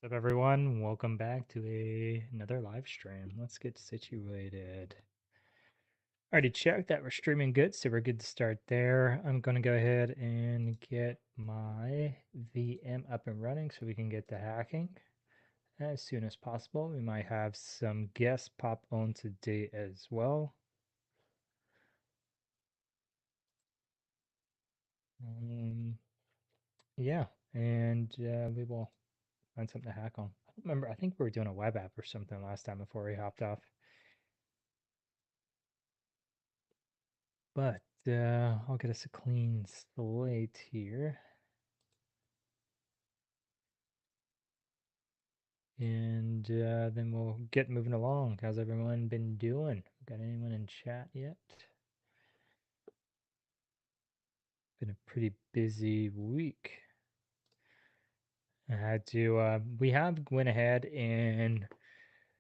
What's up, everyone? Welcome back to another live stream. Let's get situated. Already checked that we're streaming good, so we're good to start there. I'm going to go ahead and get my VM up and running so we can get to hacking as soon as possible. We might have some guests pop on today as well. Yeah, and we will find something to hack on. I don't remember. I think we were doing a web app or something last time before we hopped off. But I'll get us a clean slate here. And then we'll get moving along. How's everyone been doing? Got anyone in chat yet? Been a pretty busy week. I had to, we have went ahead and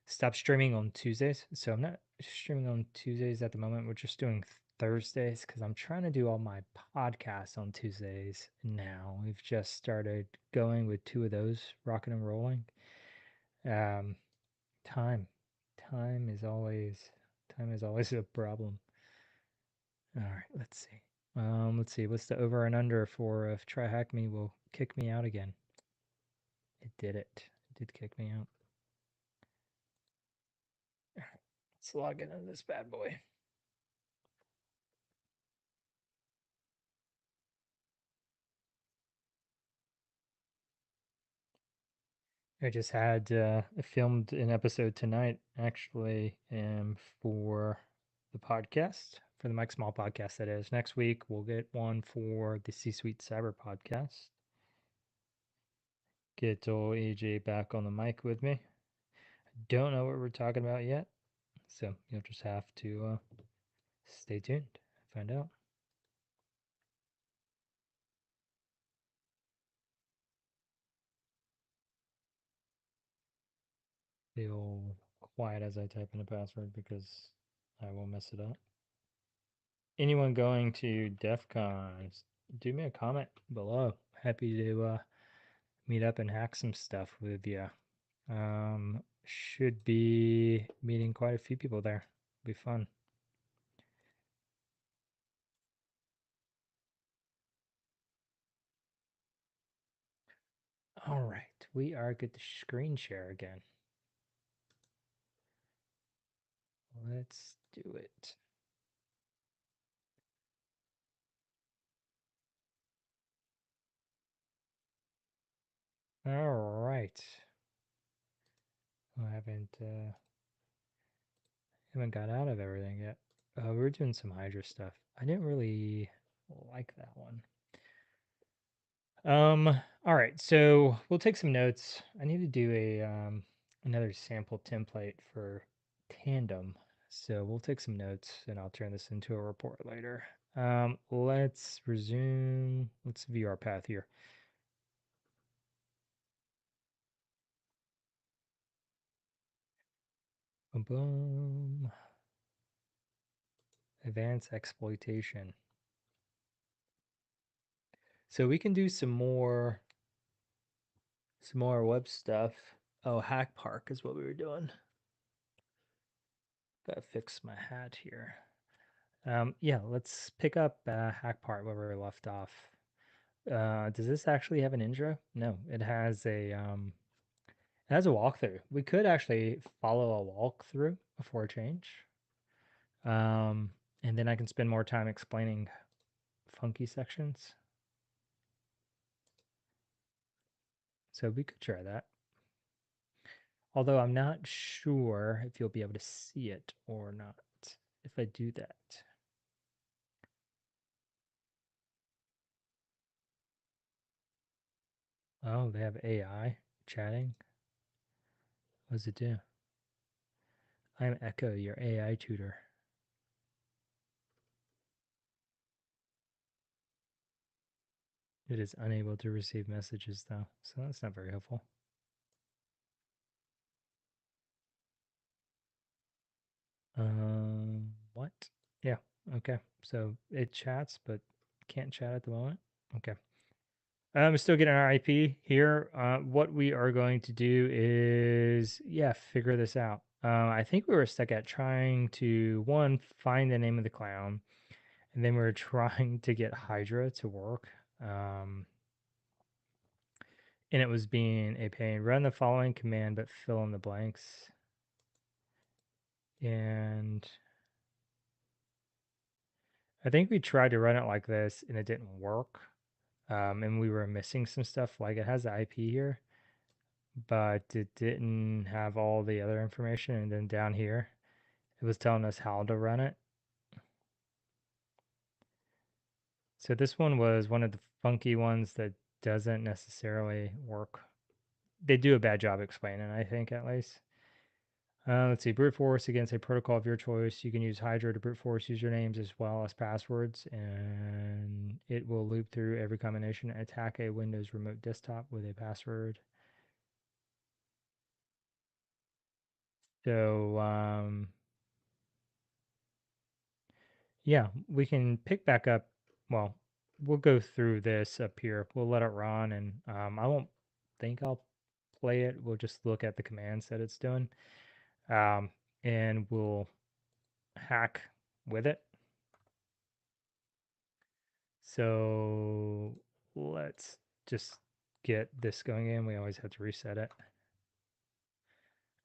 stopped streaming on Tuesdays. So I'm not streaming on Tuesdays at the moment. We're just doing Thursdays because I'm trying to do all my podcasts on Tuesdays now. We've just started going with two of those, rocking and rolling. Um, time, time is always, time is always a problem. All right, let's see. Let's see. What's the over and under for if try hack me will kick me out again? It did it. It did kick me out. All right, let's log into this bad boy. I just had filmed an episode tonight, actually, for the podcast, for the Mike Small podcast, that is. Next week, we'll get one for the C-Suite Cyber podcast. Get old AJ back on the mic with me. Don't know what we're talking about yet, so you'll just have to stay tuned and find out. Feel quiet as I type in a password because I will mess it up. Anyone going to DEF CON, do me a comment below. Happy to meet up and hack some stuff with you. Should be meeting quite a few people there. Be fun. All right, we are good to screen share again. Let's do it. All right. I haven't got out of everything yet. We're doing some Hydra stuff. I didn't really like that one. All right, so we'll take some notes. I need to do a another sample template for Tandem. So we'll take some notes and I'll turn this into a report later. Let's resume. Let's view our path here. Boom, boom. Advanced exploitation. So we can do some more web stuff. Oh, HackPark is what we were doing. Gotta fix my hat here. Yeah, let's pick up HackPark where we left off. Does this actually have an intro? No, it has a walkthrough. We could actually follow a walkthrough before change. And then I can spend more time explaining funky sections. So we could try that. Although I'm not sure if you'll be able to see it or not if I do that. Oh, they have AI chatting. What does it do? I'm Echo, your AI tutor. It is unable to receive messages though, so that's not very helpful. What? Yeah, okay. So it chats, but can't chat at the moment. Okay. I'm still getting our IP here. What we are going to do is, yeah, figure this out. I think we were stuck at trying to, one, find the name of the clown, and then we were trying to get Hydra to work. And it was being a pain. Run the following command, but fill in the blanks. And I think we tried to run it like this, and it didn't work. And we were missing some stuff. Like it has the IP here, but it didn't have all the other information. And then down here, it was telling us how to run it. So this one was one of the funky ones that doesn't necessarily work. They do a bad job explaining, I think, at least. Let's see, brute force against a protocol of your choice. You can use Hydra to brute force usernames as well as passwords, and it will loop through every combination. Attack a Windows remote desktop with a password. So, yeah, we can pick back up. Well, we'll go through this up here. We'll let it run, and I won't think I'll play it. We'll just look at the commands that it's doing, and we'll hack with it. So let's just get this going in. We always have to reset it.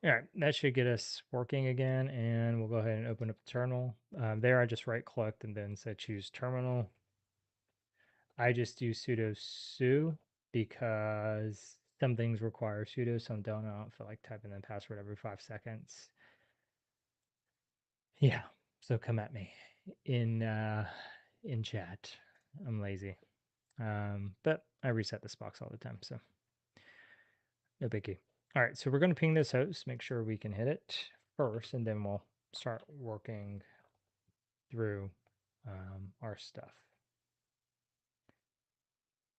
All right, that should get us working again, and we'll go ahead and open up the terminal. There, I just right-clicked and then said choose terminal. I just do sudo su because some things require sudo, some don't. I don't feel like typing in password every 5 seconds. Yeah, so come at me in chat. I'm lazy. But I reset this box all the time, so no biggie. All right, so we're going to ping this host, make sure we can hit it first, and then we'll start working through our stuff.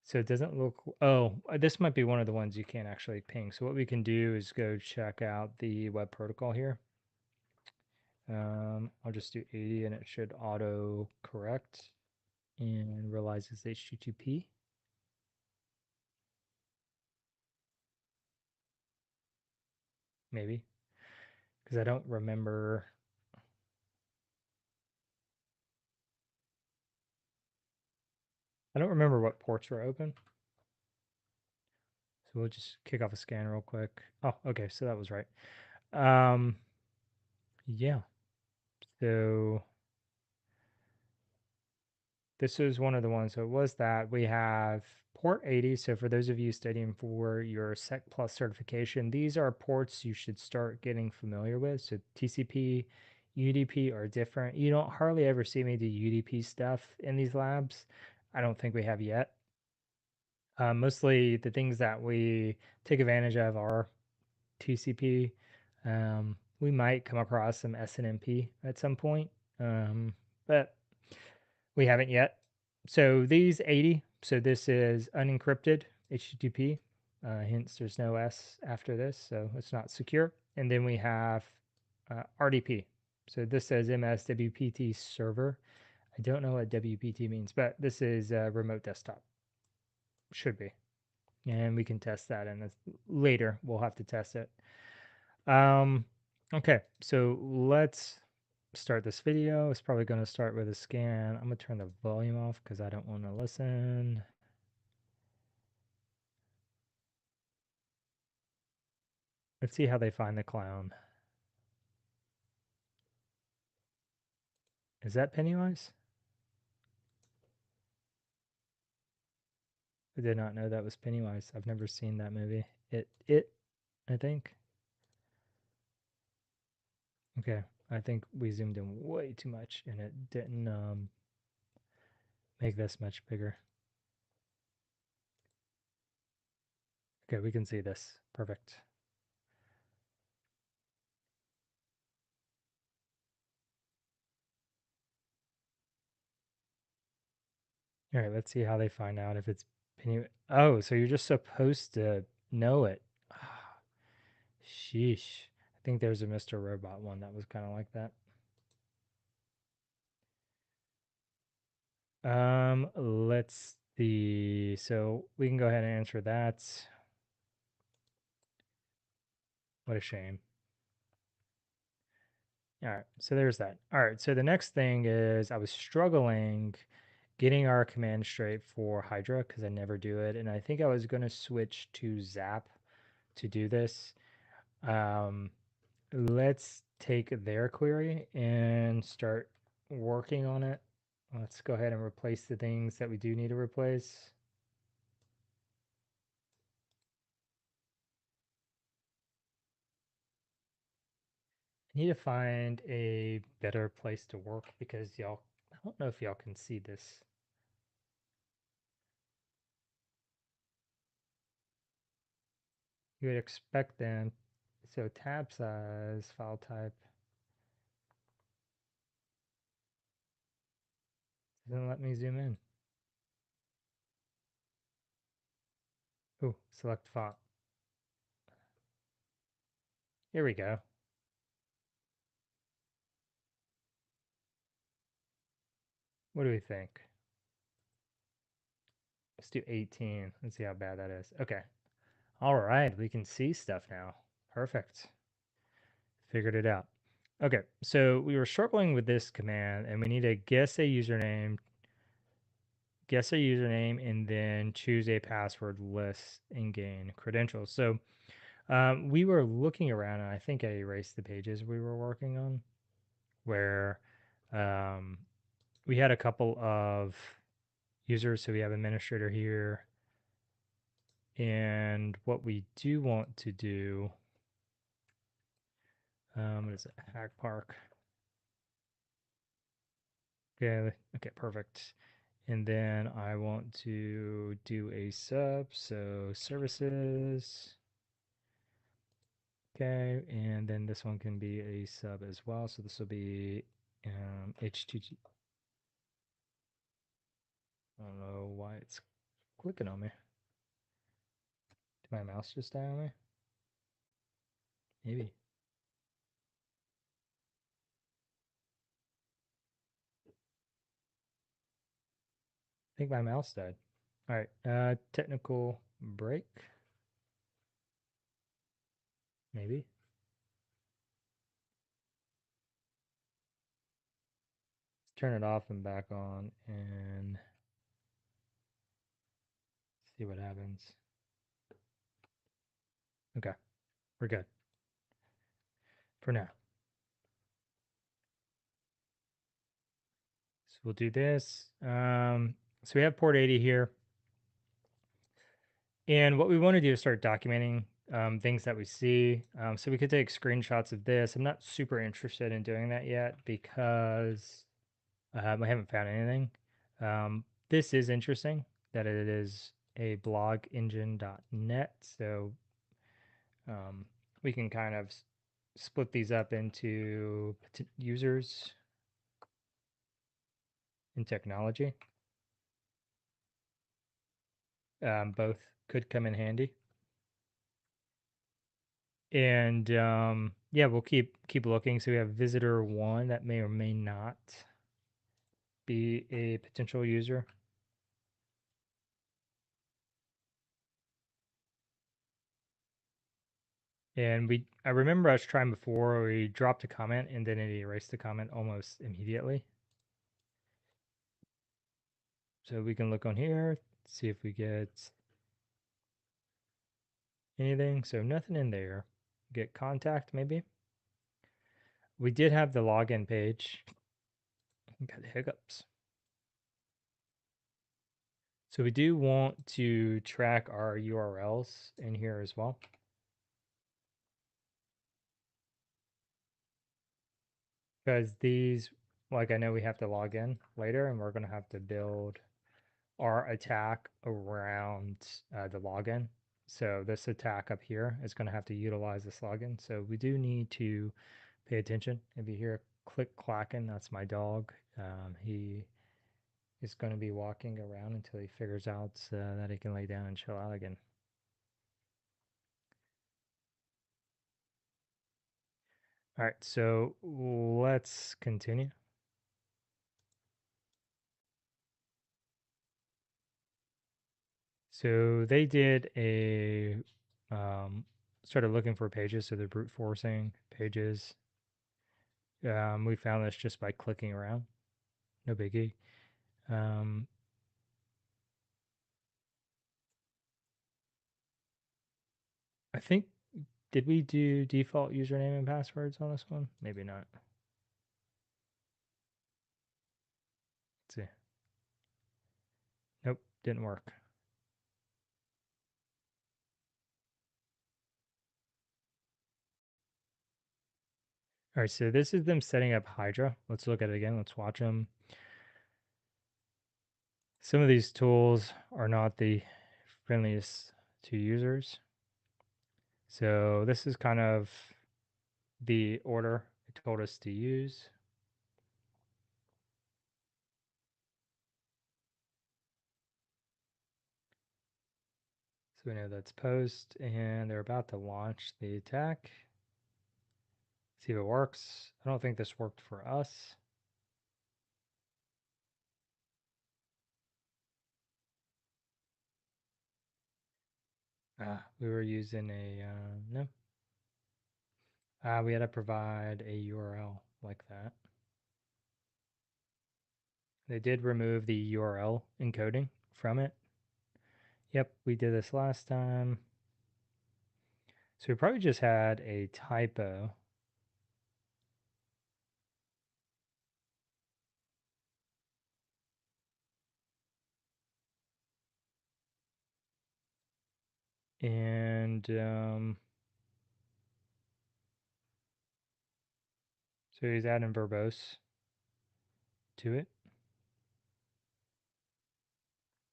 So it doesn't look, oh, this might be one of the ones you can't actually ping. So what we can do is go check out the web protocol here. I'll just do 80 and it should auto correct and realize it's HTTP. Maybe, because I don't remember. I don't remember what ports were open. So we'll just kick off a scan real quick. Oh, okay, so that was right. Yeah, so this is one of the ones. So it was that we have port 80. So for those of you studying for your Sec Plus certification, these are ports you should start getting familiar with. So TCP, UDP are different. You don't hardly ever see me do UDP stuff in these labs. I don't think we have yet. Mostly the things that we take advantage of are TCP. We might come across some SNMP at some point, but we haven't yet. So these 80, so this is unencrypted HTTP, hence there's no S after this, so it's not secure. And then we have RDP. So this says MSWPT server. I don't know what WPT means, but this is a remote desktop. Should be. And we can test that, and later we'll have to test it. Okay, so let's start this video. It's probably going to start with a scan. I'm going to turn the volume off because I don't want to listen. Let's see how they find the clown. Is that Pennywise? I did not know that was Pennywise. I've never seen that movie. It, I think. Okay, I think we zoomed in way too much and it didn't make this much bigger. Okay, we can see this. Perfect. All right, let's see how they find out if it's Pennywise. Oh, so you're just supposed to know it. Sheesh. I think there's a Mr. Robot one that was kind of like that. Let's So we can go ahead and answer that. What a shame. All right, so there's that. All right, so the next thing is I was struggling getting our command straight for Hydra because I never do it, and I think I was going to switch to Zap to do this. Let's take their query and start working on it. Let's go ahead and replace the things that we do need to replace. I need to find a better place to work because y'all, I don't know if y'all can see this. You would expect them. So tab size, file type, doesn't let me zoom in. Oh, select font. Here we go. What do we think? Let's do 18. Let's see how bad that is. Okay. All right. We can see stuff now. Perfect. Figured it out. Okay. So we were struggling with this command and we need to guess a username, and then choose a password list and gain credentials. So we were looking around, and I think I erased the pages we were working on where um, we had a couple of users. So we have administrator here. And what we do want to do, what is it? HackPark. Okay, perfect. And then I want to do a sub, so services. Okay, and then this one can be a sub as well. So this will be HTTP. I don't know why it's clicking on me. Did my mouse just die on me? Maybe. I think my mouse died. All right, technical break. Maybe. Turn it off and back on and see what happens. Okay, we're good for now. So we'll do this. So we have port 80 here. And what we want to do is start documenting things that we see. So we could take screenshots of this. I'm not super interested in doing that yet because I haven't found anything. This is interesting that it is a blog engine.net. So we can kind of split these up into users and technology. Both could come in handy. And yeah, we'll keep looking. So we have visitor 1 that may or may not be a potential user. And I remember us trying before, we dropped a comment and then it erased the comment almost immediately. So we can look on here, see if we get anything. So nothing in there. Get contact maybe. We did have the login page. Got the hiccups. So we do want to track our URLs in here as well. Because these, like I know we have to log in later and we're going to have to build our attack around the login. So this attack up here is going to have to utilize this login. So we do need to pay attention. If you hear a click clacking, that's my dog. He is going to be walking around until he figures out that he can lay down and chill out again. All right, so let's continue. So they did a started looking for pages, so they're brute forcing pages. We found this just by clicking around. No biggie. I think, did we do default username and passwords on this one? Maybe not. Let's see. Nope, didn't work. All right, so this is them setting up Hydra. Let's look at it again. Let's watch them. Some of these tools are not the friendliest to users. So this is kind of the order it told us to use. So we know that's post, and they're about to launch the attack. See if it works. I don't think this worked for us. We were using a, no. We had to provide a URL like that. They did remove the URL encoding from it. Yep, we did this last time. So we probably just had a typo. And so he's adding verbose to it.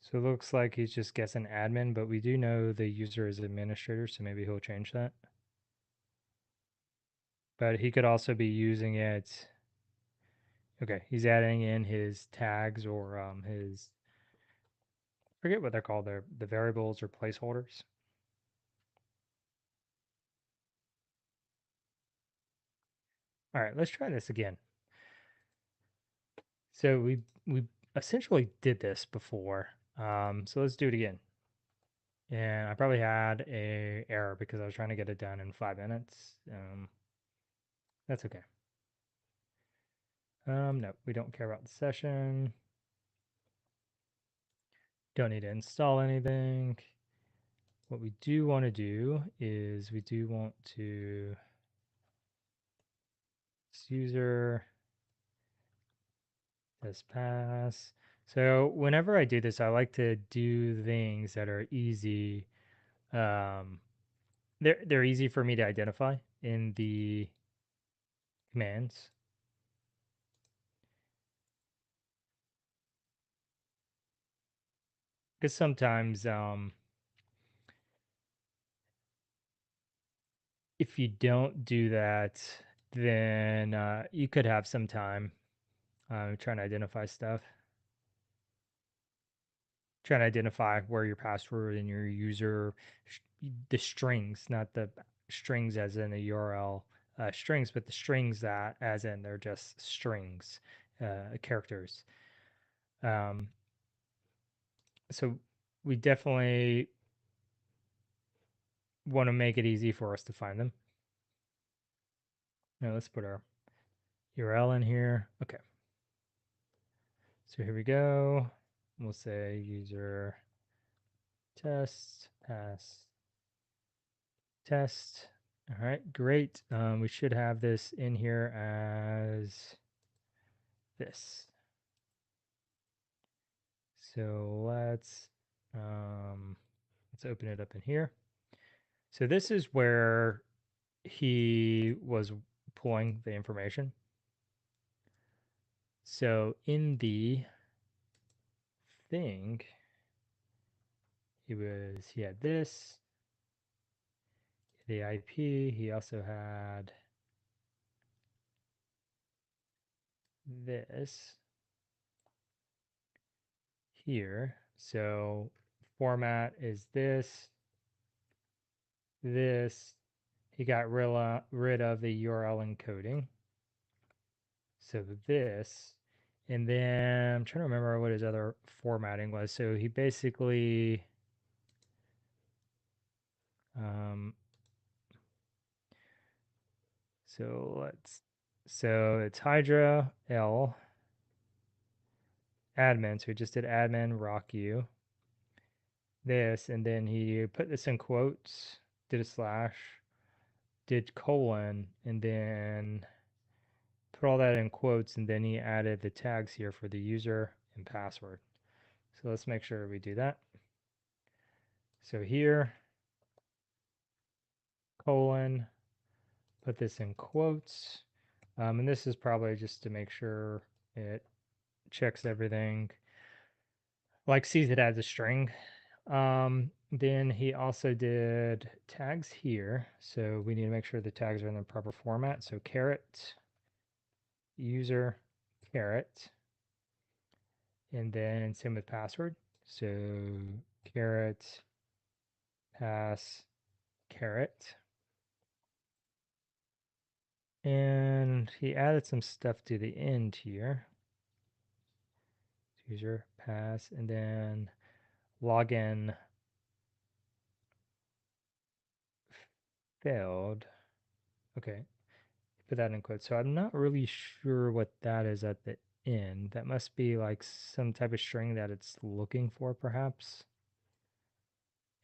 So it looks like he's just guessing admin, but we do know the user is administrator, so maybe he'll change that. But he could also be using it. Okay, he's adding in his tags or his, forget what they're called, they're the variables or placeholders. All right, let's try this again. So we essentially did this before. So let's do it again. And I probably had a error because I was trying to get it done in 5 minutes. That's okay. No, we don't care about the session. Don't need to install anything. What we do want to do is we do want to user this pass. So whenever I do this, I like to do things that are easy. They're easy for me to identify in the commands. Because sometimes if you don't do that, then you could have some time trying to identify stuff. Trying to identify where your password and your user, the strings, not the strings as in a URL strings, but the strings that as in they're just strings, characters. So we definitely want to make it easy for us to find them. Now let's put our URL in here. Okay. So here we go. We'll say user test pass test. All right, great. We should have this in here as this. So let's open it up in here. So this is where he was pulling the information. So in the thing, he had this, the IP, he also had this here. So format is this, this. He got rid of the URL encoding. So this, and then I'm trying to remember what his other formatting was. So he basically So it's Hydra L admin. So we just did admin rock you this, and then he put this in quotes, did a slash, did colon, and then put all that in quotes, and then he added the tags here for the user and password. So let's make sure we do that. So here, colon, put this in quotes. And this is probably just to make sure it checks everything, like sees it as a string. Then he also did tags here. So we need to make sure the tags are in the proper format. So caret, user, caret, and then same with password. So caret, pass, caret. And he added some stuff to the end here. User, pass, and then login failed. Okay, put that in quotes. So I'm not really sure what that is at the end. That must be like some type of string that it's looking for, perhaps.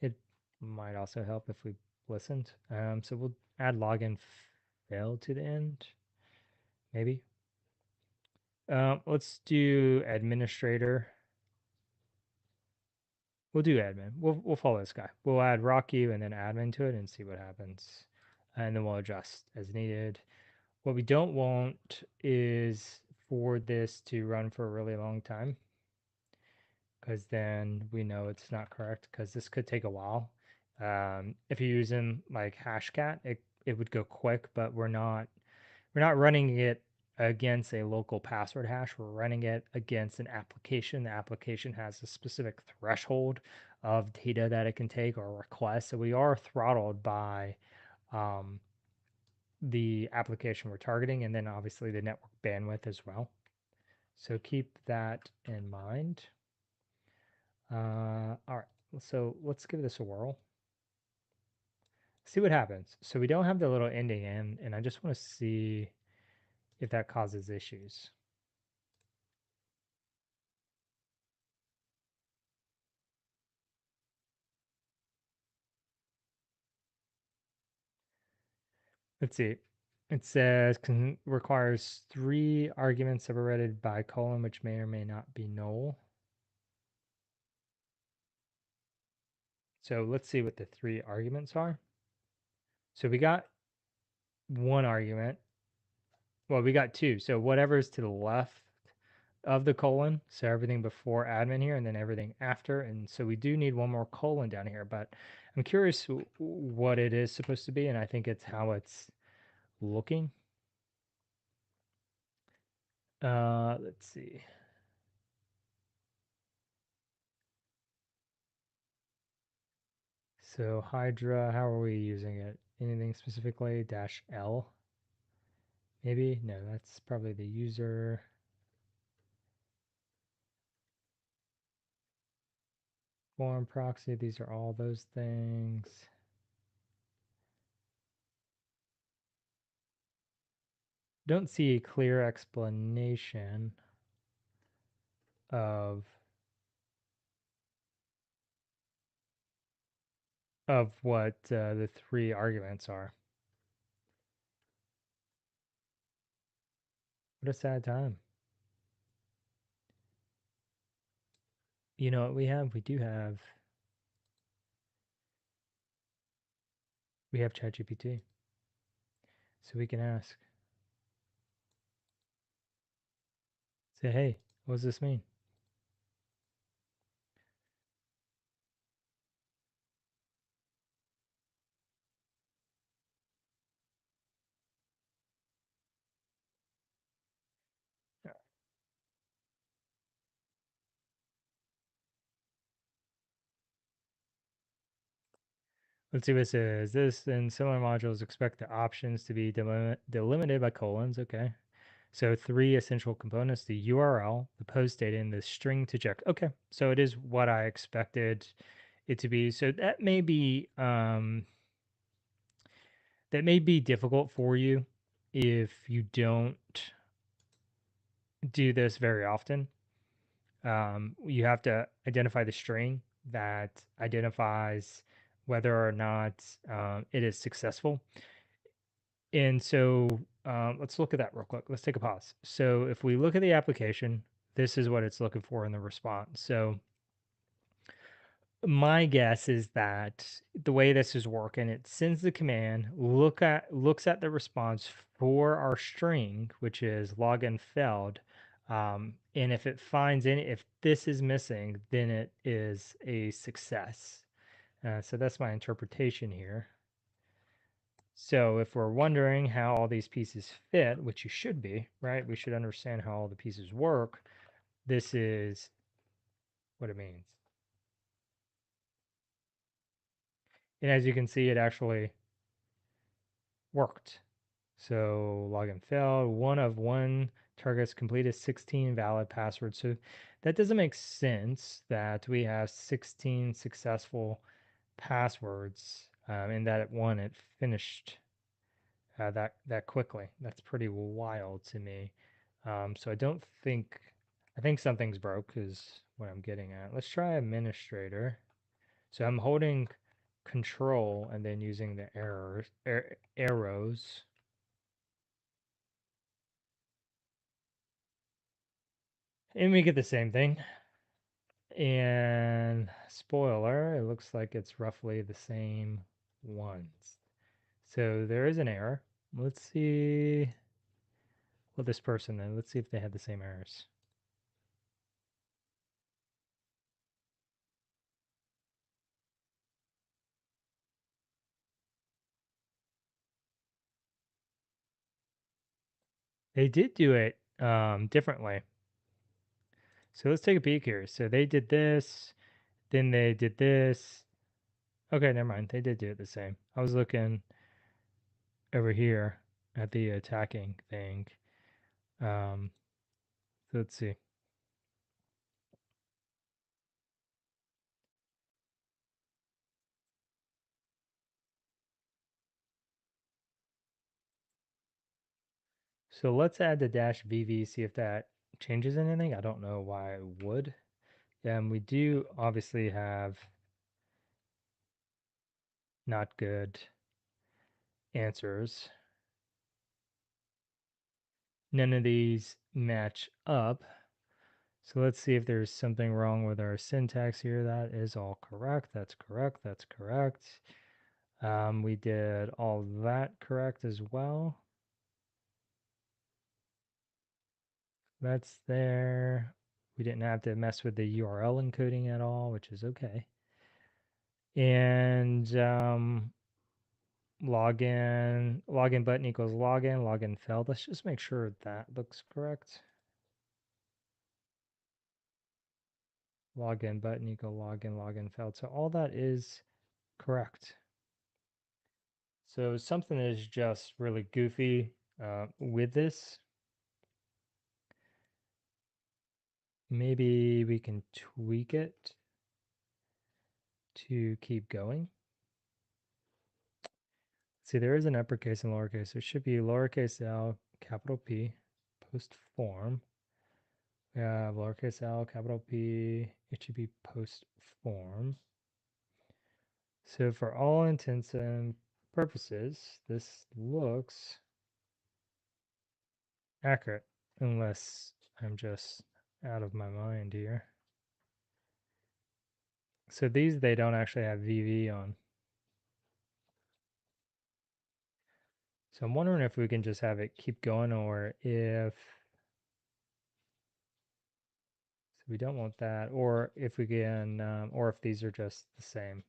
It might also help if we listened. So we'll add login failed to the end, maybe. Let's do administrator. We'll do admin. We'll follow this guy. We'll add Rocky and then admin to it and see what happens. And then we'll adjust as needed. What we don't want is for this to run for a really long time, because then we know it's not correct, because this could take a while. If you're using like Hashcat, it would go quick, but we're not running it against a local password hash. We're running it against an application. The application has a specific threshold of data that it can take or request. So we are throttled by the application we're targeting, and then obviously the network bandwidth as well. So keep that in mind. All right, so let's give this a whirl. See what happens. So we don't have the little ending in, and I just want to see if that causes issues. Let's see. It says requires 3 arguments separated by colon, which may or may not be null. So let's see what the 3 arguments are. So we got 1 argument. Well, we got 2. So whatever's to the left of the colon, so everything before admin here and then everything after. And so we do need 1 more colon down here, but I'm curious what it is supposed to be, and I think it's how it's looking. Let's see. So Hydra, how are we using it? Anything specifically? -L? Maybe? No, that's probably the user. Form proxy, these are all those things. Don't see a clear explanation of what the 3 arguments are. What a sad time. You know what we have? We have ChatGPT. So we can ask. Say, hey, what does this mean? Let's see what it says. This and similar modules expect the options to be delimited by colons. Okay. So 3 essential components, the URL, the post data, and the string to check. Okay. So it is what I expected it to be. So that may be that may be difficult for you if you don't do this very often. You have to identify the string that identifies whether or not it is successful. And so let's look at that real quick. Let's take a pause. So if we look at the application, this is what it's looking for in the response. So my guess is that the way this is working, it sends the command, looks at the response for our string, which is login failed. And if it finds any, if this is missing, then it is a success. So that's my interpretation here. So if we're wondering how all these pieces fit, which you should be, right? We should understand how all the pieces work. This is what it means. And as you can see, it actually worked. So login failed, one targets completed 16 valid passwords. So that doesn't make sense that we have 16 successful passwords and that it finished that quickly. That's pretty wild to me. So I think something's broke is what I'm getting at. Let's try administrator. So I'm holding control and then using the arrows. And we get the same thing. And spoiler, it looks like it's roughly the same ones. So there is an error. Let's see what this person then. Let's see if they had the same errors. They did do it differently. So let's take a peek here. So they did this, then they did this. Okay, never mind. They did do it the same. I was looking over here at the attacking thing. So let's see. So let's add the dash VV, see if that changes anything. I don't know why it would. We do obviously have not good answers. None of these match up. So let's see if there's something wrong with our syntax here. That is all correct. That's correct. That's correct. We did all that correct as well. That's there. We didn't have to mess with the URL encoding at all, which is okay. And login button equals login failed. Let's just make sure that looks correct. Login button equal login failed. So all that is correct. So something is just really goofy with this. Maybe we can tweak it to keep going. See, there is an uppercase and lowercase. So it should be lowercase l, capital P, post form. We have lowercase l, capital P, it should be post form. So for all intents and purposes, this looks accurate, unless I'm just out of my mind here. So these, they don't actually have VV on. So I'm wondering if we can just have it keep going, or if, so we don't want that, or if we can, or if these are just the same.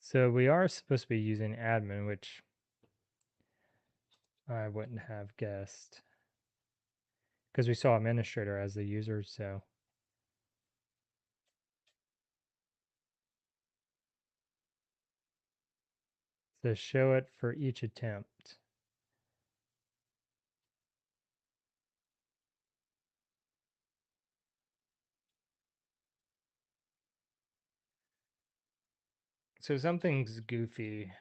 So we are supposed to be using admin, which I wouldn't have guessed, because we saw administrator as the user, so. So show it for each attempt. So something's goofy.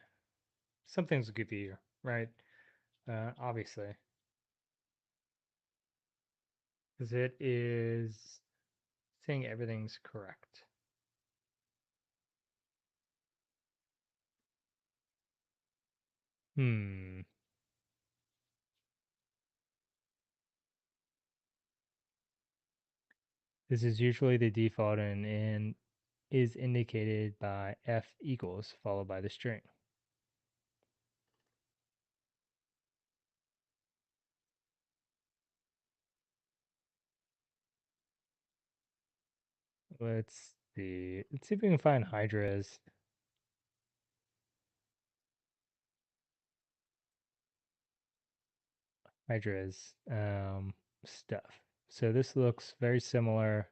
Something's goofy here, right? Obviously. Because it is saying everything's correct. Hmm. This is usually the default and is indicated by f equals followed by the string. Let's see. Let's see if we can find Hydra's stuff. So this looks very similar.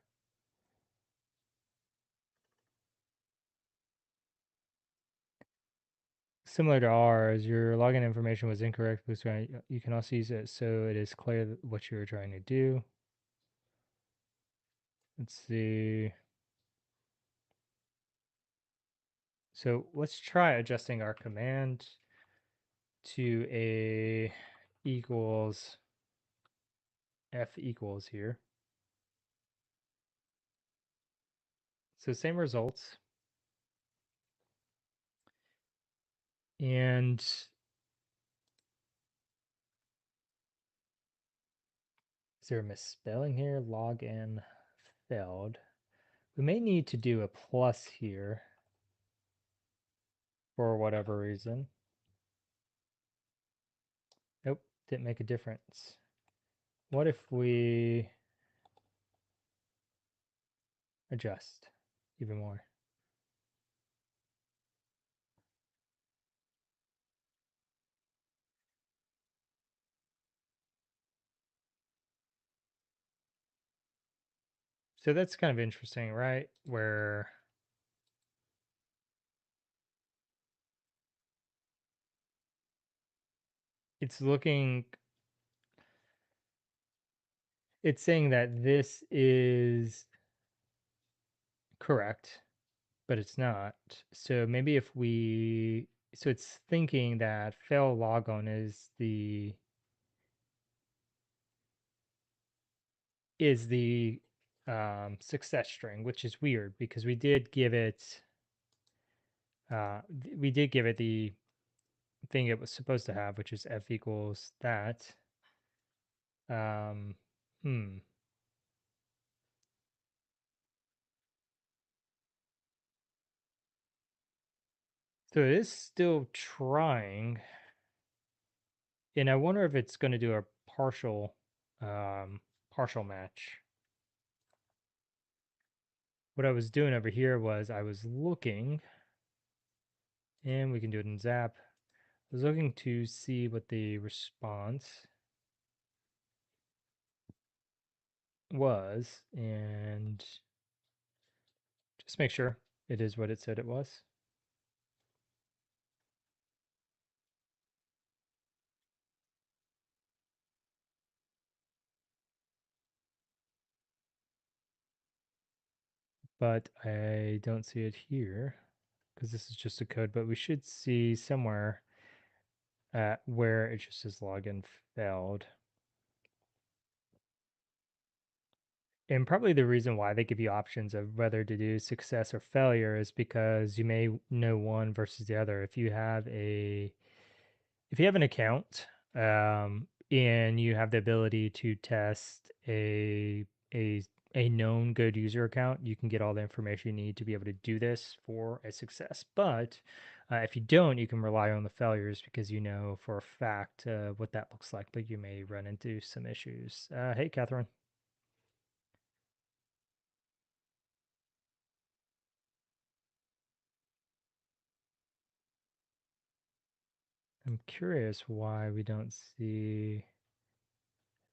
Similar to ours, your login information was incorrect. You can also use it so it is clear what you're trying to do. Let's see. So let's try adjusting our command to a equals f equals here. So same results. And is there a misspelling here? Login failed. We may need to do a plus here for whatever reason. Nope, didn't make a difference. What if we adjust even more? So that's kind of interesting, right? Where it's looking, it's saying that this is correct, but it's not. So maybe if we, so it's thinking that fail logon is the success string, which is weird because we did give it the thing it was supposed to have, which is f equals that. Um, hmm. So it is still trying, and I wonder if it's going to do a partial match. What I was doing over here was I was looking, and we can do it in Zap. I was looking to see what the response was, and just make sure it is what it said it was. But I don't see it here because this is just a code, but we should see somewhere where it just says login failed. And probably the reason why they give you options of whether to do success or failure is because you may know one versus the other. If you have an account and you have the ability to test a a known good user account, you can get all the information you need to be able to do this for a success. But if you don't, you can rely on the failures because you know for a fact what that looks like, but you may run into some issues. Hey, Catherine. I'm curious why we don't see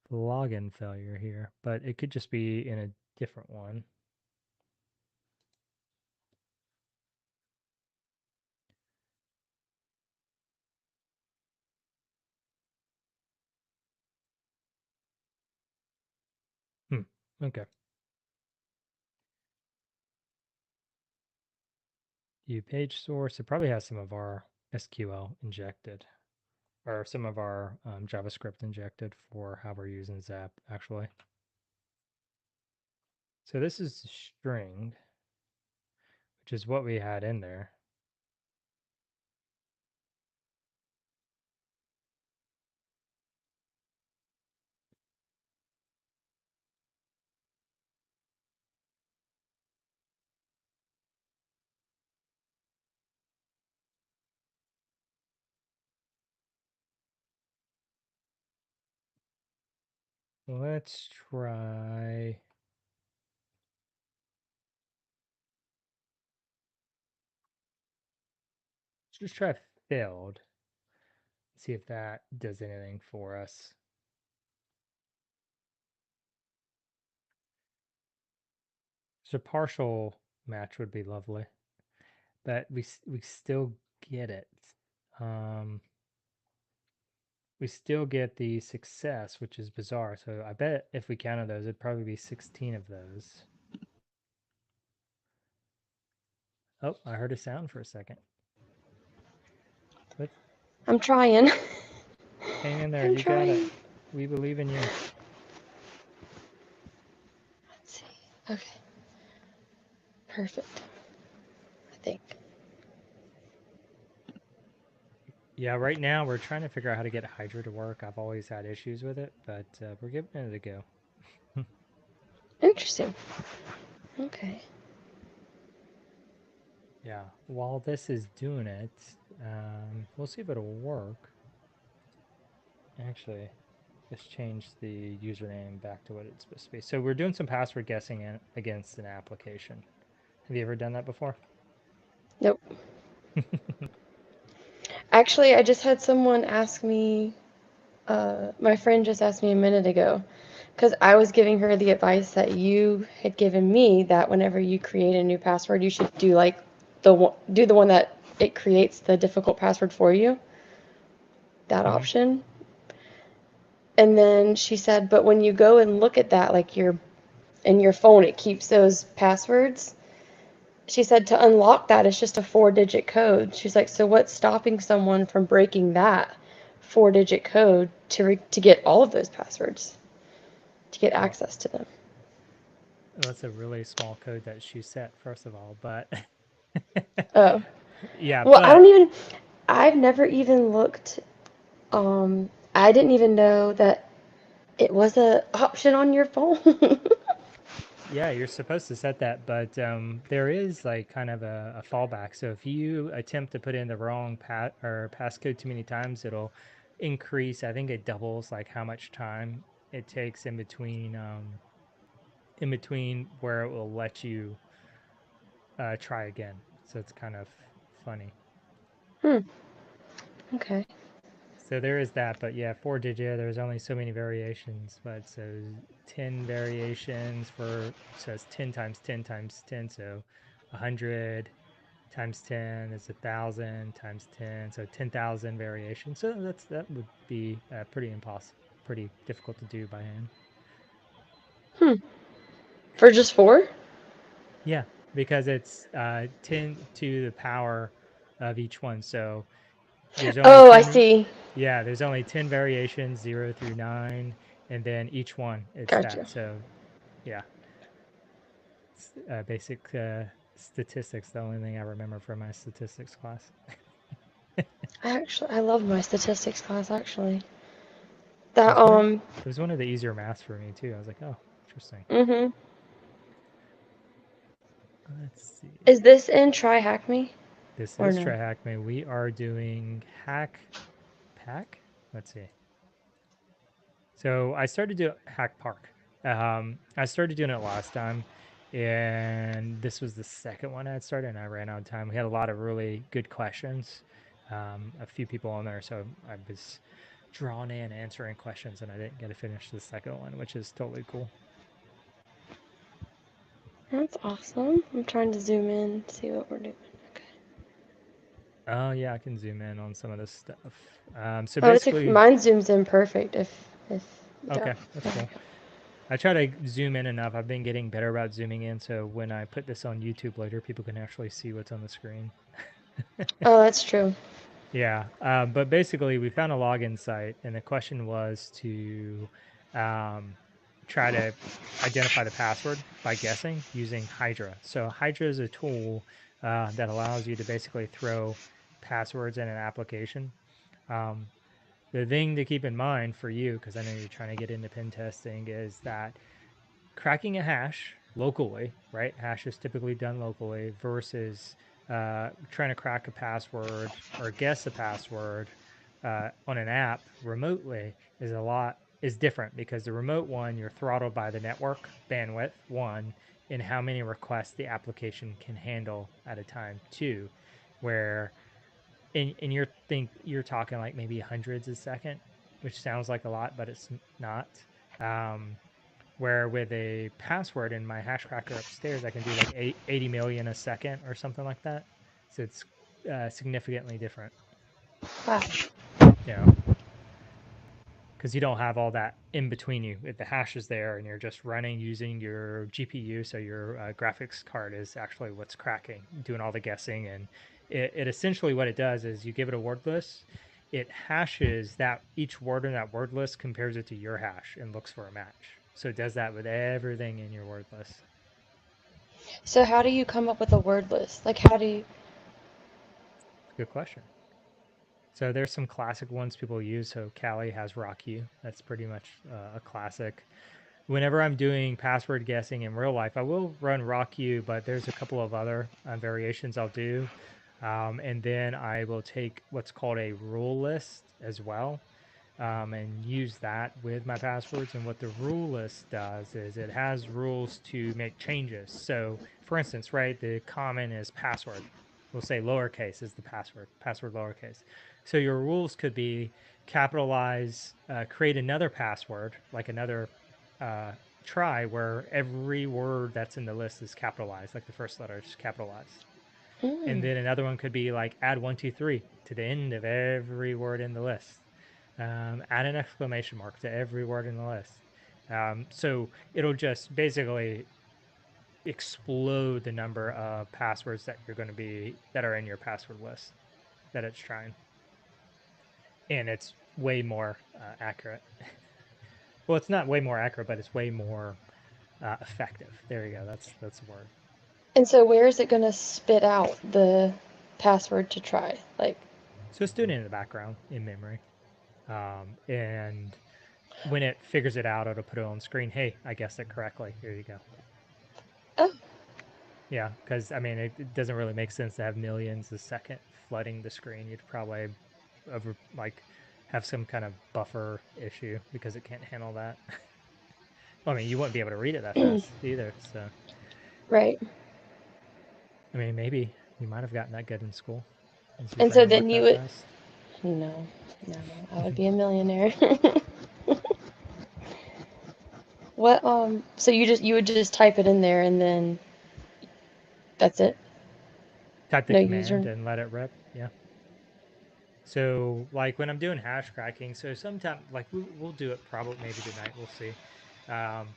the login failure here, but it could just be in a different one. Hmm. Okay. view page source. It probably has some of our SQL injected, or some of our JavaScript injected for how we're using Zap, actually. So this is string, which is what we had in there. Let's try. Let's just try failed. See if that does anything for us. So partial match would be lovely, but we still get it. We still get the success, which is bizarre. So I bet if we counted those, it'd probably be 16 of those. Oh, I heard a sound for a second. What? I'm trying. Hang in there. You got it. We believe in you. Let's see. Okay. Perfect. I think. Yeah, right now we're trying to figure out how to get Hydra to work. I've always had issues with it, but we're giving it a go. Interesting. Okay. Yeah, while this is doing it, we'll see if it'll work. Actually, let's change the username back to what it's supposed to be. So we're doing some password guessing against an application. Have you ever done that before? Nope. Actually, I just had someone ask me, my friend just asked me a minute ago, because I was giving her the advice that you had given me that whenever you create a new password, you should do like the one that it creates the difficult password for you. That option. And then she said, but when you go and look at that, like in your phone, it keeps those passwords. She said to unlock that, it's just a 4-digit code. She's like, so what's stopping someone from breaking that 4-digit code to get all of those passwords, to get access to them? Well, that's a really small code that she set, first of all, but Oh. yeah, Well, but I've never even looked, I didn't even know that it was a option on your phone. yeah, you're supposed to set that, but there is like kind of a fallback. So if you attempt to put in the wrong passcode too many times, it'll increase. I think it doubles like how much time it takes in between where it will let you try again. So it's kind of funny. Okay. So there is that, but yeah, 4-digit, there's only so many variations, but so 10 variations so it's 10 times 10 times 10, so 100 times 10 is 1,000 times 10, so 10,000 variations. So that would be pretty difficult to do by hand. For just 4? Yeah, because it's 10 to the power of each one. So there's only Oh, I 10. see. Yeah, there's only 10 variations, 0 through 9, and then each one it's Gotcha. that. So yeah, basic statistics. The only thing I remember from my statistics class. I love my statistics class actually. It That was one of it was one of the easier maths for me too. I was like, oh, interesting. mhm. Let's see. Is this in Try Hack Me This or is no? Try Hack Me. We are doing HackPark. Let's see. So I started doing HackPark. I started doing it last time, and this was the second one I had started, and I ran out of time. We had a lot of really good questions, a few people on there, so I was drawn in answering questions, and I didn't get to finish the second one, which is totally cool. That's awesome. I'm trying to zoom in, see what we're doing. Okay. Oh yeah, I can zoom in on some of this stuff. So Oh, it's basically, mine zooms in perfect. If yeah. okay, that's Okay. cool. I try to zoom in enough. I've been getting better about zooming in, so when I put this on YouTube later, people can actually see what's on the screen. Oh, that's true. Yeah, but basically, we found a login site, and the question was to um, try to identify the password by guessing using Hydra. So Hydra is a tool that allows you to basically throw passwords in an application. Um, the thing to keep in mind for you, because I know you're trying to get into pen testing, is that cracking a hash locally, right? Hash is typically done locally versus trying to crack a password or guess a password on an app remotely is different because the remote one you're throttled by the network bandwidth one and how many requests the application can handle at a time two, where in your think you're talking like maybe hundreds a second, which sounds like a lot, but it's not. Um, where with a password in my hash cracker upstairs, I can do like 80 million a second or something like that. So it's significantly different, Wow. you know, because you don't have all that in between you. If the hash is there and you're just running using your GPU, so your graphics card is actually what's cracking, doing all the guessing. And it essentially what it does is you give it a word list, it hashes that each word in that word list, compares it to your hash and looks for a match. So it does that with everything in your word list. So how do you come up with a word list? Like how do you? Good question. So there's some classic ones people use. So Kali has Rock You. That's pretty much a classic. Whenever I'm doing password guessing in real life, I will run Rock You, but there's a couple of other variations I'll do. And then I will take what's called a rule list as well, and use that with my passwords. And what the rule list does is it has rules to make changes. So, for instance, right, the common is password. We'll say lowercase is the password lowercase. So your rules could be capitalize, create another password, like another uh, try where every word that's in the list is capitalized, like the first letter is capitalized. And Mm. then another one could be like add 123 to the end of every word in the list. Add an exclamation mark to every word in the list. So it'll just basically explode the number of passwords that you're going to be that are in your password list that it's trying, and it's way more accurate. Well, it's not way more accurate, but it's way more effective. There you go. That's the word. And so where is it going to spit out the password to try? Like, So it's doing it in the background in memory, and when it figures it out, it'll put it on screen. Hey, I guessed it correctly. Here you go. oh, Yeah, because I mean, it doesn't really make sense to have millions a second flooding the screen. You'd probably over like have some kind of buffer issue because it can't handle that. Well, I mean, you wouldn't be able to read it that fast either. So, right. I mean, maybe you might have gotten that good in school. Does your And so brain then work you that would, fast? no, no, I would be a millionaire. What, so you would just type it in there and then that's it? Type the No command user? and let it rip. Yeah. So, like when I'm doing hash cracking, so sometimes like we'll do it probably maybe tonight. We'll see. Um,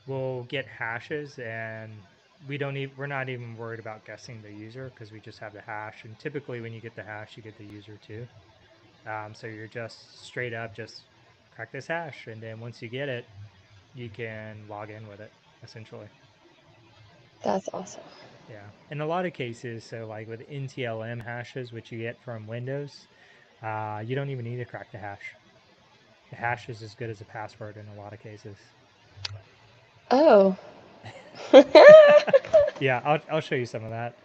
we'll get hashes and we're not even worried about guessing the user because we just have the hash. And typically when you get the hash you get the user too. So you're just straight up just crack this hash, and then once you get it you can log in with it essentially. That's awesome. Yeah, in a lot of cases, so like with NTLM hashes which you get from Windows, you don't even need to crack the hash. The hash is as good as a password in a lot of cases. Oh. Yeah, I'll show you some of that.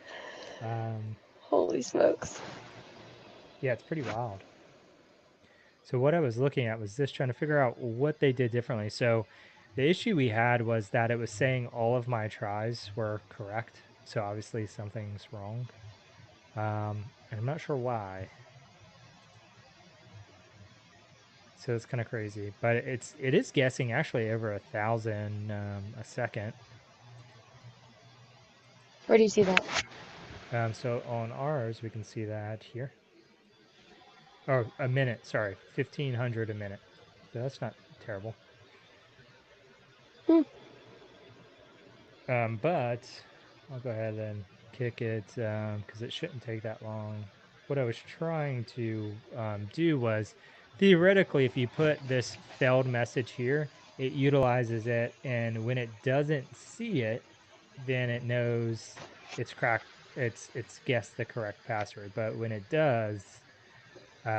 um, Holy smokes. yeah, it's pretty wild. So what I was looking at was this, trying to figure out what they did differently. So the issue we had was that it was saying all of my tries were correct. So obviously something's wrong. And I'm not sure why. So it's kind of crazy, but it is guessing actually over 1,000 a second. Where do you see that? So on ours we can see that here. Oh, a minute. Sorry, 1,500 a minute. So that's not terrible. But I'll go ahead and kick it because it shouldn't take that long. What I was trying to do was, theoretically, if you put this failed message here, it utilizes it, and when it doesn't see it, then it knows it's cracked. It's guessed the correct password. But when it does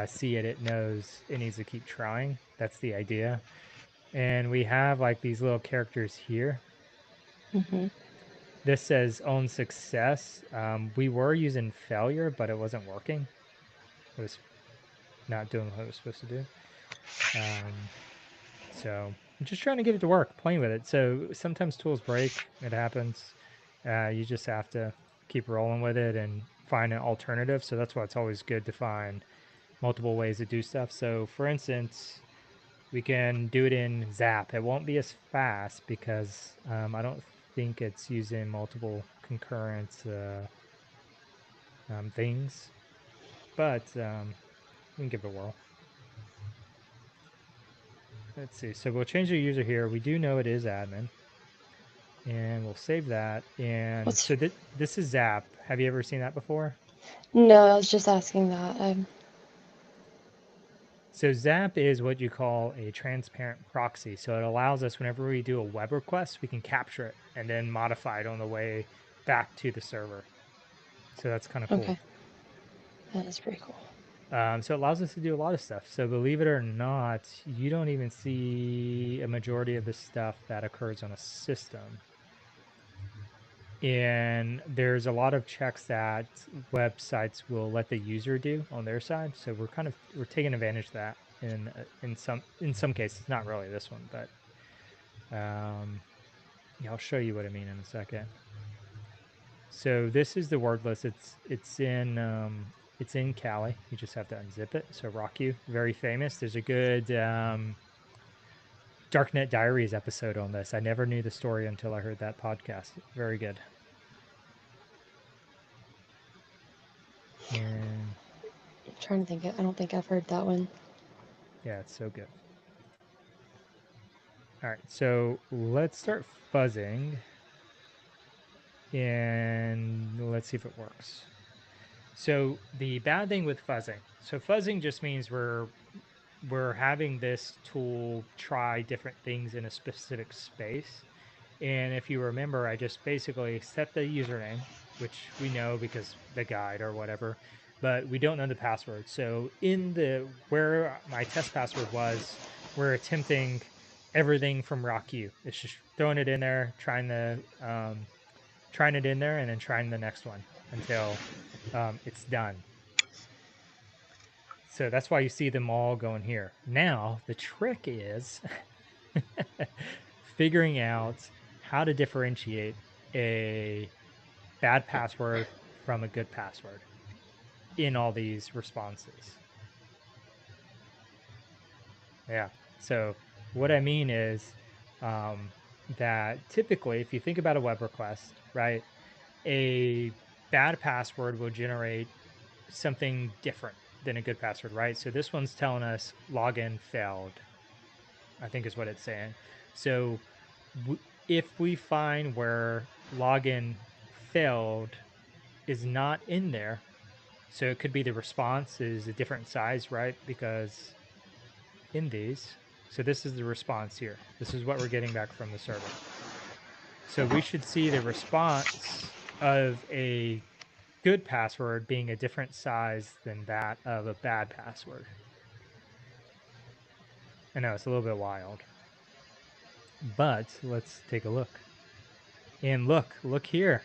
see it, it knows it needs to keep trying. That's the idea. And we have like these little characters here. Mm-hmm. This says own success. We were using failure, but it wasn't working. It was not doing what it was supposed to do. So I'm just trying to get it to work, playing with it. So sometimes tools break. It happens. You just have to keep rolling with it and find an alternative. So that's why it's always good to find multiple ways to do stuff. So for instance, we can do it in Zap. It won't be as fast because I don't think it's using multiple concurrent things, but we can give it a whirl. Let's see. So we'll change the user here. We do know it is admin, and we'll save that. And What's so this is Zap. Have you ever seen that before? No, I was just asking that. So Zap is what you call a transparent proxy. So it allows us, whenever we do a web request, we can capture it and then modify it on the way back to the server. So that's kind of cool. Okay. That is pretty cool. So it allows us to do a lot of stuff. So believe it or not, you don't even see a majority of the stuff that occurs on a system. And there's a lot of checks that websites will let the user do on their side. So we're taking advantage of that in some cases. Not really this one, but yeah, I'll show you what I mean in a second. So this is the word list. It's in Kali. You just have to unzip it. So RockU, very famous. There's a good Darknet Diaries episode on this. I never knew the story until I heard that podcast. Very good. And I'm trying to think. I don't think I've heard that one. yeah, it's so good. All right, so let's start fuzzing and let's see if it works. So the bad thing with fuzzing, so fuzzing just means we're having this tool try different things in a specific space. And if you remember, I just basically set the username, which we know because the guide or whatever, but we don't know the password. So in the where my test password was, we're attempting everything from RockU. It's just throwing it in there, trying it in there, and then trying the next one until it's done. So that's why you see them all going here. Now the trick is figuring out how to differentiate a bad password from a good password in all these responses. Yeah. So what I mean is that typically, if you think about a web request, right, a bad password will generate something different than a good password, right? So this one's telling us login failed, I think is what it's saying. So if we find where login failed is not in there, so it could be the response is a different size, right? Because in these, so this is the response here. This is what we're getting back from the server. So we should see the response of a good password being a different size than that of a bad password. I know it's a little bit wild, but let's take a look. And look here.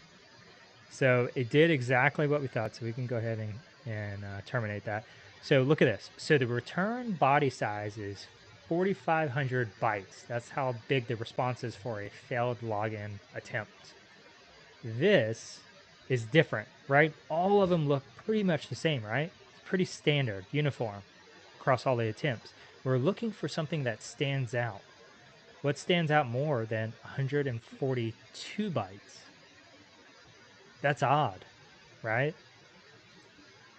So it did exactly what we thought. So we can go ahead and terminate that. So look at this. So the return body size is 4,500 bytes. That's how big the response is for a failed login attempt. This is different, right? All of them look pretty much the same, right? It's pretty standard, uniform across all the attempts. We're looking for something that stands out. What stands out more than 142 bytes? That's odd, right?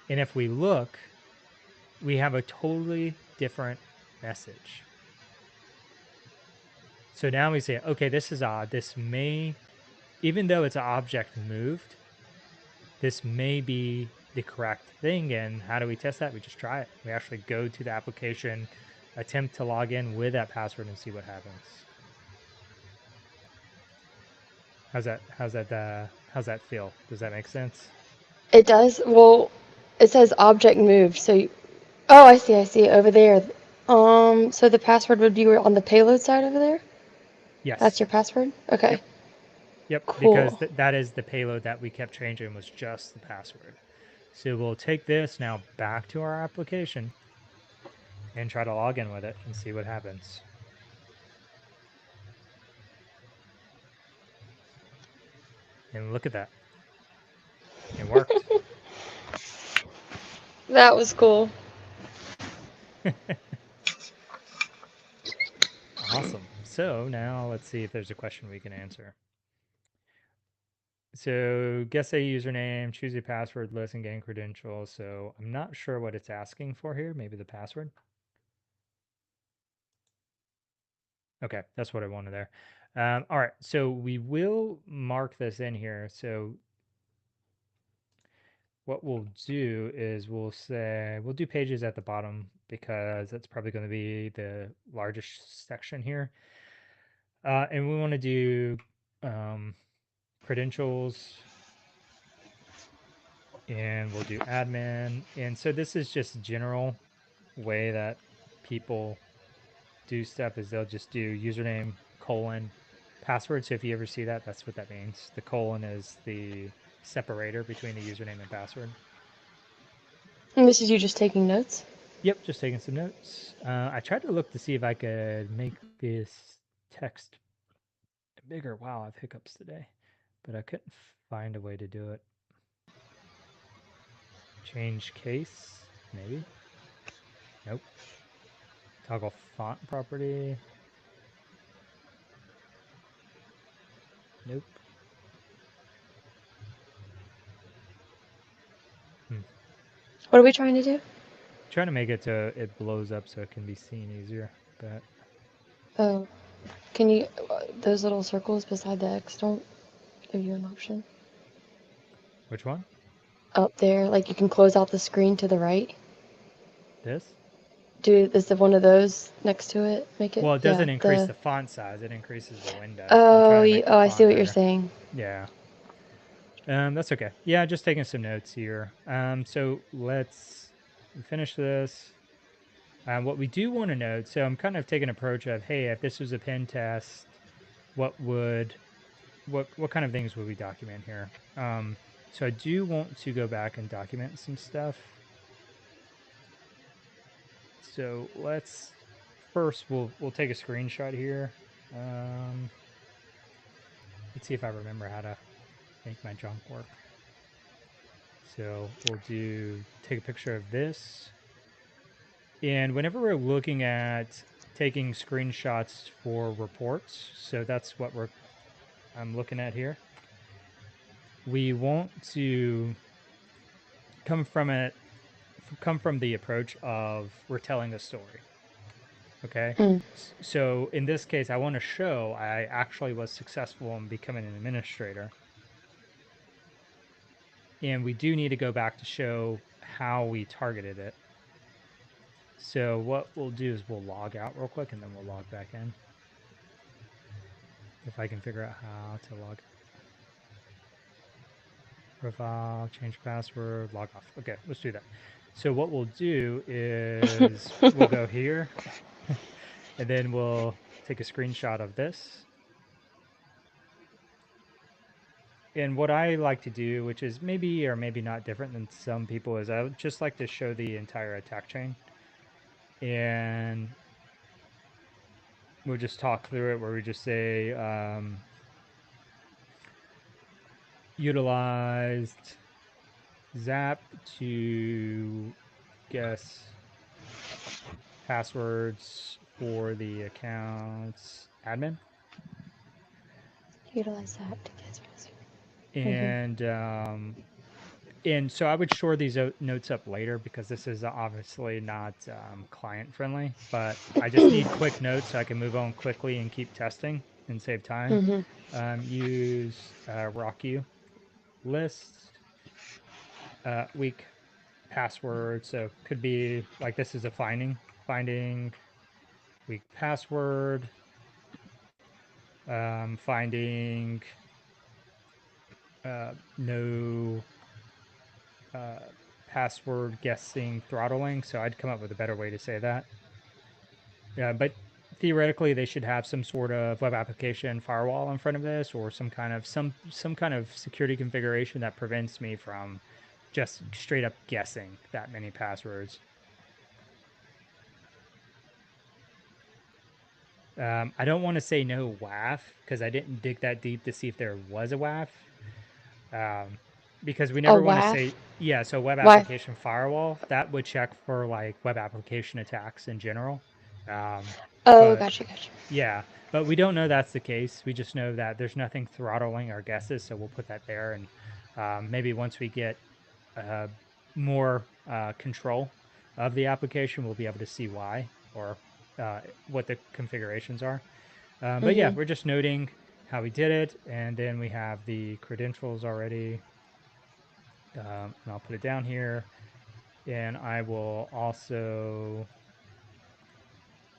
And if we look, we have a totally different message. So now we say, okay, this is odd. This may even though it's an object moved, this may be the correct thing. And how do we test that? We just try it. We actually go to the application, attempt to log in with that password, and see what happens. How's that feel? Does that make sense? It does. Well, it says object moved. So, oh, I see. Over there. So the password would be on the payload side over there. That's Yes. your password. Okay. Yep. Yep. Because Cool. that is the payload that we kept changing, was just the password. So we'll take this now back to our application and try to log in with it and see what happens. And look at that. It worked. That was cool. Awesome. So now let's see if there's a question we can answer. So guess a username, choose a password list, and gain credentials. So I'm not sure what it's asking for here. Maybe the password. Okay, that's what I wanted there. All right, so we will mark this in here. So what we'll do is we'll do pages at the bottom, because that's probably going to be the largest section here. And we want to do credentials, and we'll do admin. And so this is just general way that people do stuff, is they'll just do username colon password. So if you ever see that, that's what that means. The colon is the separator between the username and password. And this is you just taking notes? Yep, just taking some notes. I tried to look to see if I could make this text bigger. Wow, I have hiccups today, but I couldn't find a way to do it. Change case, maybe? Nope. Toggle font property. Nope. What are we trying to do? Trying to make it so it blows up so it can be seen easier, but Oh, can you, those little circles beside the X don't give you an option? which one? Up there, like you can close out the screen to the right. This? Is the one of those next to it? Make it, Well, it yeah, doesn't increase the, the font size, it increases the window. I'm oh, trying to make the I see font what you're bigger. saying. Yeah. That's okay. Yeah, just taking some notes here. So let's finish this. What we do want to note, so I'm kind of taking an approach of, hey, if this was a pen test, what kind of things would we document here? So I do want to go back and document some stuff. So let's first we'll take a screenshot here. Let's see if I remember how to make my junk work. So we'll take a picture of this. And whenever we're looking at taking screenshots for reports, so that's what I'm looking at here. We want to come from the approach of we're telling a story. Okay. So in this case, I want to show I actually was successful in becoming an administrator. And we do need to go back to show how we targeted it. So what we'll do is we'll log out real quick and then we'll log back in. If I can figure out how to log out. Profile, change password, log off. Okay, let's do that. So what we'll do is we'll go here and then we'll take a screenshot of this. And what I like to do, which is maybe or maybe not different than some people, is I would just like to show the entire attack chain. And we'll just talk through it where we just say utilized Zap to guess passwords for the account's admin. Utilize that to get password. And so I would shore these notes up later because this is obviously not client friendly, but I just need quick notes so I can move on quickly and keep testing. and save time. Mm-hmm. Use RockU list weak password. So could be like this is a finding weak password, finding no password guessing throttling. So I'd come up with a better way to say that. But theoretically, they should have some sort of web application firewall in front of this, or some kind of security configuration that prevents me from just straight up guessing that many passwords. I don't want to say no WAF because I didn't dig that deep to see if there was a WAF. Because we A never want to WAF? say, yeah, so web Why? application firewall, that would check for like web application attacks in general. Oh, But gotcha. yeah, but we don't know that's the case. We just know that there's nothing throttling our guesses, so we'll put that there. And maybe once we get uh, more control of the application, we'll be able to see why or what the configurations are. But yeah, Mm-hmm. we're just noting how we did it, and then we have the credentials already. And I'll put it down here, and I will also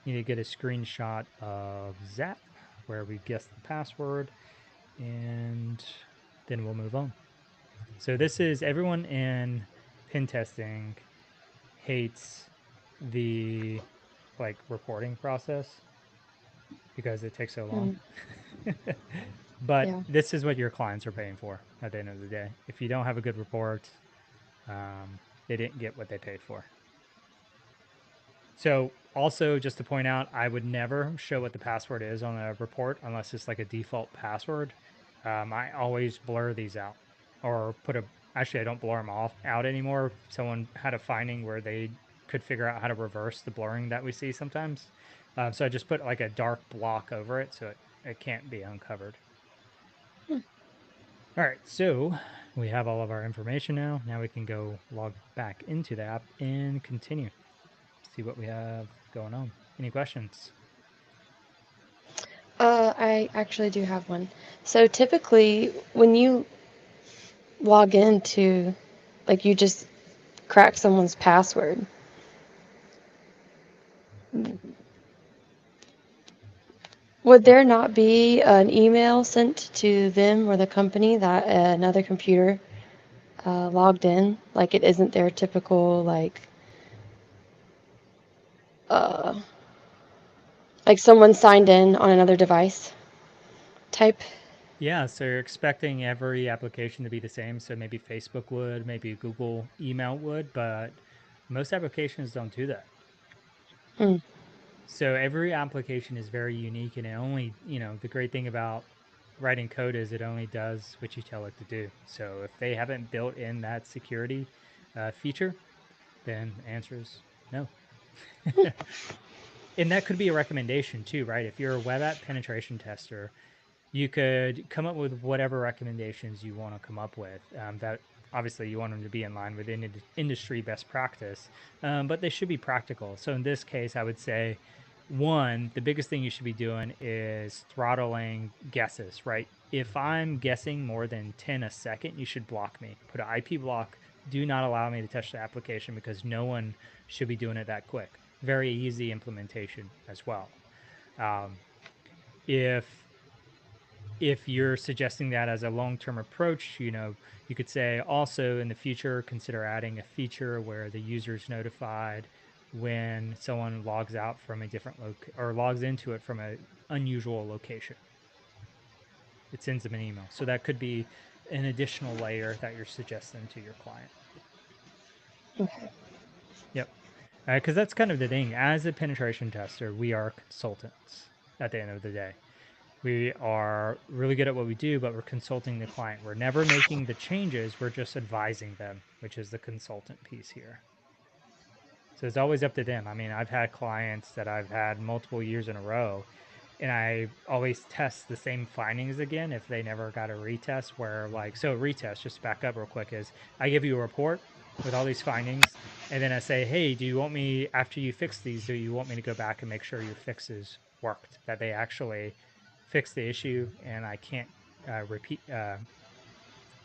need to get a screenshot of Zap where we guess the password, and then we'll move on. So this is everyone in pen testing hates the like reporting process because it takes so long. Mm, But yeah. this is what your clients are paying for at the end of the day. If you don't have a good report, they didn't get what they paid for. So also just to point out, I would never show what the password is on a report unless it's like a default password. I always blur these out or put a, actually I don't blur them off out anymore. Someone had a finding where they could figure out how to reverse the blurring that we see sometimes. So I just put like a dark block over it so it can't be uncovered. All right, so we have all of our information now. Now we can go log back into the app and continue. See what we have going on. Any questions? I actually do have one. So typically, when you log into, like, you just crack someone's password, would Or there not be an email sent to them or the company that another computer logged in? Like, it isn't their typical, uh, like someone signed in on another device type? yeah, so you're expecting every application to be the same. So maybe Facebook would, maybe Google email would, but most applications don't do that. Hmm. So every application is very unique, and it only, the great thing about writing code is it only does what you tell it to do. So if they haven't built in that security feature, then the answer is no. And that could be a recommendation too, right? If you're a web app penetration tester, you could come up with whatever recommendations you want to come up with. That obviously you want them to be in line with industry best practice, but they should be practical. So in this case, I would say one, the biggest thing you should be doing is throttling guesses, right? If I'm guessing more than 10 a second, you should block me. Put an IP block. Do not allow me to touch the application because no one should be doing it that quick. Very easy implementation as well. Um, if if you're suggesting that as a long-term approach, you could say also in the future consider adding a feature where the user is notified when someone logs out from a different or logs into it from an unusual location. It sends them an email. So that could be an additional layer that you're suggesting to your client. Okay. Yep. Because that's kind of the thing. As a penetration tester, we are consultants at the end of the day. We are really good at what we do, but we're consulting the client. We're never making the changes. We're just advising them, which is the consultant piece here. So it's always up to them. I mean, I've had clients that I've had multiple years in a row, and I always test the same findings again if they never got a retest. Where, like, so retest, just back up real quick, is I give you a report with all these findings, and then I say, hey, do you want me, after you fix these, do you want me to go back and make sure your fixes worked, that they actually fix the issue and I can't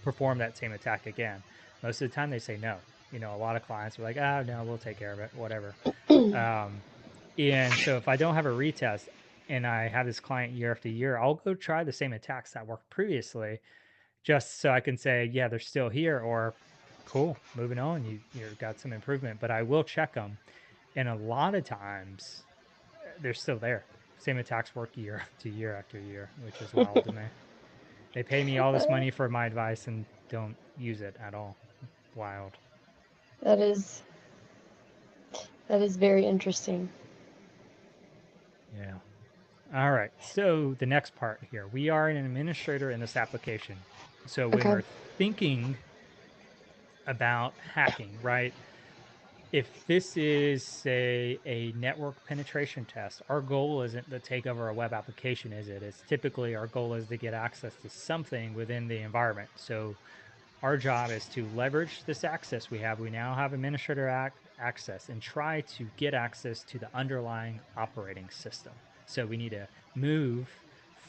perform that same attack again. Most of the time they say no. You know, a lot of clients are like, oh no, we'll take care of it, whatever. And so if I don't have a retest and I have this client year after year, I'll go try the same attacks that worked previously just so I can say, yeah, they're still here, or cool, moving on, you got some improvement. But I will check them, and a lot of times they're still there. Same attacks work year to year after year, which is wild to me. They pay me all this money for my advice and don't use it at all. Wild. That is very interesting. Yeah. All right. So the next part here, we are an administrator in this application. So when Okay. we're thinking about hacking, right? If this is, say, a network penetration test, our goal isn't to take over a web application, is it? It's typically our goal is to get access to something within the environment. So our job is to leverage this access we have. We now have administrator access and try to get access to the underlying operating system. So we need to move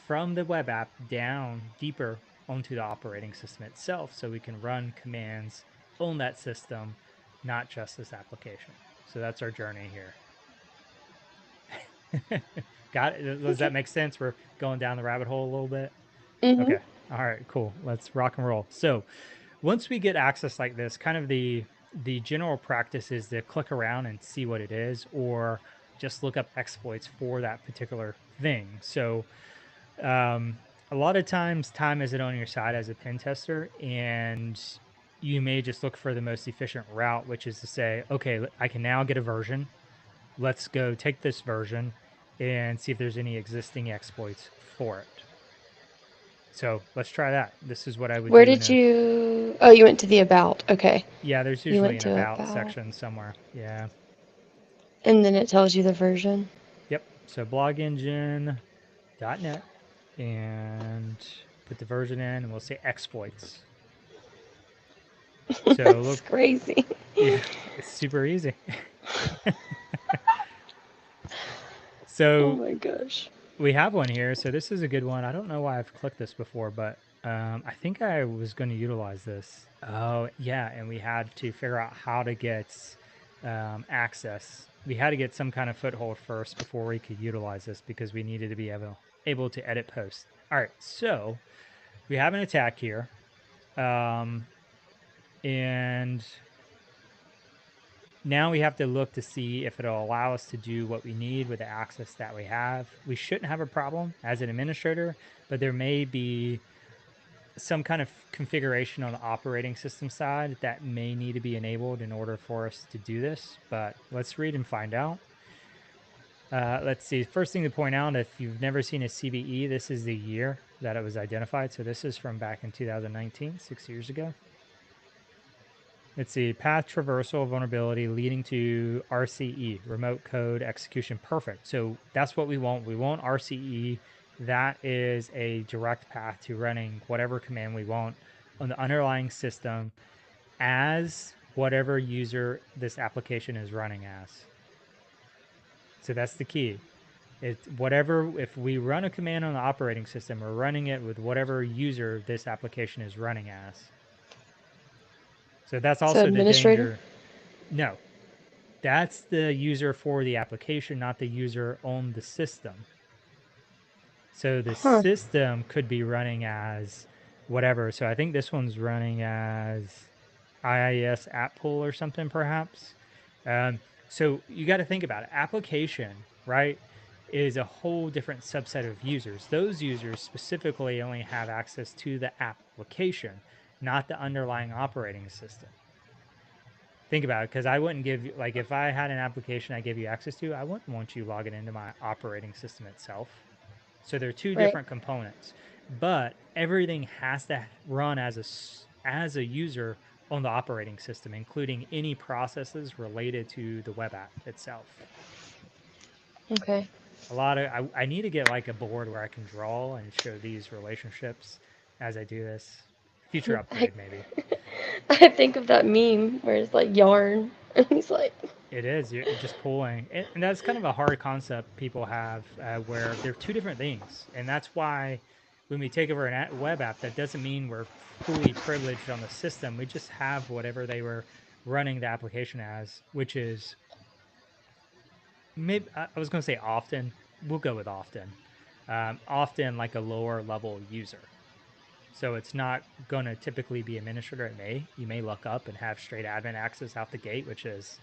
from the web app down deeper onto the operating system itself so we can run commands on that system, not just this application. So that's our journey here. Got it? Does Okay. that make sense? We're going down the rabbit hole a little bit. Mhm. Okay. All right, cool. Let's rock and roll. So once we get access like this, kind of the general practice is to click around and see what it is, or just look up exploits for that particular thing. So a lot of times, time isn't on your side as a pen tester, and you may just look for the most efficient route, which is to say, okay, I can now get a version. Let's go take this version and see if there's any existing exploits for it. So let's try that. This is what I would Where do in did a you? Oh, you went to the about. Okay. yeah, there's You usually went an to about about, section somewhere. Yeah. and then it tells you the version. Yep. So blogengine.net and put the version in and we'll say exploits. So That's look, crazy. yeah, it's super easy. Oh So my gosh. we have one here. So this is a good one. I don't know why I've clicked this before, but I think I was going to utilize this. Oh, yeah. And we had to figure out how to get access. We had to get some kind of foothold first before we could utilize this because we needed to be able to edit posts. All right. So we have an attack here. And now we have to look to see if it'll allow us to do what we need with the access that we have. We shouldn't have a problem as an administrator, but there may be some kind of configuration on the operating system side that may need to be enabled in order for us to do this. But let's read and find out. Let's see. First thing to point out, if you've never seen a CVE, this is the year that it was identified. So this is from back in 2019, 6 years ago. Let's see, path traversal vulnerability leading to RCE, remote code execution. Perfect. So that's what we want. We want RCE. That is a direct path to running whatever command we want on the underlying system as whatever user this application is running as. So that's the key. It's whatever, if we run a command on the operating system, we're running it with whatever user this application is running as. So that's So also the administrator. danger. No, that's the user for the application, not the user on the system. So the Huh. system could be running as whatever. So I think this one's running as IIS app pool or something, perhaps. So you got to think about it. Application, right, is a whole different subset of users. Those users specifically only have access to the application, not the underlying operating system. Think about it, because I wouldn't give you, like, if I had an application I gave you access to, I wouldn't want you logging into my operating system itself. So they're two Right. different components, but everything has to run as a user on the operating system, including any processes related to the web app itself. Okay. A lot of I need to get like a board where I can draw and show these relationships as I do this. Future I upgrade, maybe. I think of that meme where it's like yarn. And he's like, It is. You're just pulling, and that's kind of a hard concept people have, where they're two different things, and that's why when we take over a web app, that doesn't mean we're fully privileged on the system. We just have whatever they were running the application as, which is maybe I was going to say often. We'll go with often. Often like a lower level user. So it's not going to typically be administrator. You may look up and have straight admin access out the gate, which is,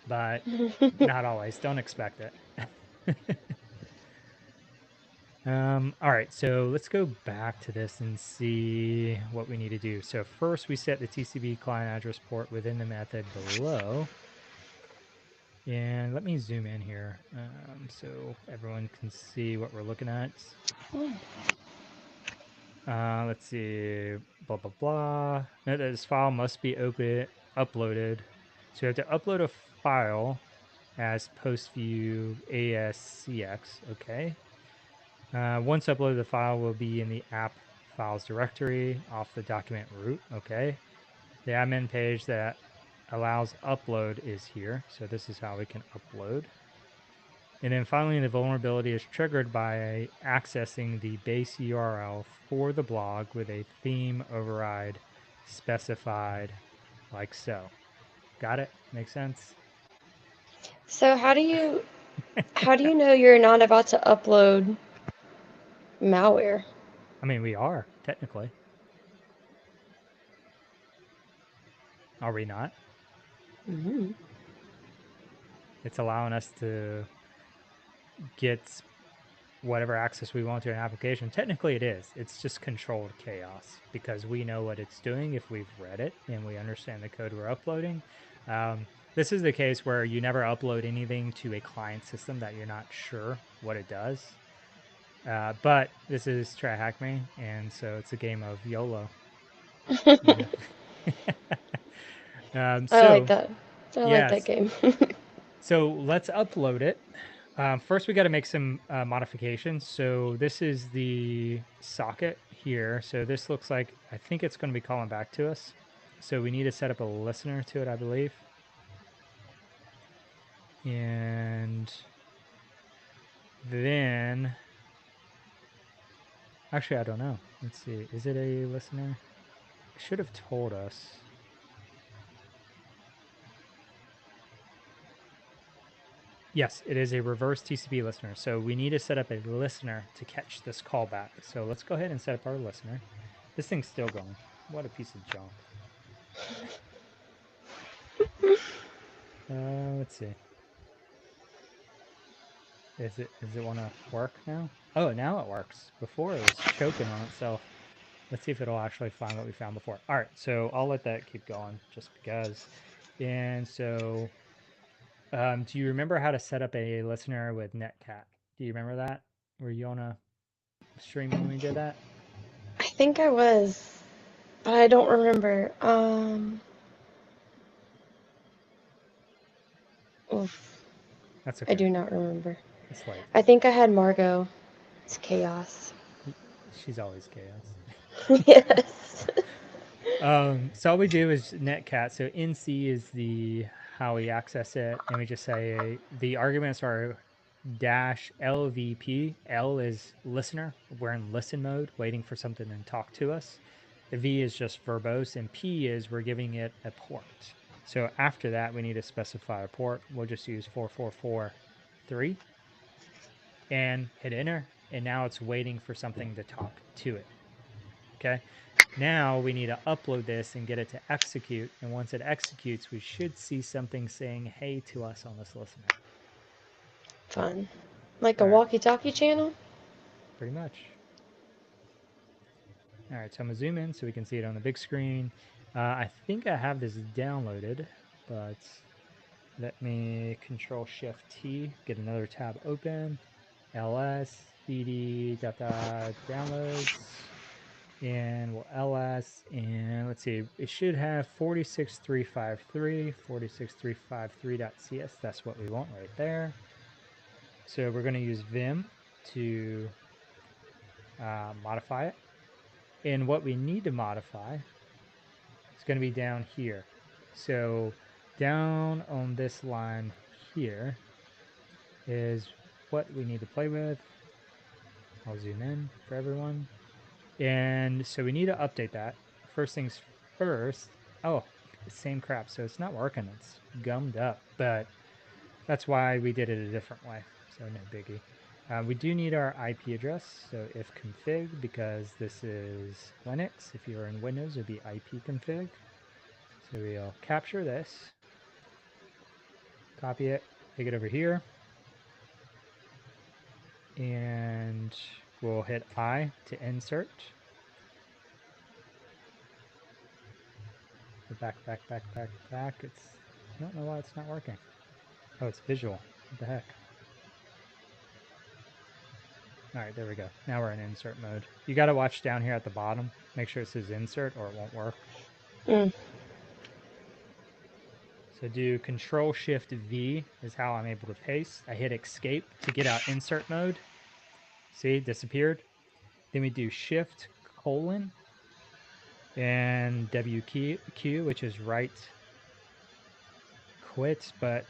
but not always. Don't expect it. All right, so let's go back to this and see what we need to do. So first we set the TCP client address port within the method below. And let me zoom in here so everyone can see what we're looking at. Let's see, blah, blah, blah. This file must be uploaded. So you have to upload a file as post view ASCX, okay. Once uploaded, the file will be in the app files directory off the document root, okay. The admin page that allows upload is here, so this is how we can upload. And then finally, the vulnerability is triggered by accessing the base URL for the blog with a theme override specified like so. Got it? Makes sense? so how do you know you're not about to upload malware? I mean, we are, technically. Are we not? Mm-hmm. It's allowing us to get whatever access we want to an application. Technically, it is. It's just controlled chaos because we know what it's doing if we've read it and we understand the code we're uploading. This is the case where you never upload anything to a client system that you're not sure what it does. But this is Try Hack Me, and so it's a game of YOLO. I like So, that. I like that yes. game. So let's upload it. First, we got to make some modifications. So this is the socket here. So this looks like, I think it's going to be calling back to us. So we need to set up a listener to it, I believe. And then, actually, I don't know. Let's see. Is it a listener? It should have told us. Yes, it is a reverse TCP listener. So we need to set up a listener to catch this callback. So let's go ahead and set up our listener. This thing's still going. What a piece of junk. Let's see. Does it want to work now? Oh, now it works. Before it was choking on itself. Let's see if it'll actually find what we found before. All right, so I'll let that keep going just because. And so, do you remember how to set up a listener with Netcat? Do you remember that? Were you on a stream when we did that? I think I was, but I don't remember. Oof, That's I okay. do not remember. It's late. I think I had Margot. It's chaos. She's always chaos. Yes. So all we do is netcat. So nc is the how we access it, and we just say the arguments are dash lvp. L is listener. We're in listen mode, waiting for something to talk to us. The v is just verbose, and p is we're giving it a port. So after that, we need to specify a port. We'll just use 4443 and hit enter, and now it's waiting for something to talk to it. Okay. Now we need to upload this and get it to execute. And once it executes, we should see something saying hey to us on this listener. Fun. Like a All right, walkie-talkie channel? pretty much. All right, so I'm gonna zoom in so we can see it on the big screen. I think I have this downloaded, but let me Control Shift T, get another tab open, ls cd downloads, and we'll ls, and let's see, it should have 46353, 46353.cs. That's what we want right there. So we're going to use vim to modify it. And what we need to modify is going to be down here. So down on this line here is what we need to play with. I'll zoom in for everyone. And so we need to update that. First things first. Oh, same crap. So it's not working. It's gummed up, but that's why we did it a different way. So no biggie. We do need our IP address. So if config, because this is Linux, if you're in Windows, it'd be IP config. So we'll capture this, copy it, take it over here, and we'll hit I to insert. Back. It's, I don't know why it's not working. Oh, it's visual. What the heck? All right, there we go. Now we're in insert mode. You got to watch down here at the bottom. Make sure it says insert or it won't work. Mm. So do Control-Shift-V is how I'm able to paste. I hit escape to get out insert mode. See, disappeared. Then we do Shift colon and WQ, which is right quit, but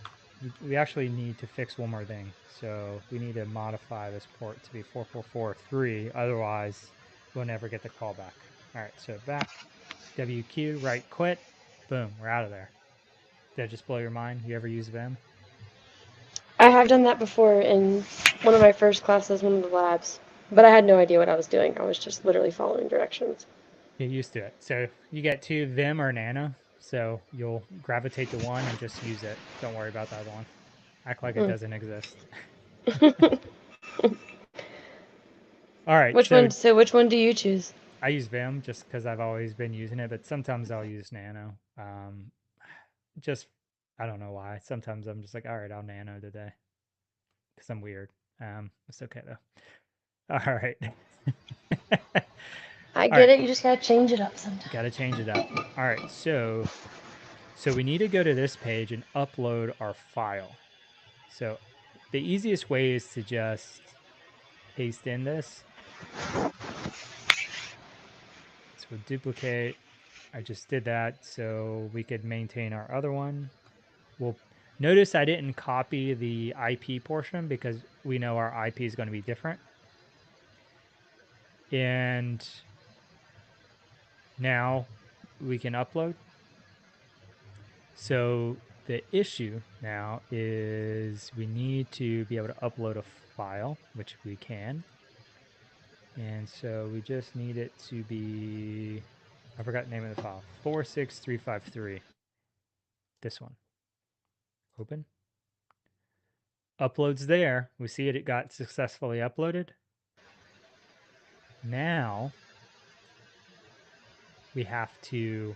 we actually need to fix one more thing. So we need to modify this port to be 4443. Otherwise, we'll never get the callback. All right, so back, WQ, right quit. Boom, we're out of there. Did that just blow your mind? You ever use Vim? I have done that before in one of my first classes, one of the labs, but I had no idea what I was doing. I was just literally following directions. Get used to it. So you get to Vim or Nano. So you'll gravitate to one and just use it. Don't worry about the other one. Act like it doesn't exist. All right, Which one? So which one do you choose? I use Vim just because I've always been using it, but sometimes I'll use Nano. Just, I don't know why. Sometimes I'm just like, all right, I'll Nano today because I'm weird. It's okay though. All right. I get it. You just gotta change it up sometimes. Got to change it up. All right, so we need to go to this page and upload our file. So the easiest way is to just paste in this. So we'll duplicate. I just did that so we could maintain our other one. We'll notice I didn't copy the IP portion because we know our IP is going to be different. And now we can upload. So the issue now is we need to be able to upload a file, which we can. And so we just need it to be, I forgot the name of the file, 46353. This one. Open. Uploads there. We see it got successfully uploaded. Now we have to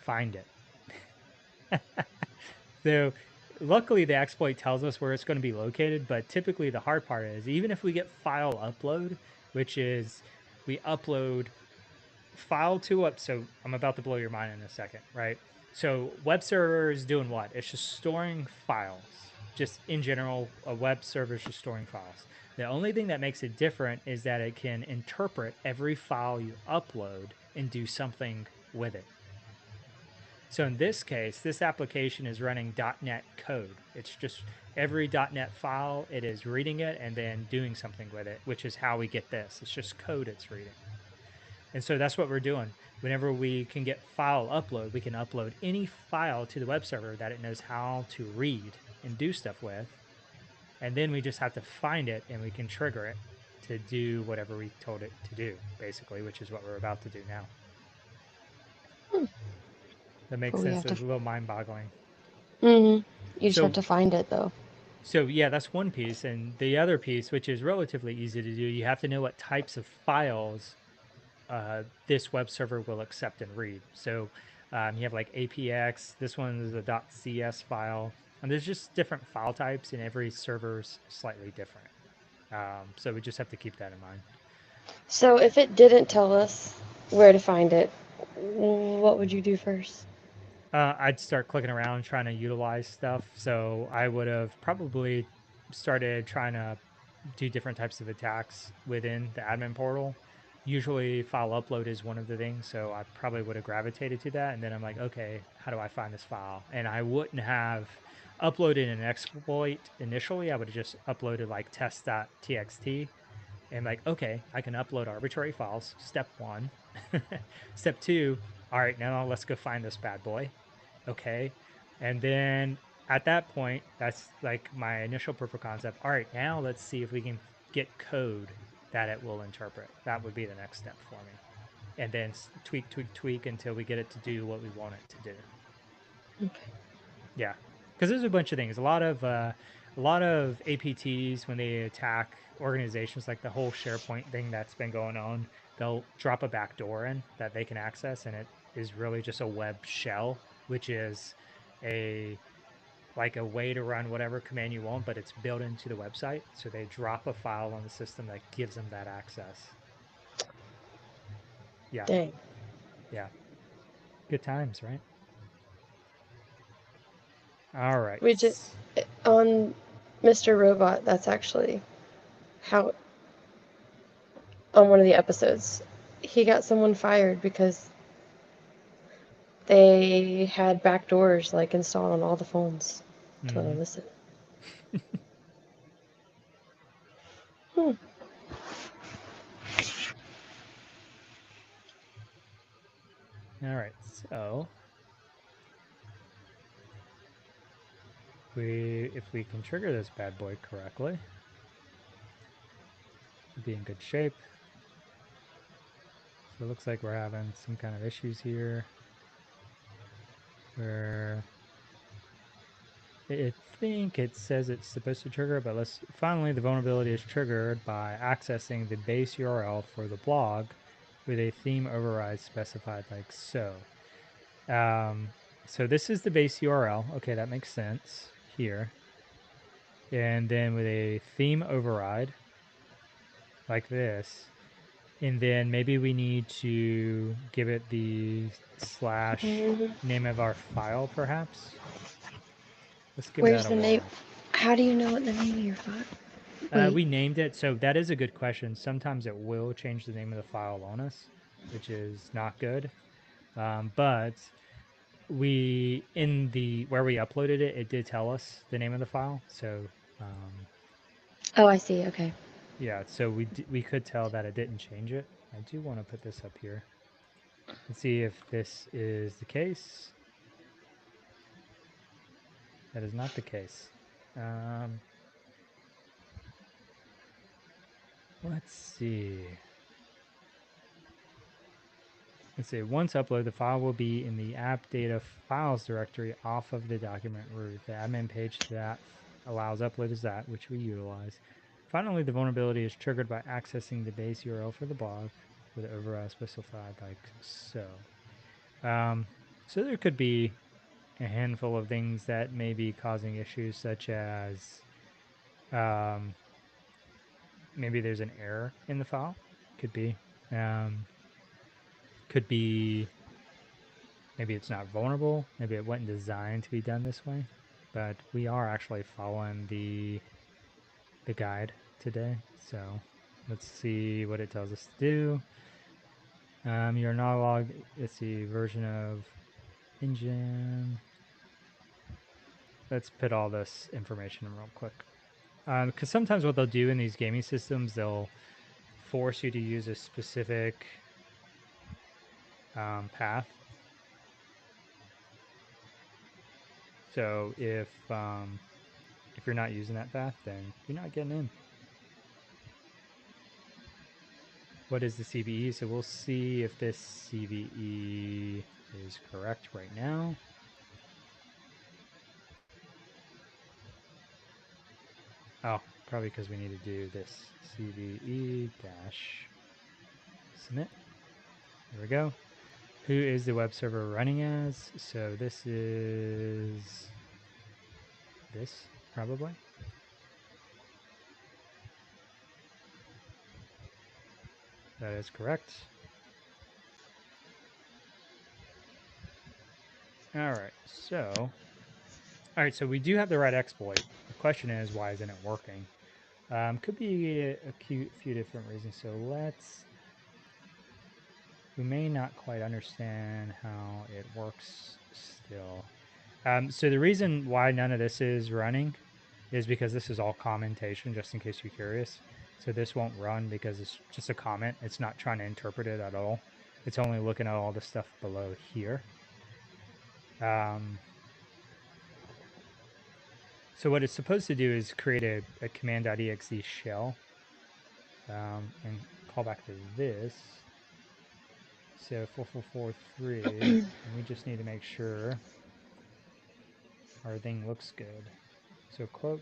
find it. So luckily the exploit tells us where it's going to be located, but typically the hard part is even if we get file upload, which is we upload file to up. So I'm about to blow your mind in a second, right? So web server is doing what? It's just storing files. Just in general, a web server is just storing files. The only thing that makes it different is that it can interpret every file you upload and do something with it. So in this case, this application is running .NET code. It's just every .NET file, it is reading it and then doing something with it, which is how we get this. It's just code it's reading. And so that's what we're doing. Whenever we can get file upload, we can upload any file to the web server that it knows how to read and do stuff with. And then we just have to find it and we can trigger it to do whatever we told it to do, basically, which is what we're about to do now. That makes sense. It's a little mind-boggling. You just have to find it, though. So yeah, that's one piece. And the other piece, which is relatively easy to do, you have to know what types of files this web server will accept and read. So you have like APX. This one is a .cs file. And there's just different file types, and every server's slightly different. So we just have to keep that in mind. So if it didn't tell us where to find it, what would you do first? I'd start clicking around trying to utilize stuff. So I would have probably started trying to do different types of attacks within the admin portal. usually file upload is one of the things, so I probably would have gravitated to that. And then I'm like, okay, how do I find this file? And I wouldn't have uploaded an exploit initially. I would have just uploaded like test.txt and like, okay, I can upload arbitrary files. Step one. Step two, all right, now let's go find this bad boy. Okay. And then at that point, that's like my initial proof of concept. All right, now let's see if we can get code that it will interpret. That would be the next step for me. And then tweak, tweak, tweak until we get it to do what we want it to do. Okay. Yeah, because there's a bunch of things. A lot of APTs when they attack organizations, like the whole SharePoint thing that's been going on, they'll drop a backdoor in that they can access, and it is really just a web shell, which is a like a way to run whatever command you want, but it's built into the website. So they drop a file on the system that gives them that access. Yeah, Dang. yeah, good times, right? All right. We just on Mr. Robot. That's actually how on one of the episodes he got someone fired because they had backdoors like installed on all the phones. To Mm-hmm. listen. Hmm. All right, so if we can trigger this bad boy correctly, we'll be in good shape. So it looks like we're having some kind of issues here where I think it says it's supposed to trigger, but finally the vulnerability is triggered by accessing the base URL for the blog with a theme override specified like so. So this is the base URL. Okay, that makes sense here. And then with a theme override like this, and then maybe we need to give it the slash name of our file, perhaps. Let's give Where's that a the name? whirl. How do you know what the name of your file? Wait. We named it, so that is a good question. Sometimes it will change the name of the file on us, which is not good. But we in the where we uploaded it, it did tell us the name of the file. So Oh, I see. Okay. yeah, so we could tell that it didn't change it. I do want to put this up here. Let's see if this is the case. That is not the case. Um, let's see. Let's see. Once uploaded, the file will be in the app data files directory off of the document root. The admin page to that allows upload as that, which we utilize. Finally, the vulnerability is triggered by accessing the base URL for the blog with the override specified like so. So there could be a handful of things that may be causing issues, such as um, maybe there's an error in the file. Could be. Um, could be maybe it's not vulnerable. Maybe it wasn't designed to be done this way. But we are actually following the guide today. So let's see what it tells us to do. You're not logged. Let's see, version of engine. Let's put all this information in real quick. Because sometimes what they'll do in these gaming systems, they'll force you to use a specific path. So if you're not using that path, then you're not getting in. What is the CVE? So we'll see if this CVE is correct right now. Oh, probably because we need to do this CVE dash submit. There we go. Who is the web server running as? So this is this probably. That is correct. All right, so we do have the right exploit. The question is, why isn't it working? Could be a few different reasons. So let's we may not quite understand how it works still. So the reason why none of this is running is because this is all commentation, just in case you're curious. So this won't run because it's just a comment. It's not trying to interpret it at all. It's only looking at all the stuff below here. So what it's supposed to do is create a command.exe shell and call back to this. So 4443, and we just need to make sure our thing looks good. So quote,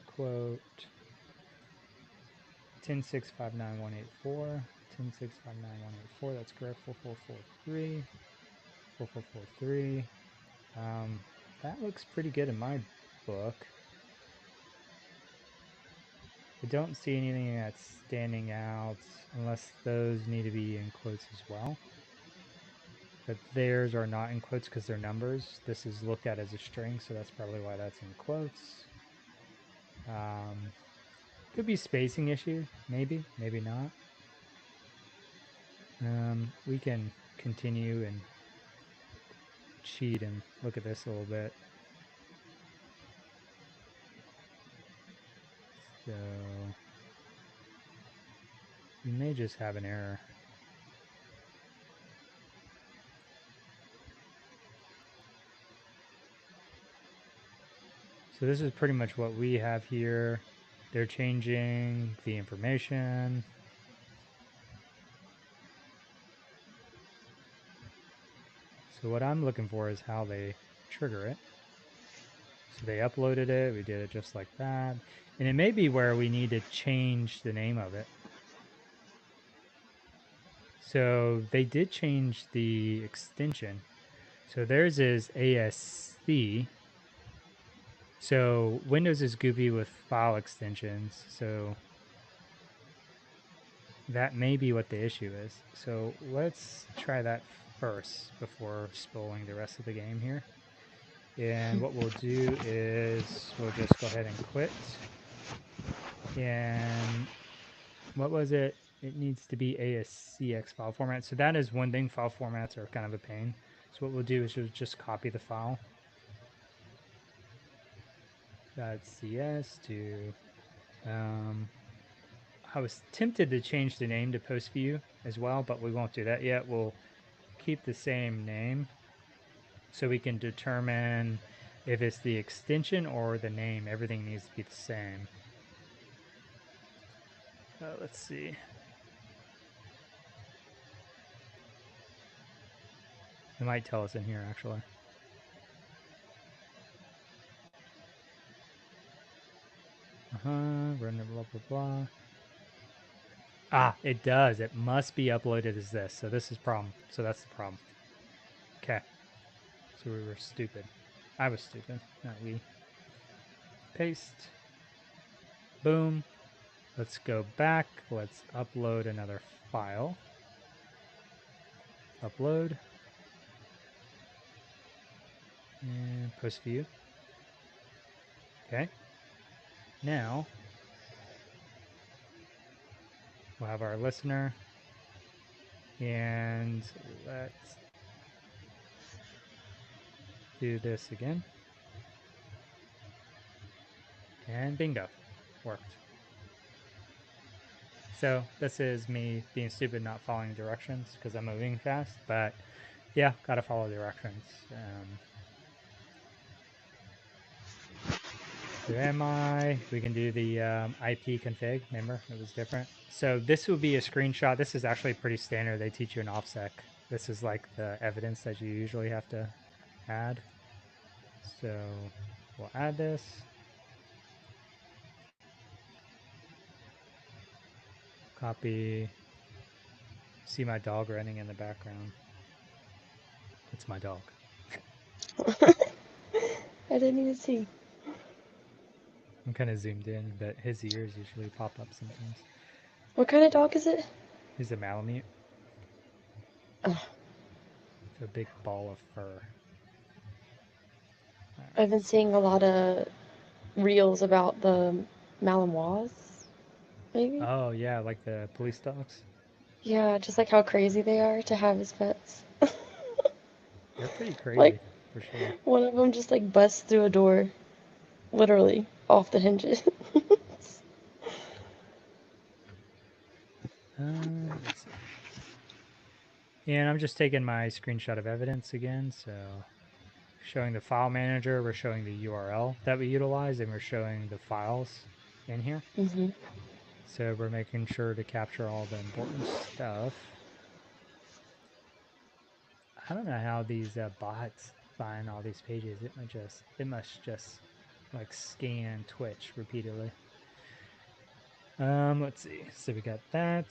10659.184, 10659.184, that's correct, 4443, 4443. That looks pretty good in my book. I don't see anything that's standing out unless those need to be in quotes as well. But theirs are not in quotes because they're numbers. This is looked at as a string, so that's probably why that's in quotes. Could be spacing issue, maybe, maybe not. We can continue and cheat and look at this a little bit. So we may just have an error. So this is pretty much what we have here. They're changing the information. So what I'm looking for is how they trigger it. So they uploaded it. We did it just like that. And it may be where we need to change the name of it. So they did change the extension. So theirs is ASC. So Windows is goofy with file extensions. So that may be what the issue is. So let's try that first before spoiling the rest of the game here. And what we'll do is we'll just go ahead and quit. And what was it? It needs to be ASCX file format. So that is one thing. File formats are kind of a pain. So what we'll do is we'll just copy the file. .cs to I was tempted to change the name to PostView as well, but we won't do that yet. We'll keep the same name so we can determine if it's the extension or the name. Everything needs to be the same. Let's see. It might tell us in here, actually. Run blah, blah, blah. Ah, it does. It must be uploaded as this. So this is problem. So that's the problem. Okay. So we were stupid. I was stupid, not we. Paste. Boom. Let's go back. Let's upload another file. Upload. And post view. Okay. Now we'll have our listener. And let's do this again. And bingo. Worked. So this is me being stupid, not following directions because I'm moving fast. But yeah, gotta follow directions. Who am I? We can do the IP config. Remember, it was different. So this will be a screenshot. This is actually pretty standard. They teach you in OffSec. This is like the evidence that you usually have to add. So we'll add this. Copy. See my dog running in the background. It's my dog. I didn't even see. I'm kind of zoomed in, but his ears usually pop up sometimes. What kind of dog is it? He's a Malamute. Oh. It's a big ball of fur. I've been seeing a lot of reels about the Malinois, maybe? Oh, yeah, like the police dogs. Yeah, just like how crazy they are to have as pets. They're pretty Like, crazy, for sure. one of them just like busts through a door, literally, off the hinges. Let's see. And I'm just taking my screenshot of evidence again. So showing the file manager, we're showing the URL that we utilize, and we're showing the files in here. Mm-hmm. So we're making sure to capture all the important stuff. I don't know how these bots find all these pages. It must just like scan Twitch repeatedly. Let's see. So we got that.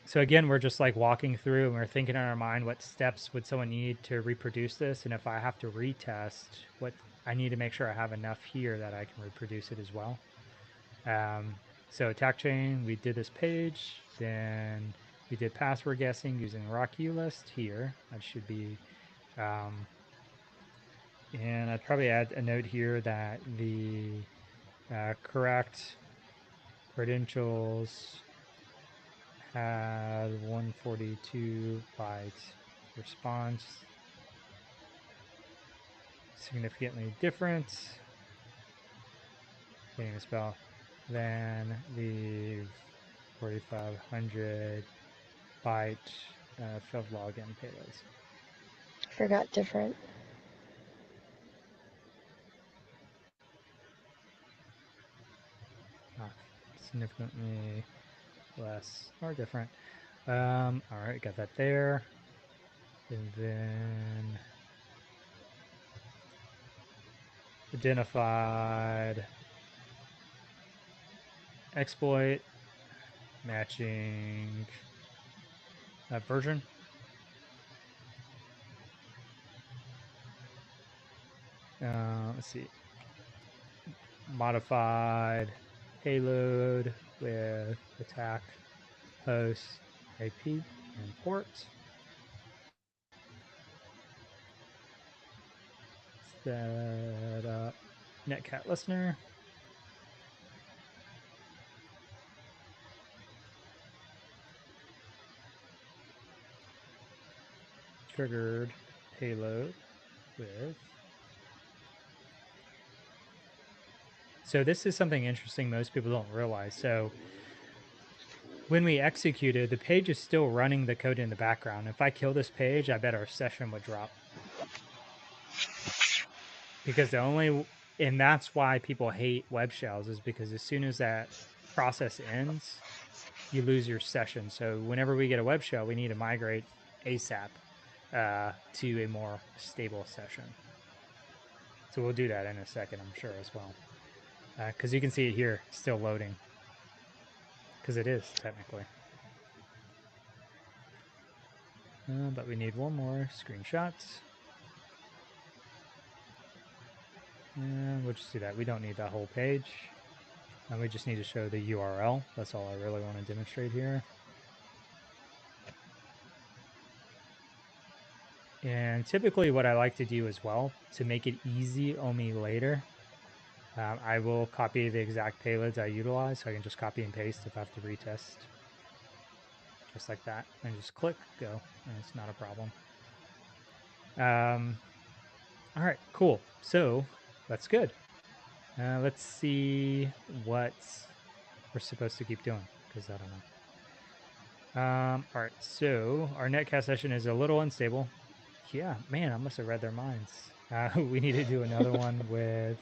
So again, we're just like walking through and we're thinking in our mind, what steps would someone need to reproduce this? And if I have to retest, what I need to make sure I have enough here that I can reproduce it as well. So attack chain, we did this page, then we did password guessing using Rocky list here. That should be, and I'd probably add a note here that the correct credentials had 142 byte response, significantly different, can't even spell, than the 4500 byte failed login payloads. Forgot different. Significantly less or different. All right, got that there. And then identified exploit matching version. Let's see. Modified payload with attack host IP and port. Set up netcat listener. Triggered payload with. So this is something interesting most people don't realize. So when we executed, the page is still running the code in the background. If I kill this page, I bet our session would drop. Because and that's why people hate web shells, is because as soon as that process ends, you lose your session. So whenever we get a web shell, we need to migrate ASAP to a more stable session. So we'll do that in a second, I'm sure, as well. Because you can see it here, still loading. Because it is, technically. But we need one more screenshot. And we'll just do that. We don't need that whole page. And we just need to show the URL. That's all I really want to demonstrate here. And typically what I like to do as well, to make it easy on me later, I will copy the exact payloads I utilize, so I can just copy and paste if I have to retest. Just like that. And just click, go, and it's not a problem. All right, cool. So that's good. Let's see what we're supposed to keep doing, because I don't know. All right, so our netcast session is a little unstable. Yeah, man, I must have read their minds. We need to do another one with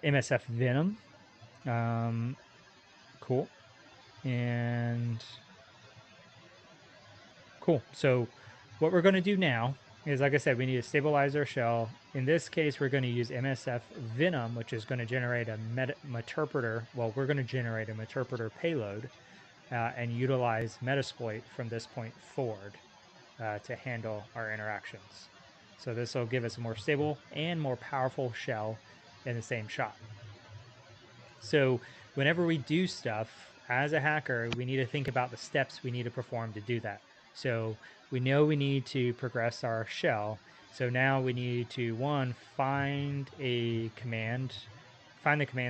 MSF Venom. Cool. And cool. So what we're going to do now is, like I said, we need to stabilize our shell. In this case, we're going to use MSF Venom, which is going to generate a meterpreter. Well, we're going to generate a meterpreter payload and utilize Metasploit from this point forward to handle our interactions. So this will give us a more stable and more powerful shell in the same shot. So whenever we do stuff as a hacker, we need to think about the steps we need to perform to do that. So we know we need to progress our shell. So now we need to, one, find the command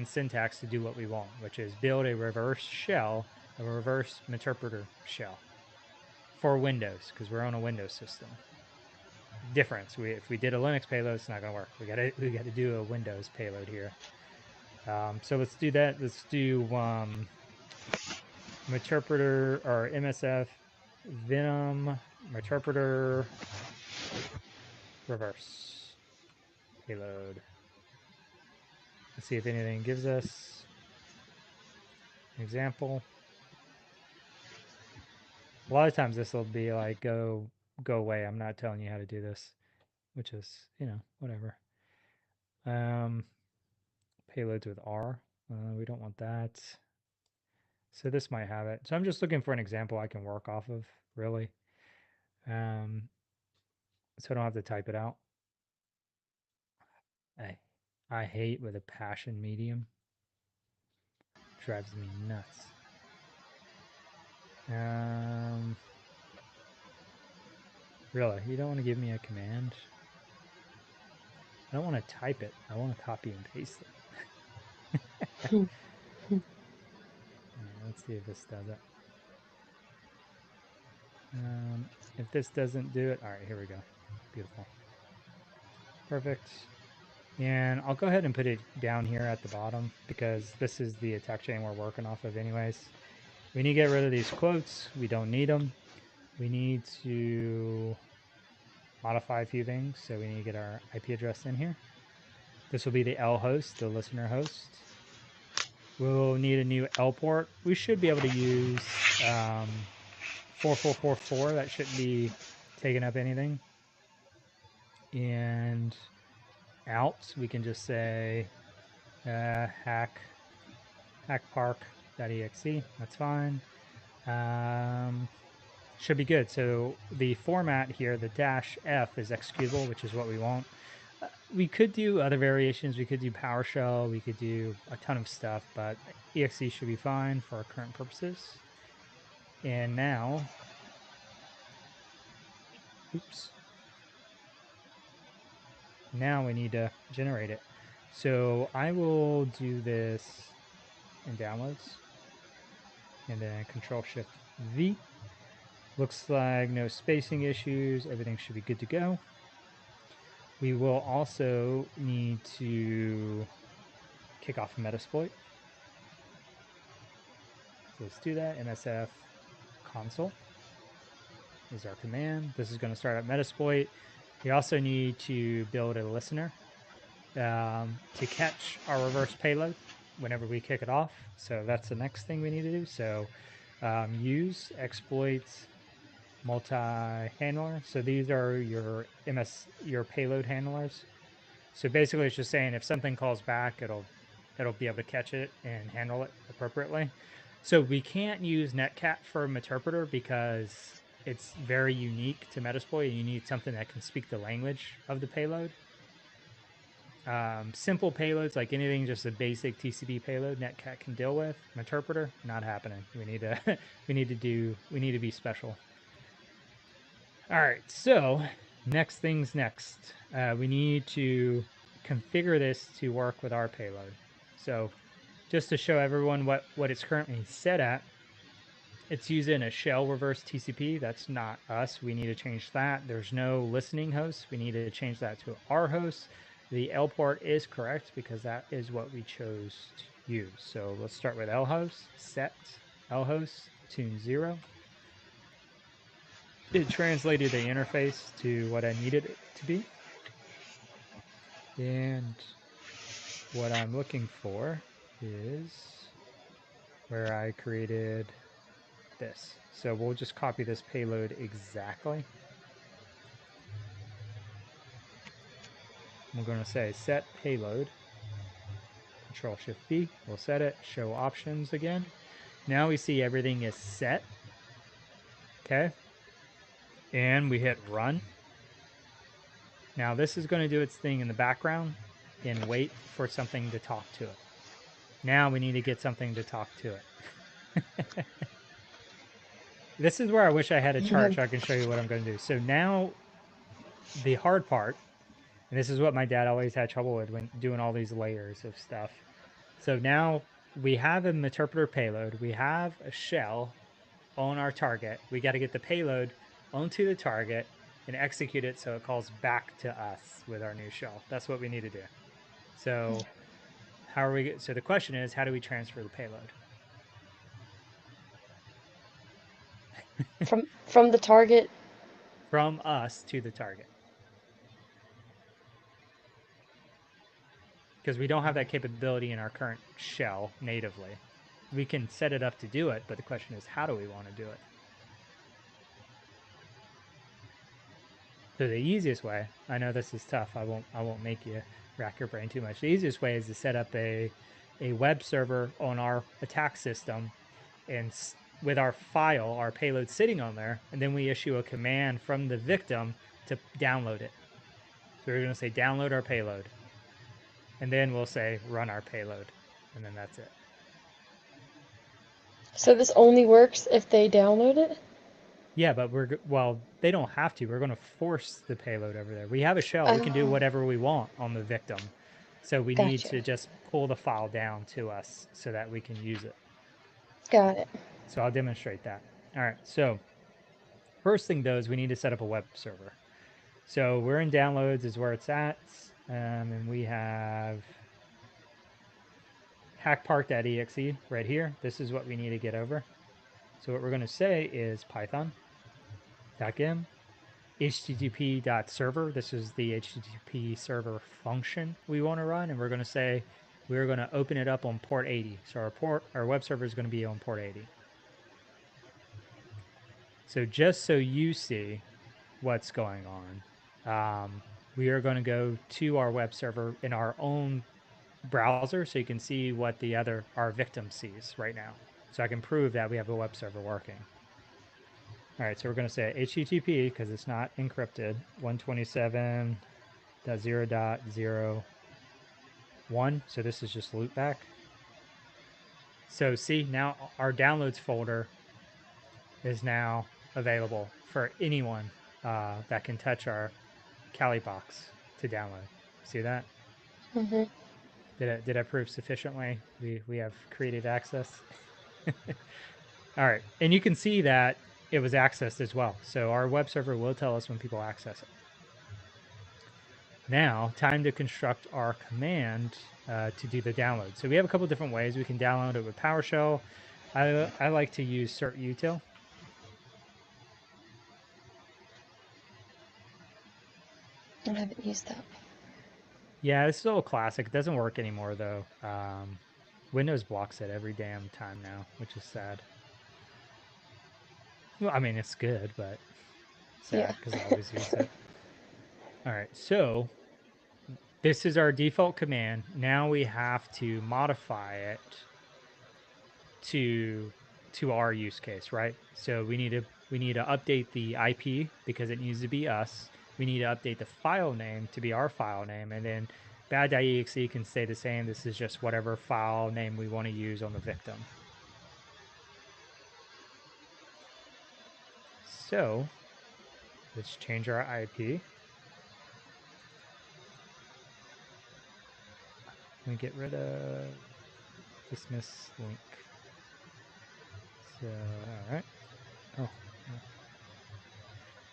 syntax to do what we want, which is build a reverse shell, a reverse meterpreter shell. for Windows because we're on a Windows system. Difference. If we did a Linux payload, it's not going to work. We got to do a Windows payload here. So let's do that. Let's do Meterpreter or MSF Venom Meterpreter reverse payload. Let's see if anything gives us an example. A lot of times this will be like go away. I'm not telling you how to do this, which is, you know, whatever. Payloads with R. We don't want that. So this might have it. So I'm just looking for an example I can work off of, really. So I don't have to type it out. I hate with a passion medium. Drives me nuts. Really, you don't want to give me a command? I don't want to type it. I want to copy and paste it. Right, let's see if this does it. If this doesn't do it, all right, here we go. Beautiful. Perfect. And I'll go ahead and put it down here at the bottom because this is the attack chain we're working off of anyways. We need to get rid of these quotes. We don't need them. We need to modify a few things. So we need to get our IP address in here. This will be the L host, the listener host. We'll need a new L port. We should be able to use 4444. That shouldn't be taking up anything. And out, we can just say HackPark.exe. That's fine. Should be good. So the format here, the -F is executable, which is what we want. We could do other variations. We could do PowerShell. We could do a ton of stuff, but exe should be fine for our current purposes. And now, oops. Now we need to generate it. So I will do this in downloads and then Control-Shift-V. Looks like no spacing issues. Everything should be good to go. We will also need to kick off Metasploit. So let's do that. MSF console is our command. This is going to start up Metasploit. We also need to build a listener to catch our reverse payload whenever we kick it off. So that's the next thing we need to do. So use exploit multi-handler. So these are your payload handlers. So basically it's just saying if something calls back, it'll be able to catch it and handle it appropriately. So we can't use netcat for Meterpreter because it's very unique to Metasploit. You need something that can speak the language of the payload. Simple payloads, like anything, just a basic TCP payload, netcat can deal with. Meterpreter, not happening. We need to we need to be special. All right, so next things next. We need to configure this to work with our payload. So just to show everyone what it's currently set at, it's using a shell reverse TCP. That's not us. We need to change that. There's no listening host. We need to change that to our host. The L port is correct because that is what we chose to use. So let's start with L host, set L host, tune 0. It translated the interface to what I needed it to be. And what I'm looking for is where I created this. So we'll just copy this payload exactly. We're going to say set payload, Control-Shift-V, we'll set it, show options again. Now we see everything is set, okay? And we hit run. Now this is going to do its thing in the background and wait for something to talk to it. Now we need to get something to talk to it. This is where I wish I had a chart so I can show you what I'm going to do. So now the hard part, and this is what my dad always had trouble with when doing all these layers of stuff. So now we have an interpreter payload. We have a shell. on our target. We got to get the payload onto the target and execute it so it calls back to us with our new shell. That's what we need to do. So how are we? So the question is, how do we transfer the payload From the target. from us to the target? Because we don't have that capability in our current shell natively. We can set it up to do it, but the question is, how do we want to do it? So the easiest way, I know this is tough. I won't make you rack your brain too much. The easiest way is to set up a web server on our attack system, and with our file, our payload sitting on there, and then we issue a command from the victim to download it. So we're going to say download our payload, and then we'll say run our payload, and then that's it. So this only works if they download it? Yeah, but they don't have to. We're going to force the payload over there. We have a shell. We can do whatever we want on the victim. So we need Gotcha. to just pull the file down to us so that we can use it. Got it. So I'll demonstrate that. All right. So first thing though is we need to set up a web server. So we're in downloads is where it's at. And we have HackPark.exe right here. This is what we need to get over. So what we're going to say is python.gem http.server. This is the HTTP server function we want to run, and we're going to say we're going to open it up on port 80. So our web server is going to be on port 80. So just so you see what's going on, we are going to go to our web server in our own browser so you can see what our victim sees right now. So I can prove that we have a web server working. All right, so we're going to say HTTP because it's not encrypted, 127.0.0.1. So this is just loopback. So see, now our downloads folder is now available for anyone that can touch our Kali box to download. See that? Mm-hmm. Did I prove sufficiently? We have creative access. All right, and you can see that it was accessed as well. So our web server will tell us when people access it. Now, time to construct our command to do the download. So we have a couple different ways. We can download it with PowerShell. I like to use certutil. I haven't used that. Yeah, it's still a classic. It doesn't work anymore, though. Windows blocks it every damn time now, which is sad. Well, I mean, it's good, but Yeah. sad because I always use it. All right, so this is our default command. Now we have to modify it to our use case, right? So we need to update the IP because it needs to be us. We need to update the file name to be our file name, and then bad.exe can stay the same. This is just whatever file name we want to use on the victim. So let's change our IP. Let me get rid of dismiss link. So, all right. Oh,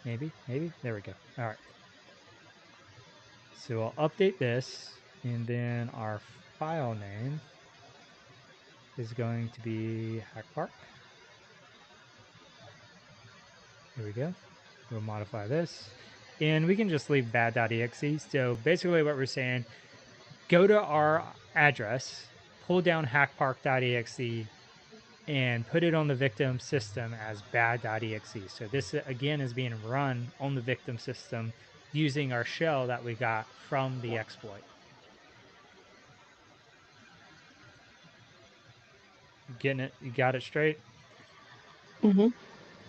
maybe. There we go. All right. So I'll update this, and then our file name is going to be HackPark. Here we go. We'll modify this. And we can just leave bad.exe. So basically what we're saying, go to our address, pull down hackpark.exe, and put it on the victim system as bad.exe. So this, again, is being run on the victim system using our shell that we got from the exploit. Getting it? You got it straight? Mm-hmm.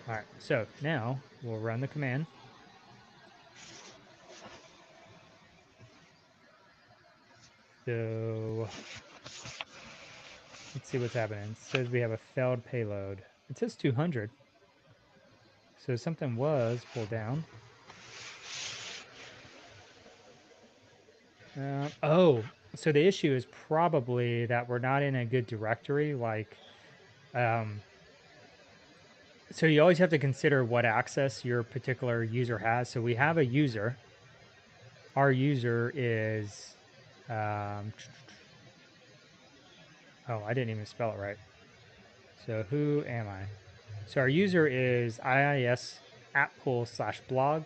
All right, so now we'll run the command. So let's see what's happening. It says we have a failed payload. It says 200. So something was pulled down. Oh, so the issue is probably that we're not in a good directory. Like, So you always have to consider what access your particular user has. So we have a user. Our user is, oh, I didn't even spell it right. So who am I? So our user is IIS @pool/blog,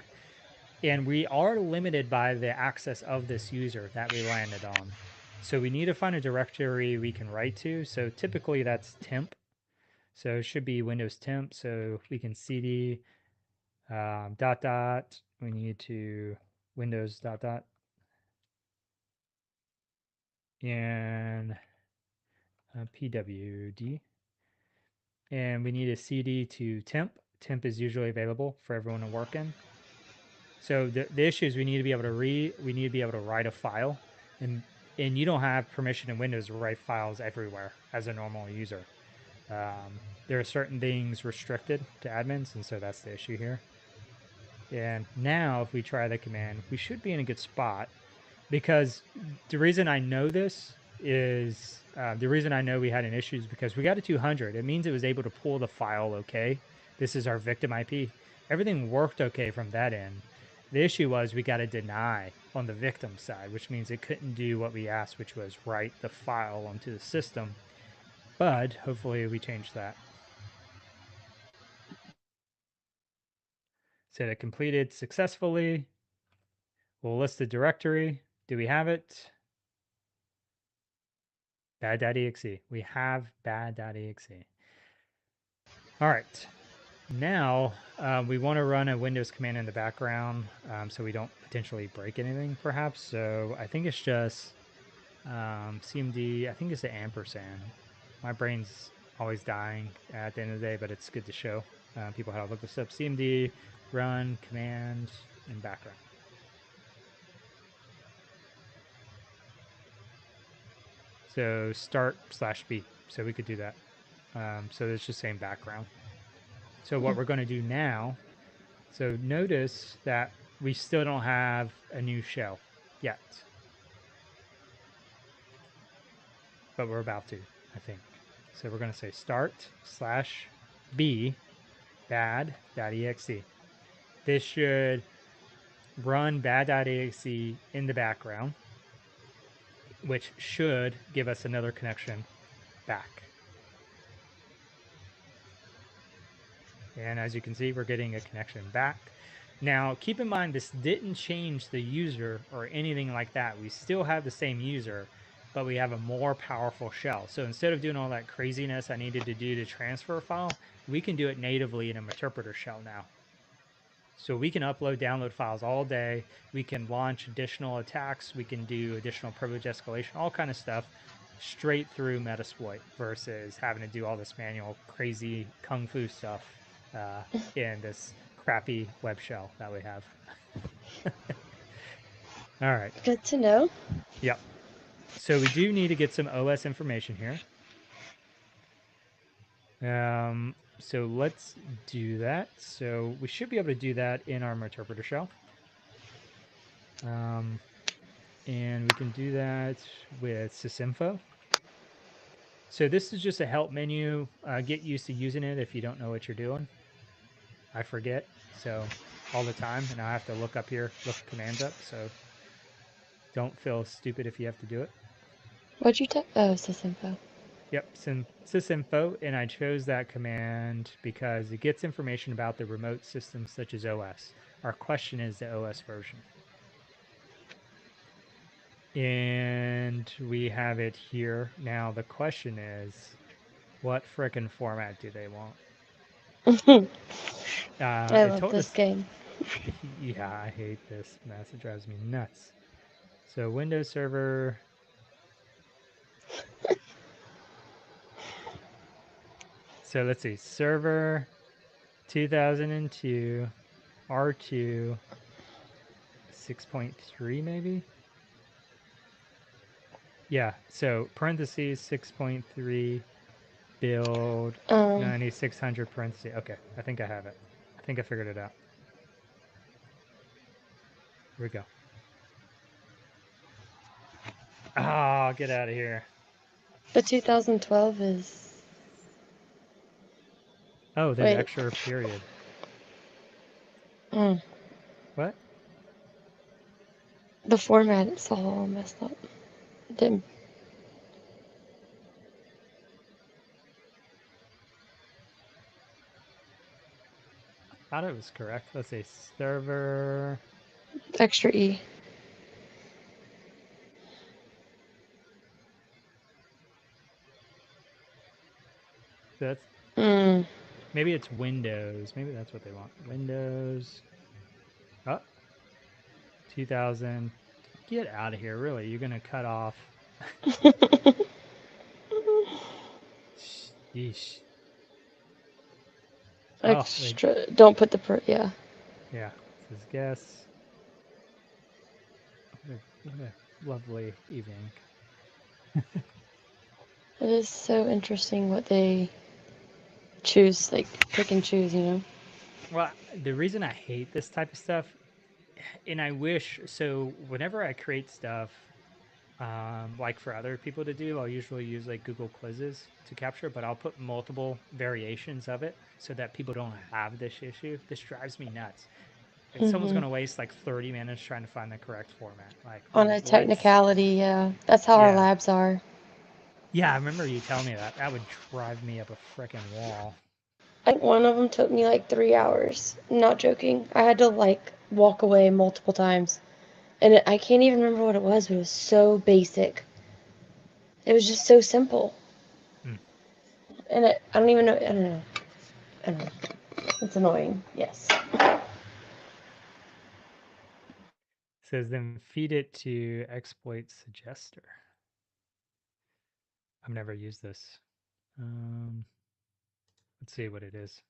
and we are limited by the access of this user that we landed on. So we need to find a directory we can write to. So typically that's temp. So it should be Windows temp. So we can cd dot dot. We need to Windows dot dot and pwd. And we need a cd to temp. Temp is usually available for everyone to work in. So the issue is we need to be able to write a file, and you don't have permission in Windows to write files everywhere as a normal user. There are certain things restricted to admins, and so that's the issue here. And now if we try the command, we should be in a good spot, because the reason I know this is the reason I know we had an issue is because we got a 200. It means it was able to pull the file okay. This is our victim IP. Everything worked okay from that end. The issue was we got a deny on the victim side, which means it couldn't do what we asked, which was write the file onto the system. But hopefully we changed that. So it completed successfully. We'll list the directory. Do we have it? Bad.exe. We have bad.exe. All right. Now we want to run a Windows command in the background so we don't potentially break anything, perhaps. So I think it's just CMD. I think it's the ampersand. My brain's always dying at the end of the day, but it's good to show people how to look this up. CMD run command in background. So start/b. So we could do that. So it's just saying background. So what we're going to do now, so notice that we still don't have a new shell yet, but we're about to, I think. So we're going to say start/b bad.exe. This should run bad.exe in the background, which should give us another connection back. And as you can see, we're getting a connection back. Now, keep in mind, this didn't change the user or anything like that. We still have the same user, but we have a more powerful shell. So instead of doing all that craziness I needed to do to transfer a file, we can do it natively in a interpreter shell now. So we can upload, download files all day. We can launch additional attacks. We can do additional privilege escalation, all kind of stuff straight through Metasploit versus having to do all this manual, crazy kung fu stuff in this crappy web shell that we have. All right. Good to know. Yep. So we do need to get some OS information here. So let's do that. So we should be able to do that in our interpreter shell. And we can do that with sysinfo. So this is just a help menu. Get used to using it if you don't know what you're doing. I forget, so all the time, and I have to look up here, look commands up. So don't feel stupid if you have to do it. What'd you type? Oh, sysinfo. Yep, sysinfo, and I chose that command because it gets information about the remote systems such as OS. Our question is the OS version. And we have it here. Now the question is, what frickin' format do they want? I It love told this us, game. yeah, I hate this mess. It drives me nuts. So Windows Server. So let's see, server 2002 R2 6.3 maybe? Yeah, so parentheses 6.3 build 9600 parentheses. Okay, I think I have it. I think I figured it out. Here we go. Ah, get out of here. The 2012 is. Oh, there's Wait. extra period. Mm. What? The format is all messed up. Didn't. I thought it was correct. Let's say server. Extra E. That's Mm. maybe it's Windows. Maybe that's what they want. Windows. Oh, 2000. Get out of here. Really? You're gonna cut off. Sheesh. Oh, they, Extra. Don't put the yeah. yeah. This is guess. What a lovely evening. It is so interesting what they choose, like pick and choose, you know? Well, the reason I hate this type of stuff, and I wish so, whenever I create stuff, like for other people to do, I'll usually use like Google quizzes to capture, but I'll put multiple variations of it so that people don't have this issue. This drives me nuts. Like someone's Hmm. going to waste like 30 minutes trying to find the correct format. Like, On a let's, technicality, yeah. That's how our yeah. labs are. Yeah, I remember you telling me that. That would drive me up a freaking wall. I think one of them took me like 3 hours. Not joking. I had to like walk away multiple times. And I can't even remember what it was, but it was so basic. It was just so simple. Mm. And I don't even know. I don't know. I don't know. It's annoying. Yes. Says then feed it to exploit suggester. I've never used this. Um, let's see what it is.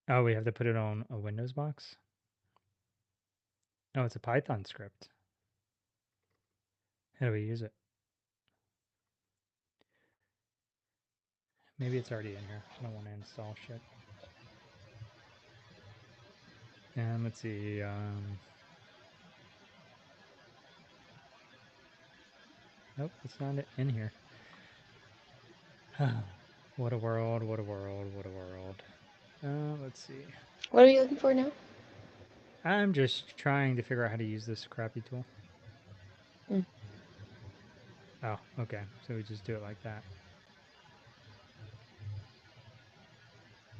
Oh, we have to put it on a Windows box? Oh, it's a Python script. How do we use it? Maybe it's already in here. I don't want to install shit. And let's see. Nope, it's not in here. What a world, what a world, what a world. Let's see. What are you looking for now? I'm just trying to figure out how to use this crappy tool. Mm. Oh, okay. So we just do it like that.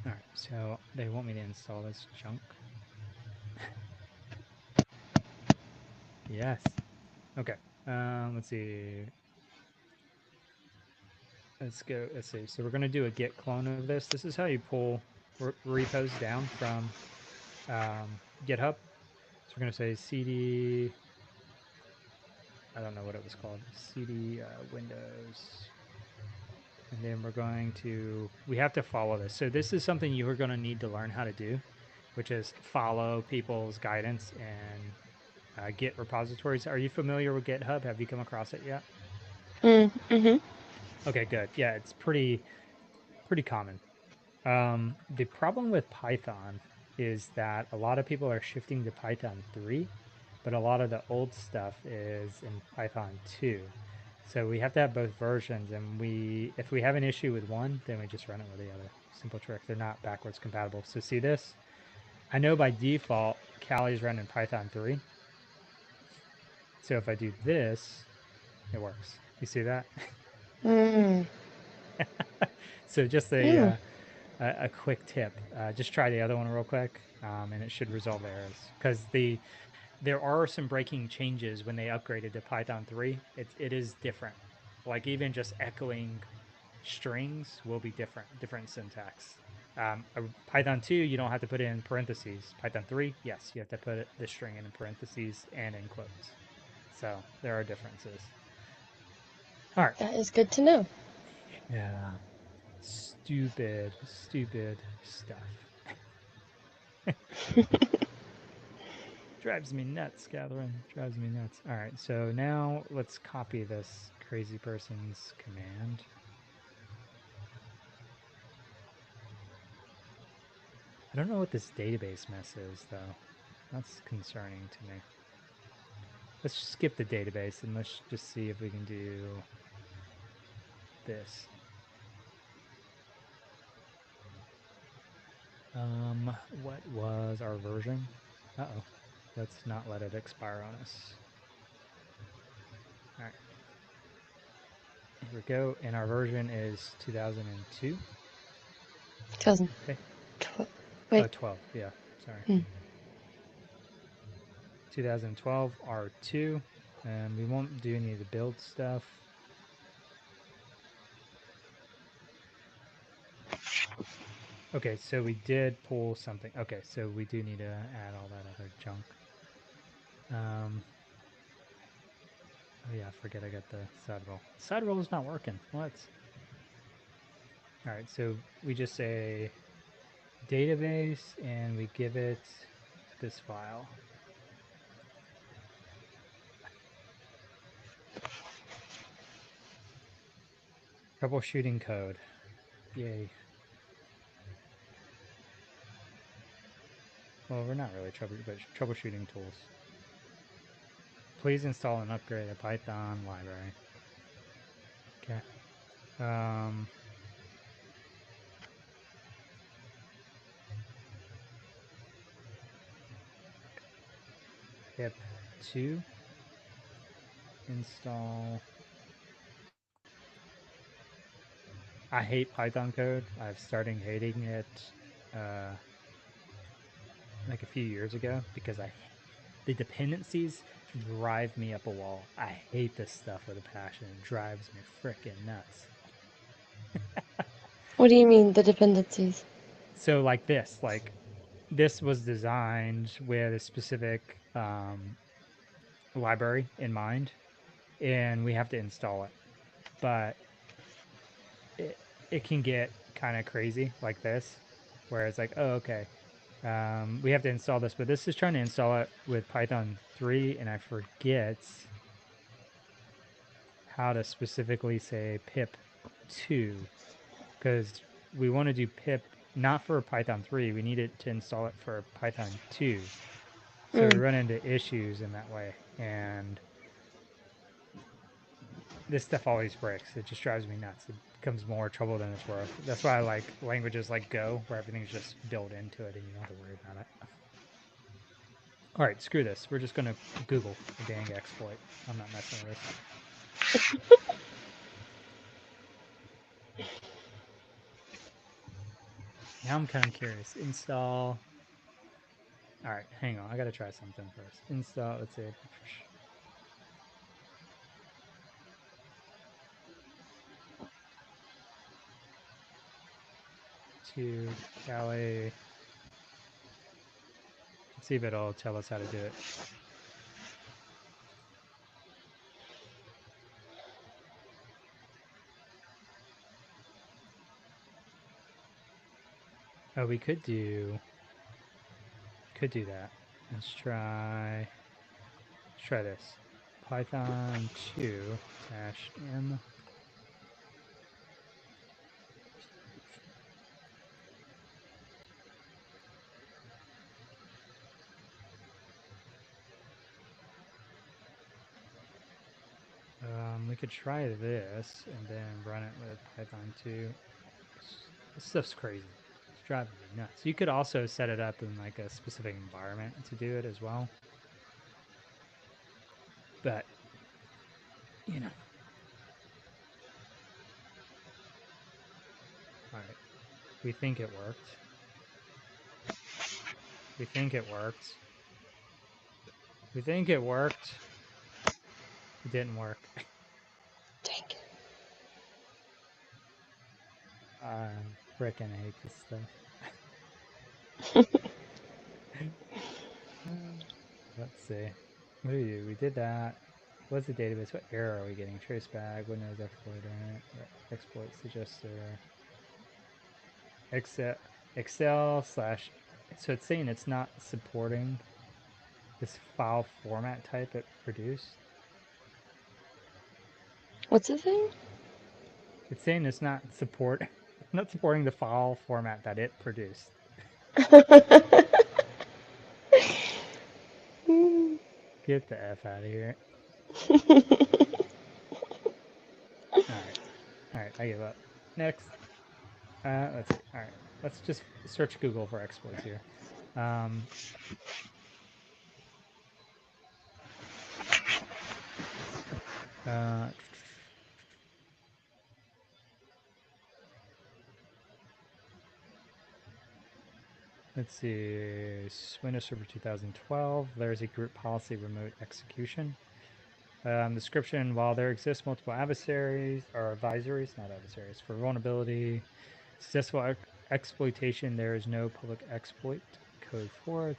All right. So they want me to install this junk. Yes. Okay. Let's see. Let's go. Let's see. So we're going to do a git clone of this. This is how you pull repos down from GitHub. So we're going to say cd, I don't know what it was called, cd Windows. And then we're going to, we have to follow this. So this is something you are going to need to learn how to do, which is follow people's guidance and Git repositories. Are you familiar with GitHub? Have you come across it yet? Mm-hmm. Okay, good. Yeah, it's pretty common. The problem with Python is that a lot of people are shifting to Python 3, but a lot of the old stuff is in Python 2. So we have to have both versions, and if we have an issue with one, then we just run it with the other. Simple trick. They're not backwards compatible. So see this? I know by default Kali's running Python 3. So if I do this, it works. You see that? Mm. So just Yeah. a quick tip. Just try the other one real quick, and it should resolve the errors. Because there are some breaking changes when they upgraded to Python 3. It is different. Like even just echoing strings will be different syntax. Python 2, you don't have to put it in parentheses. Python 3, yes, you have to put the string in parentheses and in quotes. So there are differences. All right. That is good to know. Yeah. Stupid stuff. Drives me nuts, Catherine. Drives me nuts. All right, so now let's copy this crazy person's command. I don't know what this database mess is, though. That's concerning to me. Let's skip the database and let's just see if we can do this. What was our version? Uh-oh. Let's not let it expire on us. All right. Here we go. And our version is 2002. 2000. Okay. Wait. Oh, 12. Yeah. Sorry. Hmm. 2012 R2. And we won't do any of the build stuff. Okay, so we did pull something. Okay, so we do need to add all that other junk. Oh yeah, I forget I got the side roll. Side roll is not working. What? All right, so we just say database and we give it this file. Troubleshooting code. Yay. Well, we're not really troubleshooting tools. Please install and upgrade a Python library. Okay. Pip 2 install. I hate Python code. I've started hating it like a few years ago because the dependencies drive me up a wall. I hate this stuff with a passion. It drives me freaking nuts. What do you mean, the dependencies? So like this was designed with a specific library in mind, and we have to install it. But it can get kind of crazy like this, where it's like, oh, okay, we have to install this, but this is trying to install it with Python 3, and I forget how to specifically say pip 2, because we want to do pip not for Python 3, we need it to install it for Python 2. So we run into issues in that way, and this stuff always breaks. It just drives me nuts. It becomes more trouble than it's worth. That's why I like languages like Go, where everything's just built into it and you don't have to worry about it. All right, screw this. We're just going to Google a dang exploit. I'm not messing with this. Now I'm kind of curious. Install. All right, hang on. I got to try something first. Install, let's see. To Kali. Let's see if it'll tell us how to do it. Oh, we could do that. Let's try this. Python 2 -m. We could try this and then run it with Python 2. This stuff's crazy. It's driving me nuts. You could also set it up in like a specific environment to do it as well. But, you know. All right. We think it worked. We think it worked. We think it worked. It didn't work. Dang it. I frickin' hate this stuff. Let's see. What do we do? We did that. What's the database? What error are we getting? Traceback, Windows exploiter, exploit suggester, Excel slash. So it's saying it's not supporting this file format type it produced. What's it saying? It's saying it's not supporting the file format that it produced. Get the F out of here. All right. All right, I give up. Next. Let's see. All right, let's just search Google for exploits here. Um, uh, let's see. Windows Server 2012. There's a group policy remote execution. Description: while there exist multiple adversaries or advisories, not adversaries, for vulnerability, successful exploitation, there is no public exploit code for it.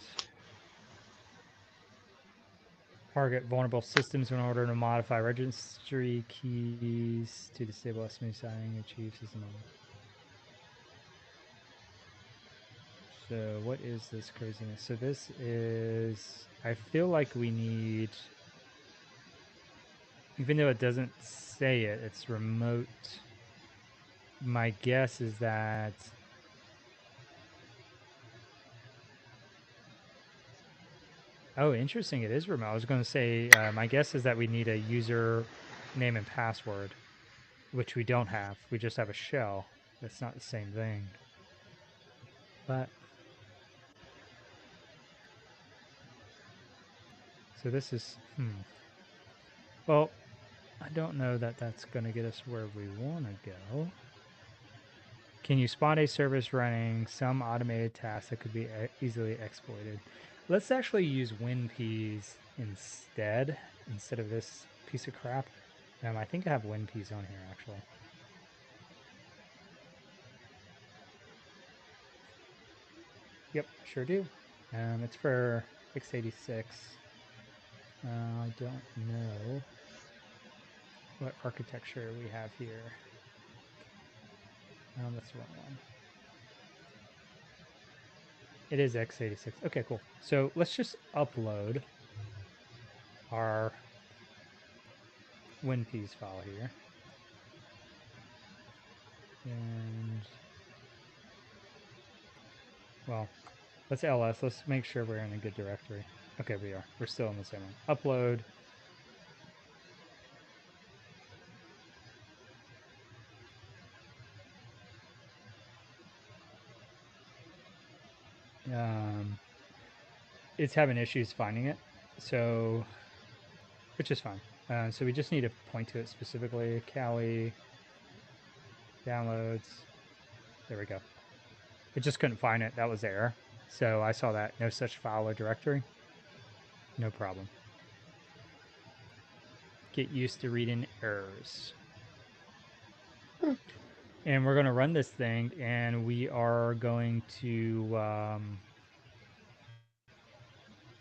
Target vulnerable systems in order to modify registry keys to disable smooth signing, achieve system. So what is this craziness? So this is, I feel like we need, even though it doesn't say it, it's remote. My guess is that, oh, interesting, it is remote. I was going to say, my guess is that we need a user name and password, which we don't have. We just have a shell. That's not the same thing. But, so this is, well, I don't know that that's going to get us where we want to go. Can you spot a service running some automated task that could be easily exploited? Let's actually use WinPeas instead of this piece of crap. I think I have WinPeas on here, actually. Yep, sure do. It's for x86. I don't know what architecture we have here. That's the wrong one. It is x86. Okay, cool. So let's just upload our WinPeas file here. And, well, let's ls. Let's make sure we're in a good directory. Okay, we are. We're still in the same one. Upload. It's having issues finding it, so, which is fine. So we just need to point to it specifically. Kali, downloads. There we go. It just couldn't find it. That was error. So I saw that. No such file or directory. No problem. Get used to reading errors. And we're going to run this thing, and we are going to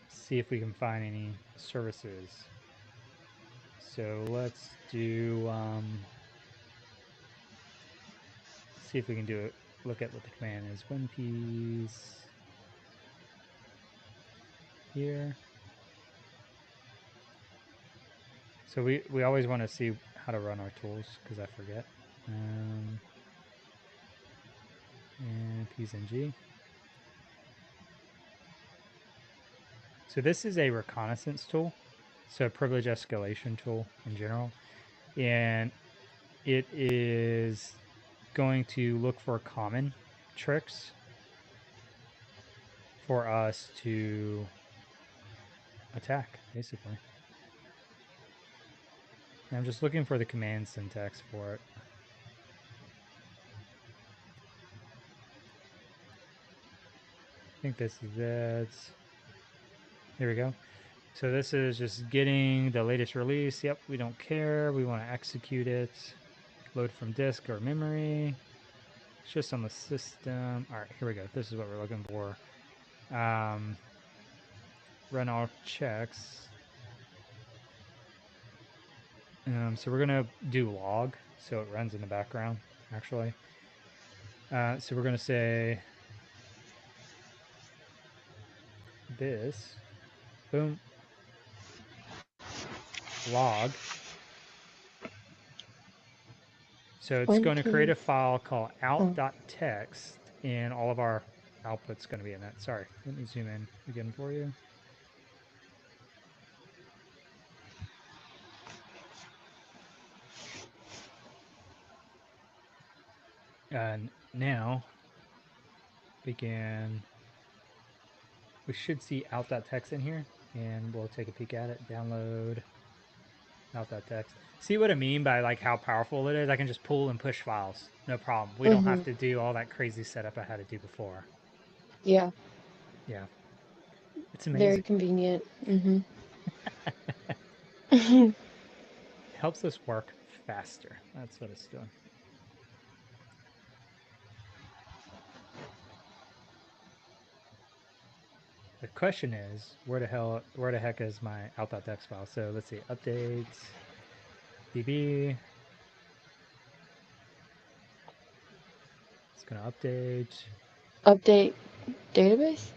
see if we can find any services. So let's do, see if we can do it. Look at what the command is. WinPeas here. So we always want to see how to run our tools because I forget. And P's and G. So this is a reconnaissance tool. So a privilege escalation tool in general. And it is going to look for common tricks for us to attack, basically. And I'm just looking for the command syntax for it. I think this is it. There we go. So this is just getting the latest release. Yep, we don't care. We want to execute it. Load from disk or memory. It's just on the system. All right, here we go. This is what we're looking for. Run all checks. So we're going to do log, so it runs in the background, actually. So we're going to say this, boom, log. So it's going to create a file called out.txt, and all of our output's going to be in that. Sorry, let me zoom in again for you. And now we should see out.txt in here, and we'll take a peek at it. Download out.txt. See what I mean by like how powerful it is? I can just pull and push files, no problem. We don't have to do all that crazy setup I had to do before. Yeah, Yeah, it's very amazing. convenient. It helps us work faster. That's what it's doing. The question is, where the heck is my out.txt file? So let's see, update db. It's gonna update. Update database?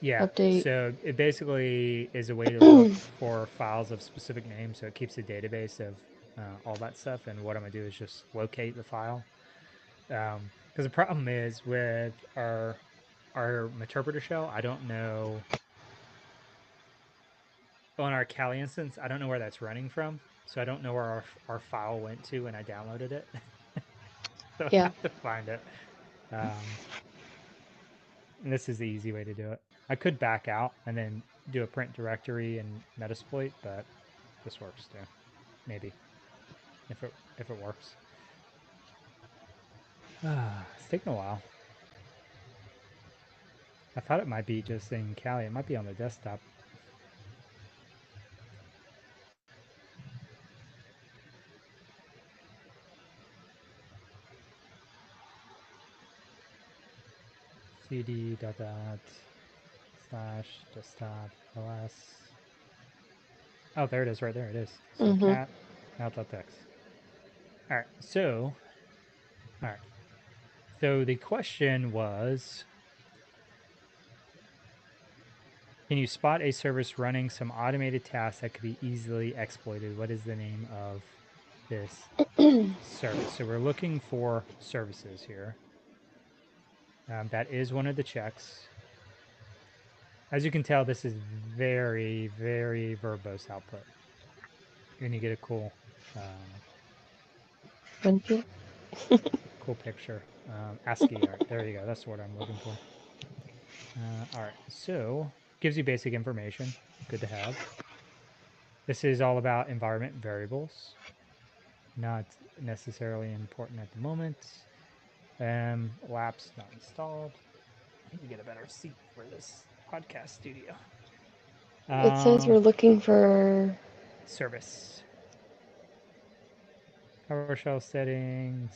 Yeah, Update. so it basically is a way to look for files of specific names. So it keeps a database of all that stuff. And what I'm gonna do is just locate the file. Because the problem is with our interpreter shell, I don't know on our Kali instance, I don't know where that's running from. So I don't know where our file went to when I downloaded it. So I Yeah. have to find it. And this is the easy way to do it. I could back out and then do a print directory and Metasploit, but this works too. Maybe if it works. It's taking a while. I thought it might be just in Kali. It might be on the desktop. cd dot dot slash desktop ls. Oh, there it is. Right there it is. So cat out.txt. All right. So the question was, can you spot a service running some automated tasks that could be easily exploited? What is the name of this service? So we're looking for services here. That is one of the checks. As you can tell, this is very, very verbose output. And you get a cool, cool picture. ASCII art. There you go. That's what I'm looking for. All right. So gives you basic information. Good to have. This is all about environment variables. Not necessarily important at the moment. Lapse not installed. I need to get a better seat for this podcast studio. It says you're looking for Service. PowerShell settings.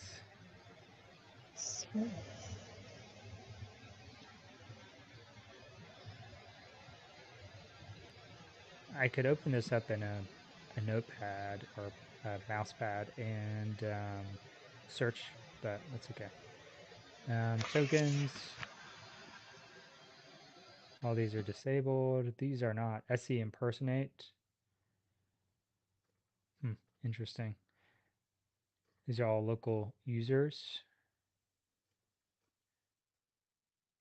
I could open this up in a notepad or a mouse pad and search, but that's okay. Tokens. All these are disabled. These are not. SE impersonate. Interesting. These are all local users.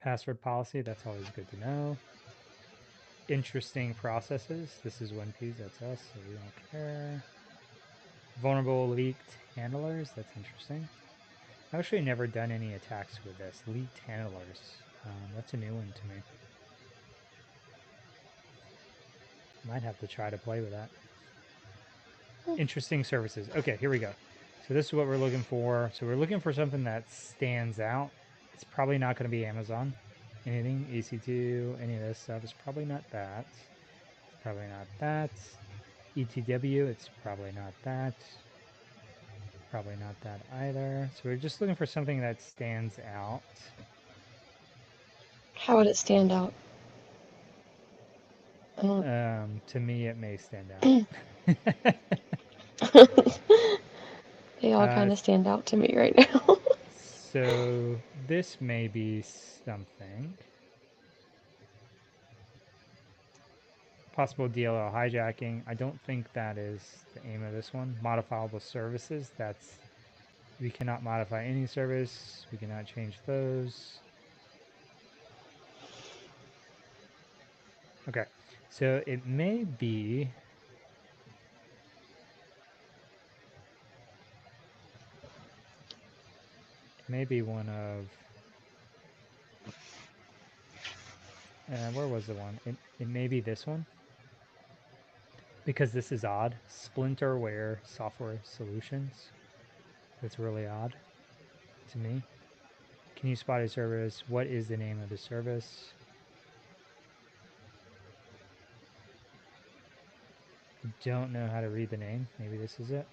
Password policy, that's always good to know. Interesting processes. This is one piece, that's us, so we don't care. Vulnerable leaked handlers, that's interesting. I've actually never done any attacks with this. Leaked handlers. That's a new one to me. Might have to try to play with that. Interesting services. Okay, here we go. So this is what we're looking for. So we're looking for something that stands out. It's probably not going to be Amazon. Anything, EC2, any of this stuff. It's probably not that. It's probably not that. ETW, it's probably not that. Probably not that either. So we're just looking for something that stands out. How would it stand out? To me, it may stand out. They all kind of stand out to me right now. So this may be something. Possible DLL hijacking. I don't think that is the aim of this one. Modifiable services. That's, we cannot modify any service. We cannot change those. Okay, so it may be may be one of... where was the one? It may be this one. Because this is odd. Splinterware Software Solutions. That's really odd to me. Can you spot a service? What is the name of the service? I don't know how to read the name. Maybe this is it.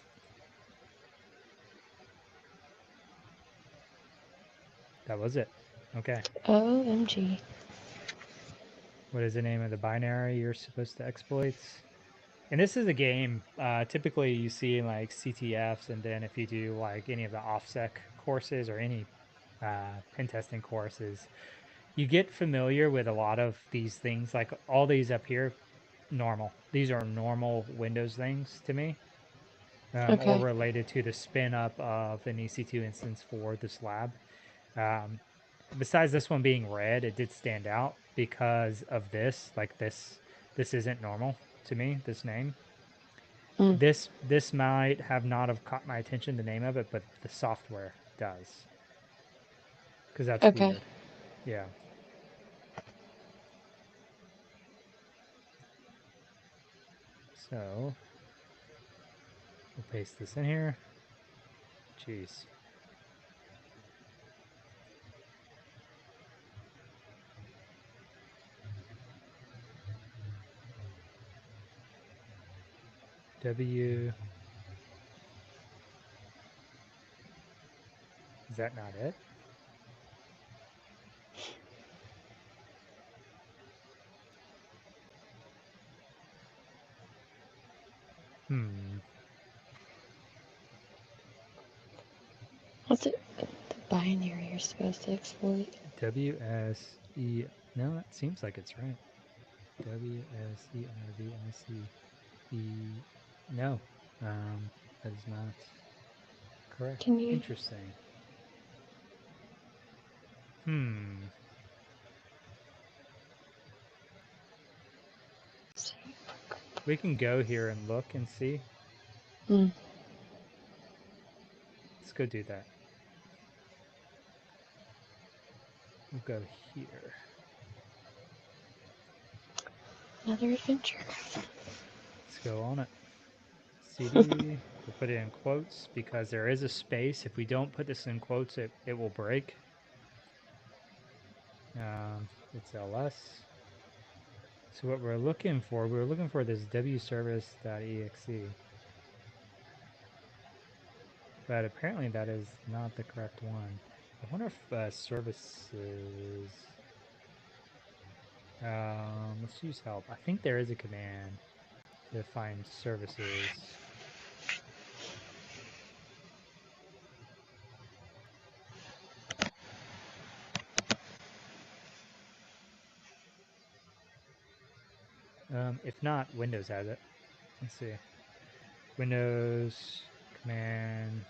That was it. Okay. OMG. What is the name of the binary you're supposed to exploit? And this is a game, typically you see in like CTFs, and then if you do like any of the OffSec courses or any pen testing courses, you get familiar with a lot of these things. Like all these up here, normal. These are normal Windows things to me, or Okay. related to the spin up of an EC2 instance for this lab. Besides this one being red, it did stand out because of this. Like this isn't normal to me. This name. Mm. This might have not have caught my attention, the name of it, but the software does, because that's Okay. weird. Yeah. So we'll paste this in here. Jeez. W. Is that not it? Hmm. What's it? The binary you're supposed to exploit. WSE. No, that seems like it's right. WSERVICE. No. That is not correct. Can you? Interesting. Hmm. We can go here and look and see. Mm. Let's go do that. We'll go here. Another adventure. Let's go on it. CD, we'll put it in quotes because there is a space. If we don't put this in quotes, it will break. It's ls. So what we're looking for this wservice.exe. But apparently that is not the correct one. I wonder if services... let's use help. I think there is a command to find services. If not, Windows has it. Let's see. Windows command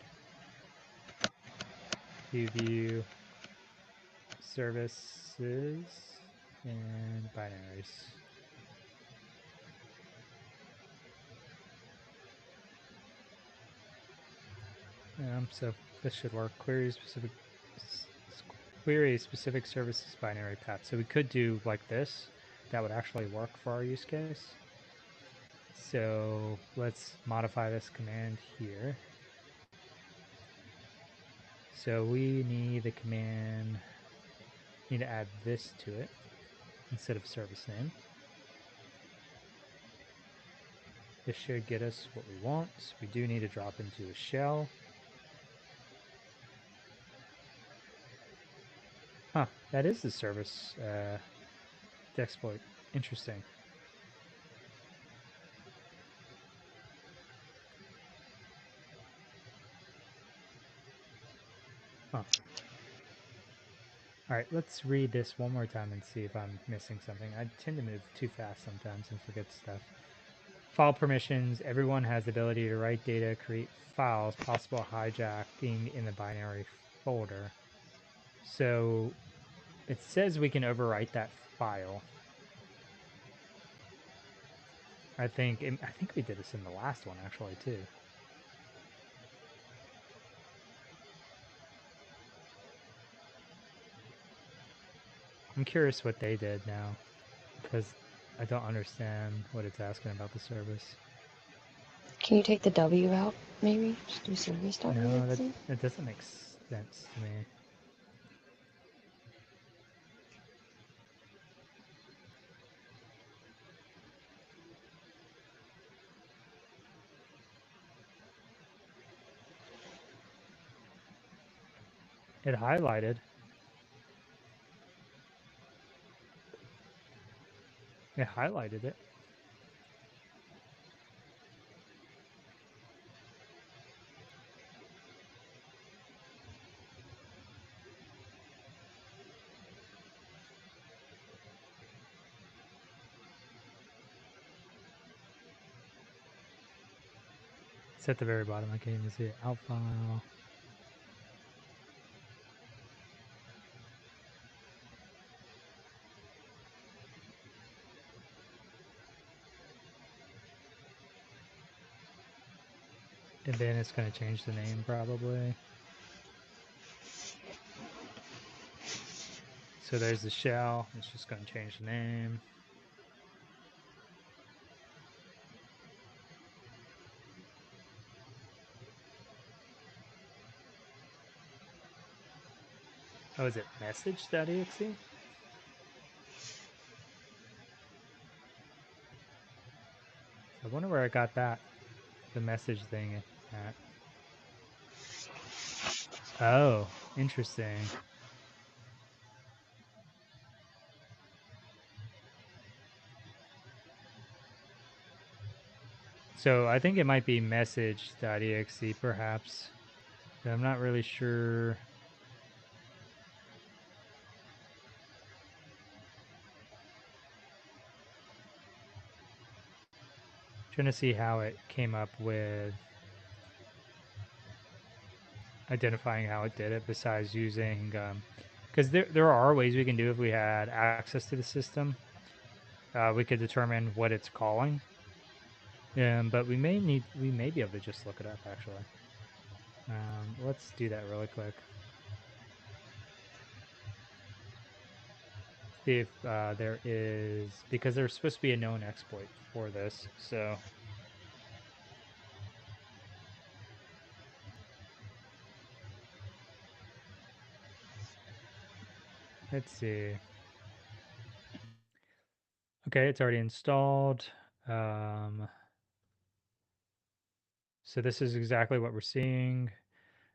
view services and binaries. So this should work. Query specific services binary path. So we could do like this. That would actually work for our use case. So let's modify this command here. So we need the command, need to add this to it instead of service name. This should get us what we want. So we do need to drop into a shell. Huh, that is the service to exploit. Interesting. Huh. All right, let's read this one more time and see if I'm missing something. I tend to move too fast sometimes and forget stuff. File permissions. Everyone has the ability to write data, create files, possible hijacking in the binary folder. So it says we can overwrite that file. I think we did this in the last one actually, too. I'm curious what they did now, because I don't understand what it's asking about the service. Can you take the W out, maybe? Just do No, service.exe? that doesn't make sense to me. It highlighted. It highlighted it. It's at the very bottom. I can't even see it. Out file. And then it's going to change the name probably. So there's the shell. It's just going to change the name. Oh, is it message.exe? I wonder where I got that, the message thing at. Oh, interesting. So I think it might be message.exe perhaps. But I'm not really sure. Trying to see how it came up with identifying how it did it besides using, because there are ways we can do if we had access to the system. We could determine what it's calling. But we may be able to just look it up actually. Let's do that really quick. See if there is, because there's supposed to be a known exploit for this. So let's see. Okay, it's already installed. So this is exactly what we're seeing.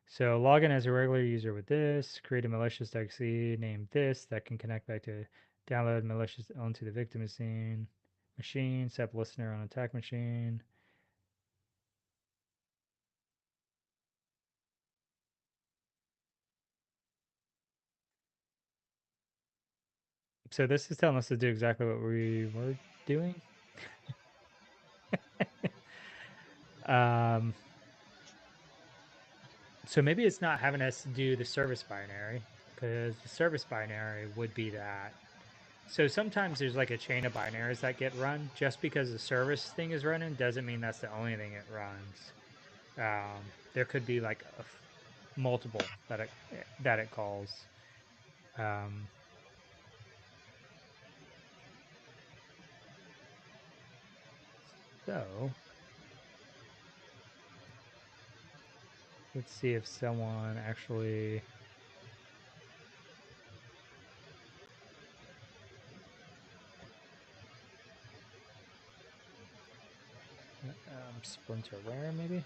So log in as a regular user with this, create a malicious.exe, name this, that can connect back to download malicious onto the victim machine, set up listener on attack machine. So this is telling us to do exactly what we were doing. So maybe it's not having us do the service binary, because the service binary would be that. So sometimes there's like a chain of binaries that get run. Just because the service thing is running doesn't mean that's the only thing it runs. There could be like multiple that it calls. So let's see if someone actually. Splinterware maybe.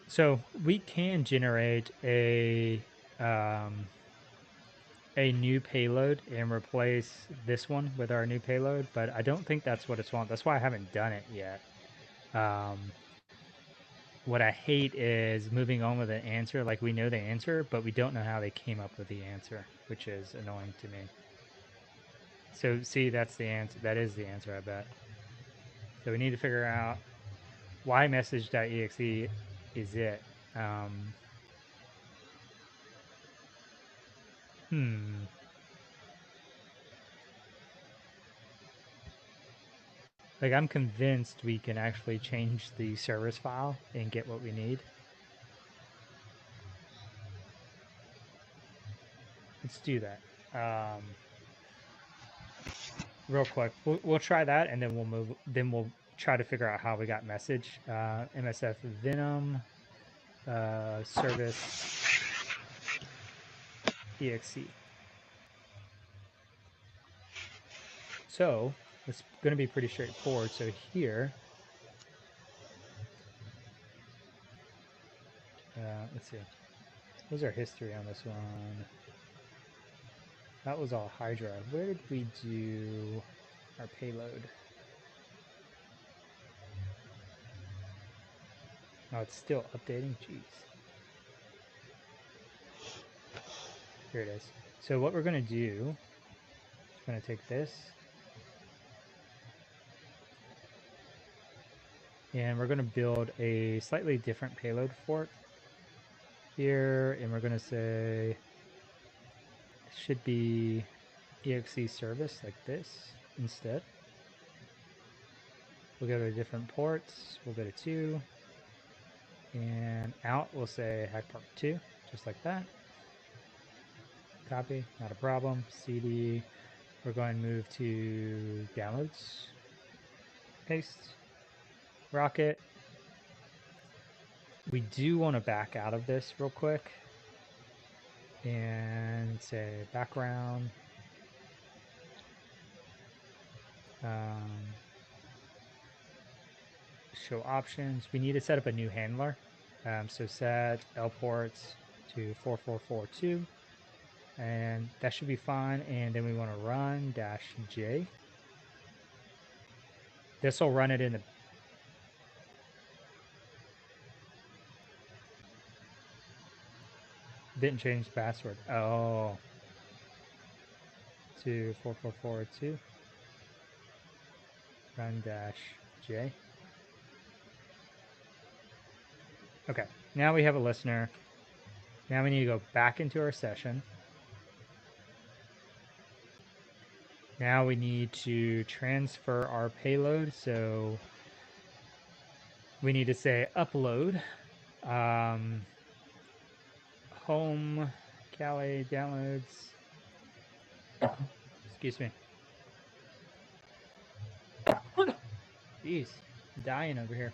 So we can generate a new payload and replace this one with our new payload, but I don't think that's what it's want. That's why I haven't done it yet. What I hate is moving on with an answer. Like we know the answer, but we don't know how they came up with the answer, which is annoying to me. So see, that's the answer. That is the answer, I bet. So we need to figure out why message.exe is it. Like, I'm convinced we can actually change the service file and get what we need. Let's do that. Real quick, we'll try that, and then we'll move. Then we'll try to figure out how we got message. MSF Venom service exe. So it's going to be pretty straightforward. So here, let's see. What's our history on this one? That was all Hydra. Where did we do our payload? Oh, it's still updating. Jeez. Here it is. So what we're going to do is we're going to take this and we're going to build a slightly different payload for it here, and we're going to say it should be exe service like this instead. We'll go to different ports. We'll go to 2, and out we'll say HackPark 2, just like that. Copy, not a problem. CD, we're going to move to downloads. Paste. Rocket. We do want to back out of this real quick and say background. Show options. We need to set up a new handler. So set L ports to 4442, and that should be fine. And then we want to run -J. This will run it in the didn't change the password. Oh, to 4442. Run -J. Okay, now we have a listener. Now we need to go back into our session. Now we need to transfer our payload. So we need to say upload. Home, Kali, downloads. Excuse me. Jeez, I'm dying over here.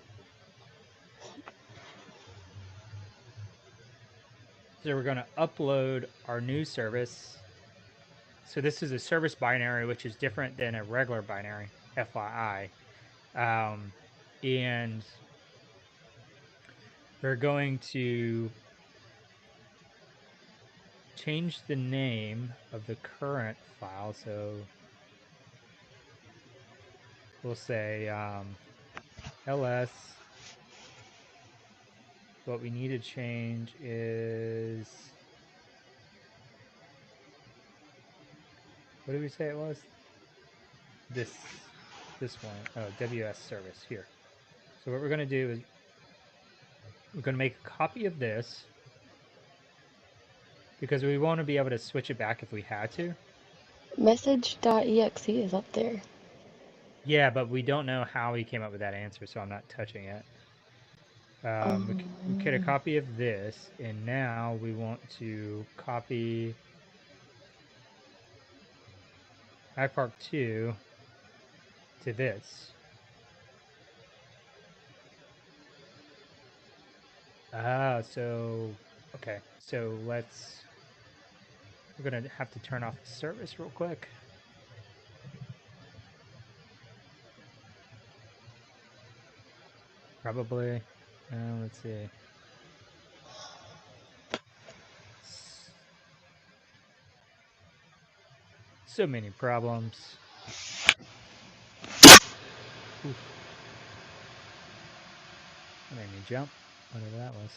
So we're going to upload our new service. So this is a service binary, which is different than a regular binary, FYI. And we're going to change the name of the current file. So we'll say ls. What we need to change is, what did we say it was? This one. Oh, WS service here. So what we're going to do is we're going to make a copy of this because we want to be able to switch it back if we had to. Message.exe is up there. Yeah, but we don't know how he came up with that answer, so I'm not touching it. We get a copy of this, and now we want to copy HackPark 2 to this. So, okay. So we're going to have to turn off the service real quick. Probably. Let's see. So many problems. Oof. That made me jump. Whatever that was.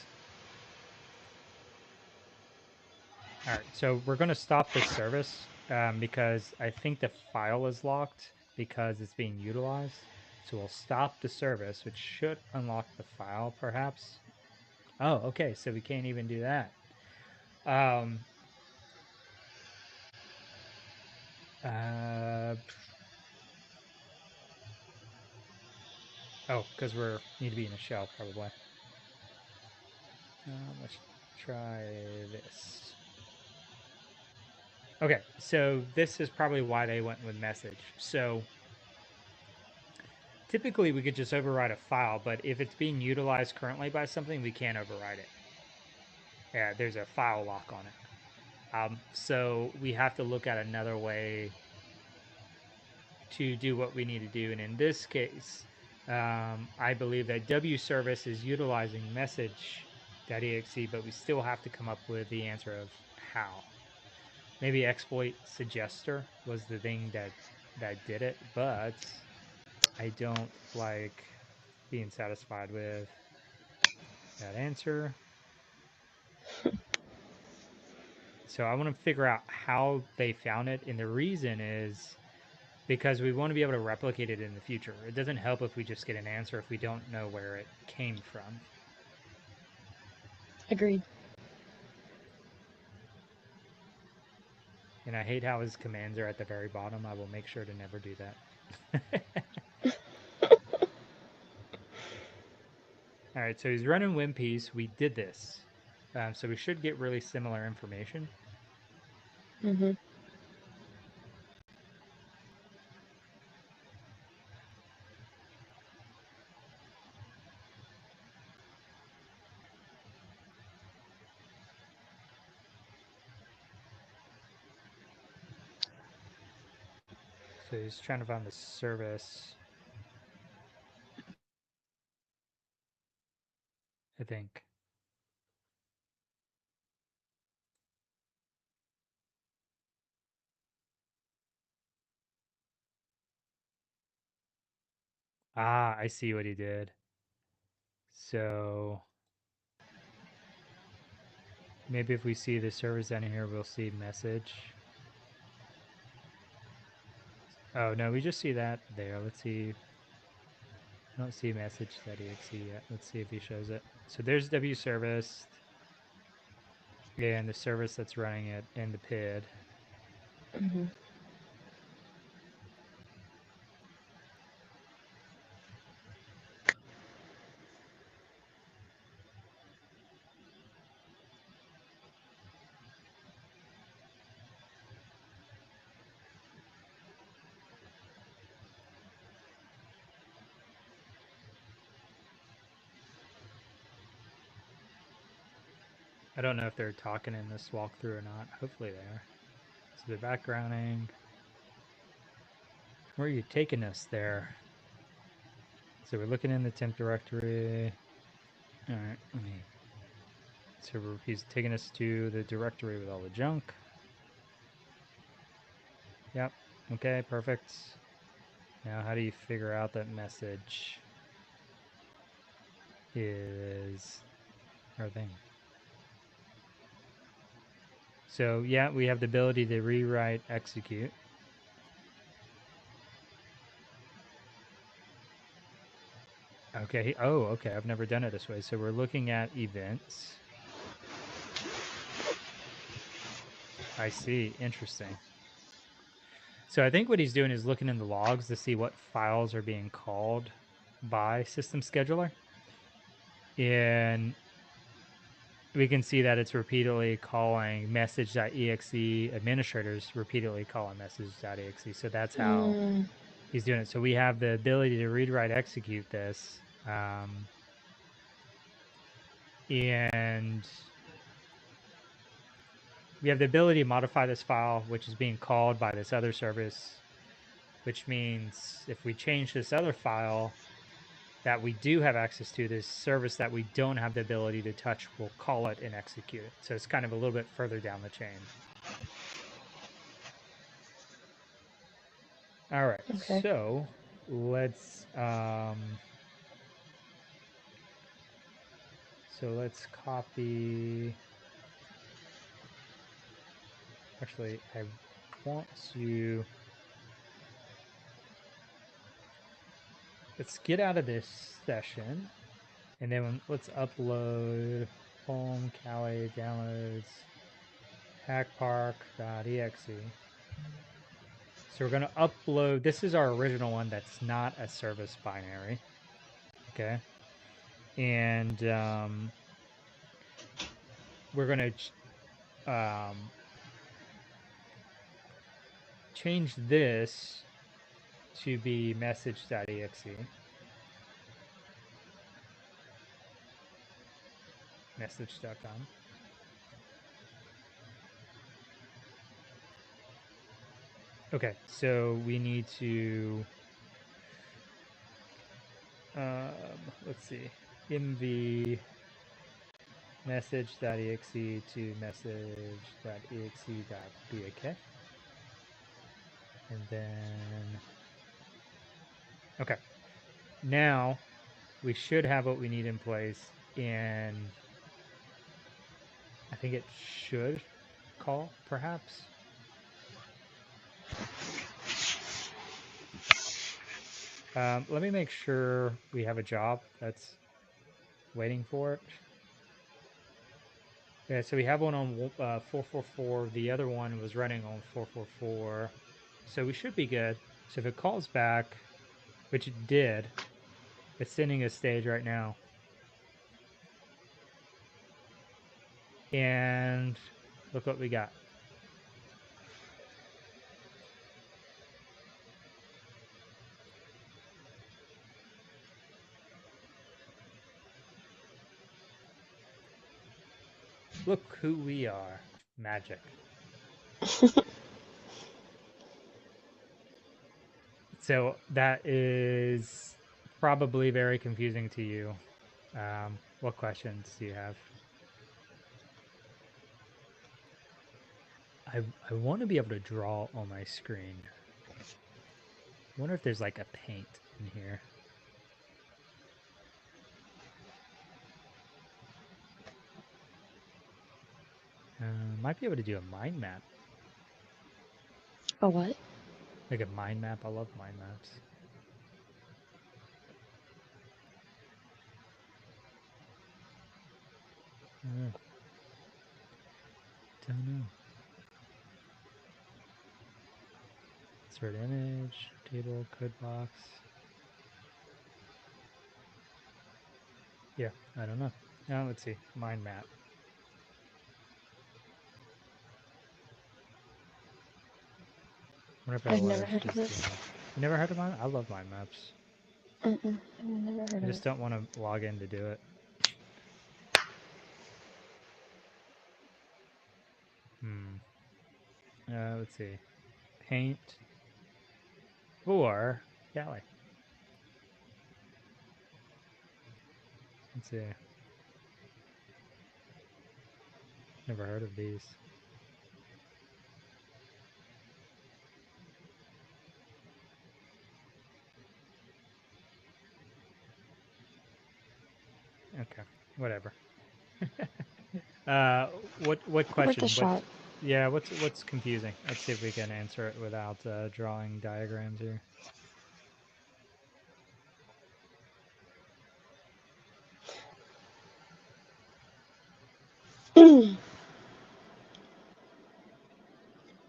All right, so we're going to stop this service because I think the file is locked because it's being utilized. So we'll stop the service, which should unlock the file, perhaps. Oh, okay, so we can't even do that. Oh, because we need to be in a shell, probably. Let's try this. Okay, so this is probably why they went with message. So typically we could just override a file, but if it's being utilized currently by something, we can't override it. Yeah, there's a file lock on it. So we have to look at another way to do what we need to do. And in this case, I believe that W service is utilizing message.exe, but we still have to come up with the answer of how. Maybe exploit suggester was the thing that did it, but I don't like being satisfied with that answer. So I want to figure out how they found it, and the reason is because we want to be able to replicate it in the future. It doesn't help if we just get an answer if we don't know where it came from. Agreed. And I hate how his commands are at the very bottom. I will make sure to never do that. All right, so he's running WinPiece. We did this. So we should get really similar information. Mm-hmm. So he's trying to find the service, I think. Ah, I see what he did. So maybe if we see the service down here, we'll see message. Oh, no, we just see that there. Let's see. I don't see message.exe yet. Let's see if he shows it. So there's W service and the service that's running it in the PID. Mm-hmm. I don't know if they're talking in this walkthrough or not. Hopefully they are. So they're backgrounding. Where are you taking us there? So we're looking in the temp directory. All right, let me. So he's taking us to the directory with all the junk. Yep. Okay, perfect. Now, how do you figure out that message is our thing? So, yeah, we have the ability to rewrite execute. Okay. Oh, okay. I've never done it this way. So we're looking at events. I see. Interesting. So I think what he's doing is looking in the logs to see what files are being called by System Scheduler. And we can see that it's repeatedly calling message.exe, administrators repeatedly calling message.exe. So that's how he's doing it. So we have the ability to read, write, execute this. And we have the ability to modify this file, which is being called by this other service, which means if we change this other file that we do have access to, this service that we don't have the ability to touch will call it and execute it. So it's kind of a little bit further down the chain. All right, Okay. so let's copy. Actually, I want to. Let's get out of this session, and then let's upload home Kali downloads hackpark.exe. So we're going to upload. This is our original one that's not a service binary. Okay. And we're going to change this to be message.exe. Message.com. Okay, so we need to let's see, mv message.exe to message.exe.bak. And then, okay, now we should have what we need in place, and I think it should call, perhaps. Let me make sure we have a job that's waiting for it. Yeah, so we have one on 444. The other one was running on 444. So we should be good. So if it calls back, which it did, it's sending a stage right now. And look what we got. Look who we are. Magic. So that is probably very confusing to you. What questions do you have? I want to be able to draw on my screen. I wonder if there's like a paint in here. Might be able to do a mind map. A what? Like a mind map. I love mind maps. Don't know. Insert image, table, code box. Yeah, I don't know. Now let's see. Mind map. I wonder if I've it'll never let heard of us just this. do. You never heard of mind? I love mind maps. I've never heard I of just it. don't want to log in to do it. Let's see. Paint or Galley. Let's see. Never heard of these. Okay, whatever. What question? Worth a shot. Yeah, what's confusing? Let's see if we can answer it without drawing diagrams here.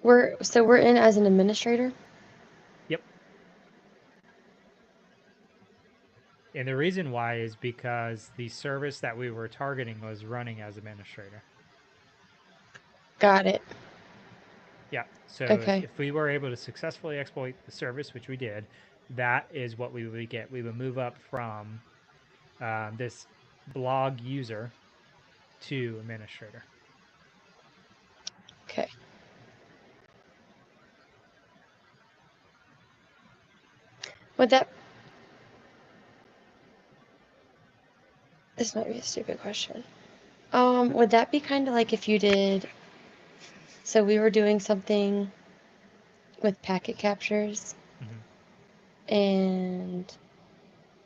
We're in as an administrator? Yep. And the reason why is because the service that we were targeting was running as administrator. Got it. Yeah. So Okay. if we were able to successfully exploit the service, which we did, that is what we would get. We would move up from this blog user to administrator. Okay. Would that... This might be a stupid question. Would that be kind of like if you did... So we were doing something with packet captures, and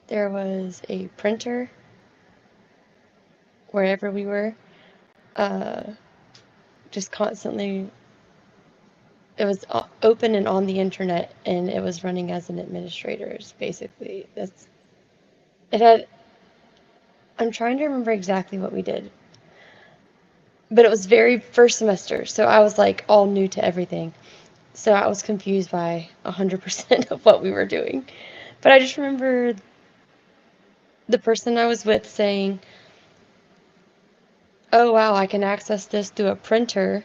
there was a printer wherever we were, just constantly... It was open and on the internet, and it was running as an administrator. Basically, that's... It had... I'm trying to remember exactly what we did. But it was very first semester, so I was like all new to everything. So I was confused by 100% of what we were doing. But I just remember the person I was with saying, oh wow, I can access this through a printer,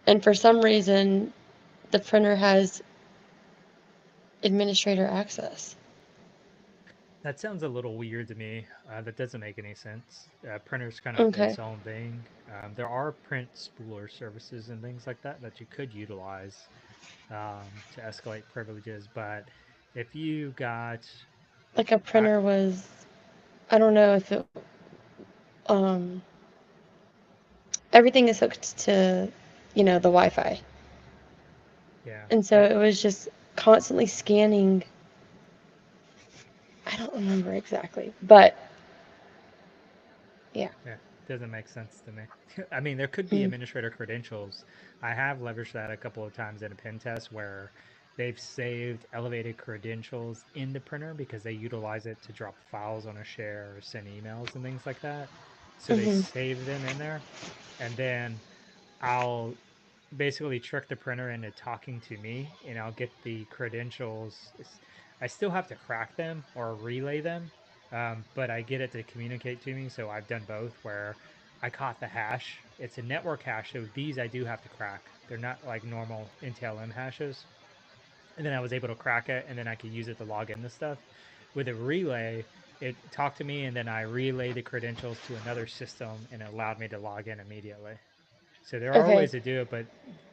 and for some reason the printer has administrator access. That sounds a little weird to me. That doesn't make any sense. Printer's kind of Okay. its own thing. There are print spooler services and things like that that you could utilize to escalate privileges, but if you got, Like a I, printer was, I don't know if it, um, everything is hooked to, the Wi-Fi. yeah, And so it was just constantly scanning. I don't remember exactly, but yeah. yeah, doesn't make sense to me. I mean, there could be Mm. administrator credentials. I have leveraged that a couple of times in a pen test where they've saved elevated credentials in the printer because they utilize it to drop files on a share or send emails and things like that. So they Hmm. save them in there, and then I'll basically trick the printer into talking to me, and I'll get the credentials. I still have to crack them or relay them, but I get it to communicate to me. So I've done both where I caught the hash. It's a network hash, so these I do have to crack. They're not like normal NTLM hashes. And then I was able to crack it, and then I could use it to log into stuff. With a relay, it talked to me, and then I relayed the credentials to another system, and it allowed me to log in immediately. So there are Okay, ways to do it, but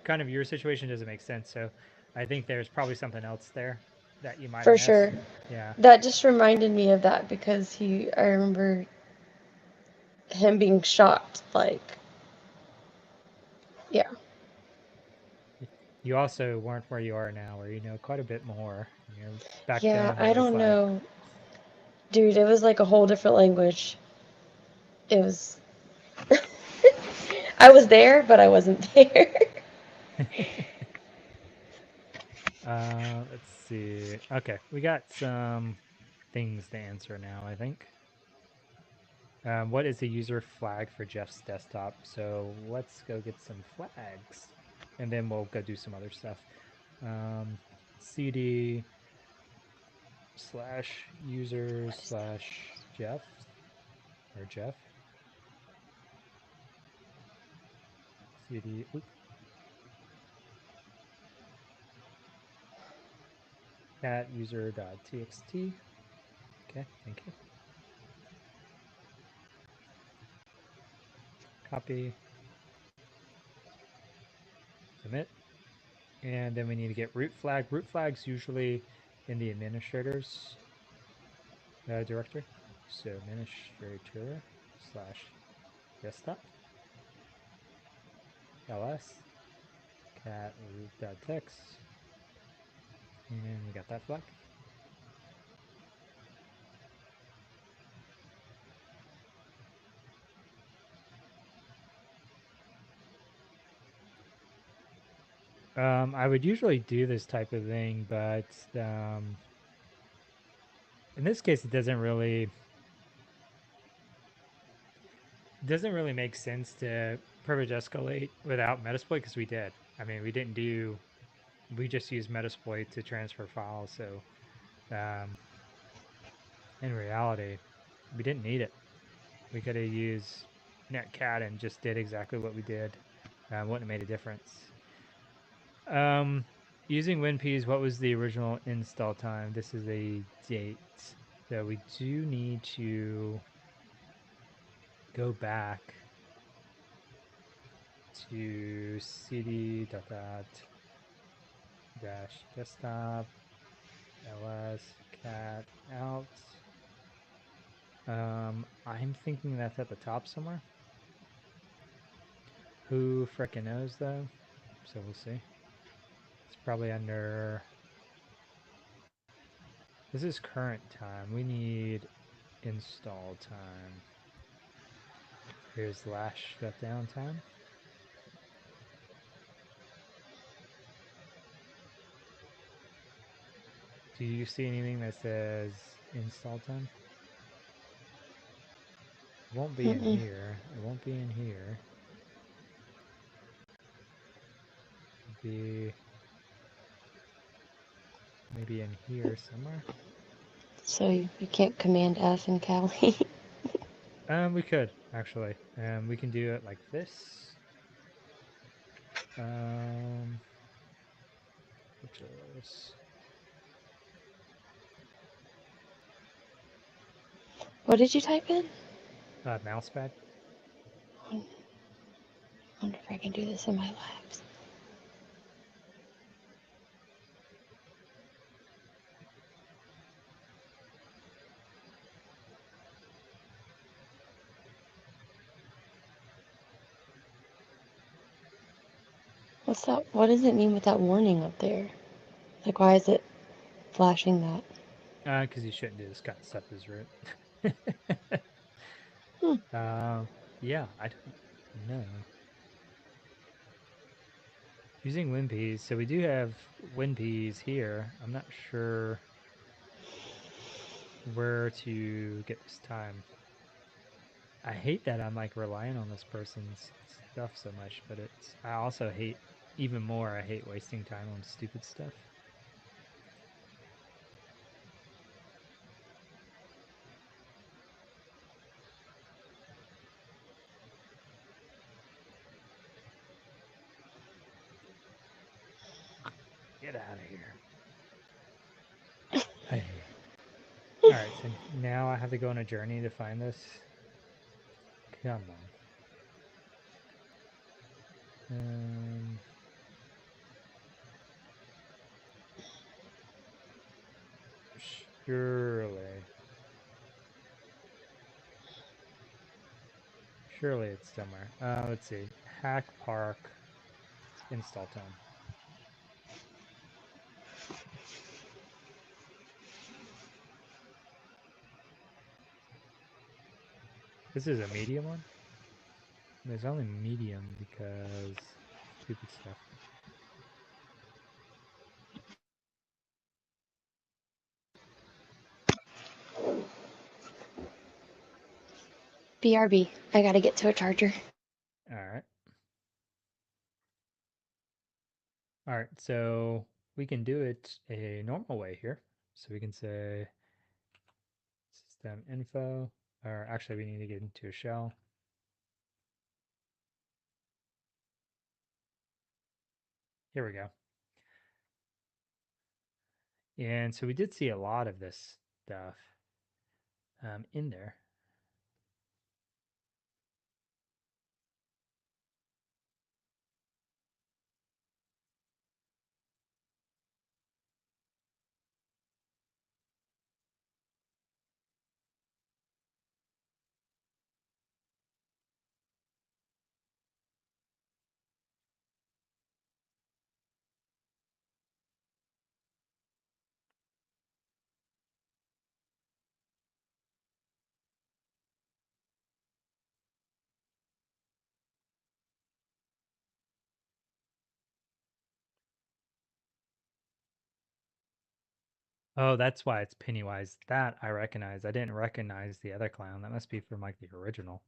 kind of your situation doesn't make sense. So I think there's probably something else there that you might have for sure. missed. Yeah. That just reminded me of that because I remember him being shocked. Like, yeah. You also weren't where you are now, where you know quite a bit more. You know, back Yeah, then it I was don't like, know. Dude, it was like a whole different language. It was. I was there, but I wasn't there. let's see. Okay, we got some things to answer now, I think. What is the user flag for Jeff's desktop? So let's go get some flags, and then we'll go do some other stuff. CD slash users What is that? slash Jeff or Jeff CD cat user dot txt. Okay, thank you. Copy, submit, and then we need to get root flag. Root flag's usually in the administrators directory. So administrator slash desktop ls cat root dot text, and we got that flag. I would usually do this type of thing, but in this case, it doesn't really make sense to privilege escalate without Metasploit because we did. I mean, we just used Metasploit to transfer files. So um, in reality, we didn't need it. We could have used netcat and just did exactly what we did. Wouldn't have made a difference. Um, Using WinPs, what was the original install time? This is a date. So we do need to go back to cd dot dot dash desktop ls cat out. I'm thinking that's at the top somewhere. Who frickin' knows though? So we'll see. It's probably under. This is current time. We need install time. Here's last shutdown time. Do you see anything that says install time? It won't be in Mm-mm. here. It won't be in here. It'll be maybe in here somewhere. So you can't command F in Kali. We could actually. We can do it like this. Which is What did you type in? mousepad. I wonder if I can do this in my labs. What's that? What does it mean with that warning up there? Like, why is it flashing that? Because you shouldn't do this kind of stuff as root. Hmm. Yeah, I don't know. Using WinPs, so we do have WinPs here. I'm not sure where to get this time. I hate that I'm like relying on this person's stuff so much, but I also hate even more. I hate wasting time on stupid stuff. Get out of here. Hey. All right, so now I have to go on a journey to find this. Come on. Surely. Surely it's somewhere. Let's see. HackPark install time. This is a medium one? There's only medium because stupid stuff. BRB. I gotta get to a charger. All right. All right, so we can do it a normal way here. So we can say system info, or actually we need to get into a shell. Here we go. And so we did see a lot of this stuff in there. Oh, that's why it's Pennywise. That I recognize. I didn't recognize the other clown. That must be from like the original.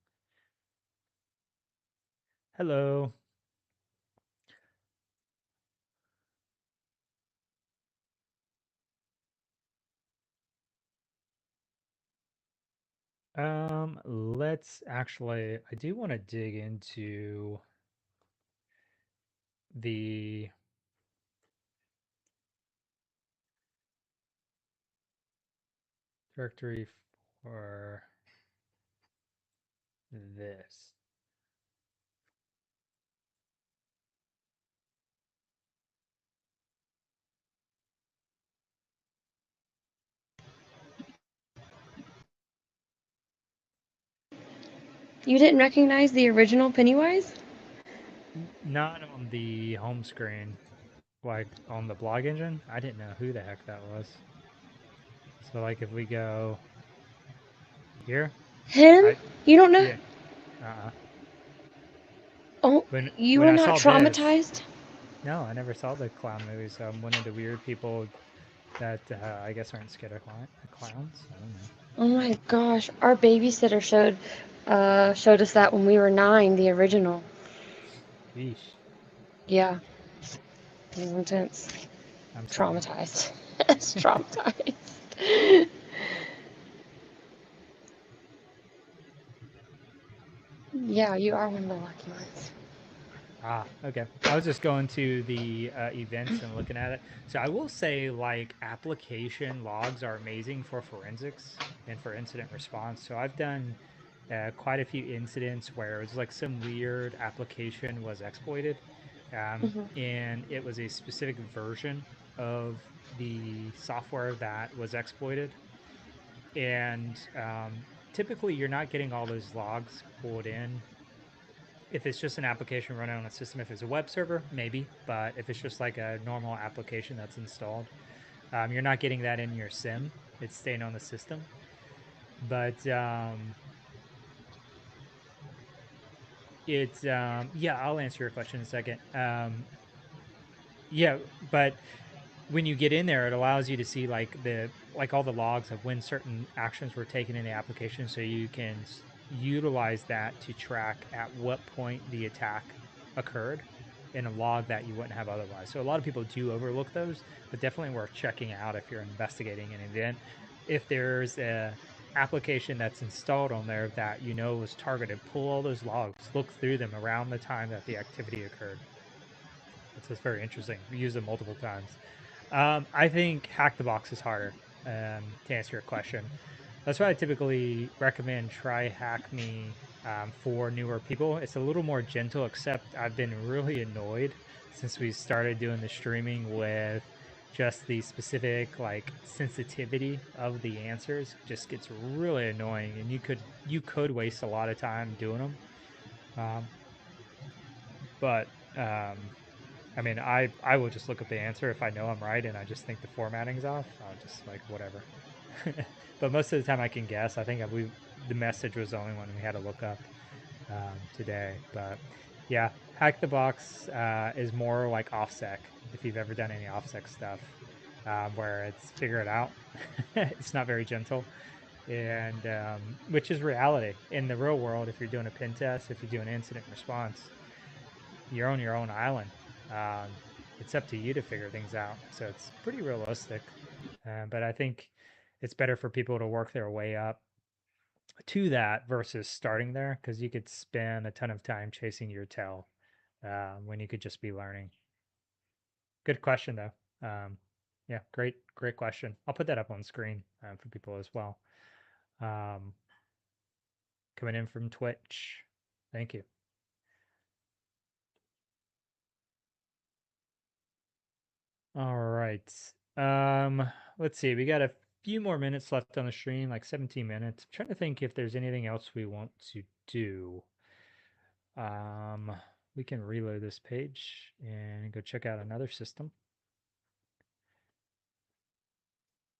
Hello. Let's actually, I do want to dig into the directory for this. You didn't recognize the original Pennywise? Not on the home screen, like on the blog engine. I didn't know who the heck that was. So like if we go here, Him? I You don't know? yeah, uh-uh. Oh, When you when were I not saw this, traumatized? no, I never saw the clown movie, so I'm one of the weird people that I guess aren't scared of clowns. I don't know. Oh my gosh, our babysitter showed us that when we were 9, the original. Yeesh. Yeah, it was intense. I'm sorry. Traumatized. It's traumatized. Yeah, you are one of the lucky ones. Ah, okay. I was just going to the events and looking at it. So I will say, like, application logs are amazing for forensics and for incident response. So I've done quite a few incidents where it was like some weird application was exploited, Hmm. and it was a specific version of the software that was exploited. And typically, you're not getting all those logs pulled in if it's just an application running on a system. If it's a web server, maybe, but if it's just like a normal application that's installed, you're not getting that in your SIM. It's staying on the system. But it's yeah, I'll answer your question in a second. Yeah, but when you get in there, it allows you to see like all the logs of when certain actions were taken in the application, so you can utilize that to track at what point the attack occurred in a log that you wouldn't have otherwise. So a lot of people do overlook those, but definitely worth checking out if you're investigating an event. If there's a application that's installed on there that you know was targeted, pull all those logs, look through them around the time that the activity occurred. It's just very interesting. We use them multiple times. I think Hack the Box is harder, to answer your question. That's why I typically recommend try Hack Me for newer people. It's a little more gentle, except I've been really annoyed since we started doing the streaming with just the specific like sensitivity of the answers just gets really annoying, and you could waste a lot of time doing them. Um, but I mean, I will just look up the answer if I know I'm right and I just think the formatting's off. I'll just like whatever. But most of the time I can guess. I think the message was the only one we had to look up today. But yeah, hack the box is more like OffSec. If you've ever done any OffSec stuff, where it's figure it out. It's not very gentle, and which is reality in the real world. If you're doing a pen test, if you're doing incident response, you're on your own island. Um, it's up to you to figure things out. So it's pretty realistic. But I think it's better for people to work their way up to that versus starting there, because you could spend a ton of time chasing your tail when you could just be learning. Good question, though. Yeah, great question. I'll put that up on screen for people as well. Um, coming in from Twitch. Thank you. All right. Let's see. We got a few more minutes left on the stream, like 17 minutes. I'm trying to think if there's anything else we want to do. Um, we can reload this page and go check out another system.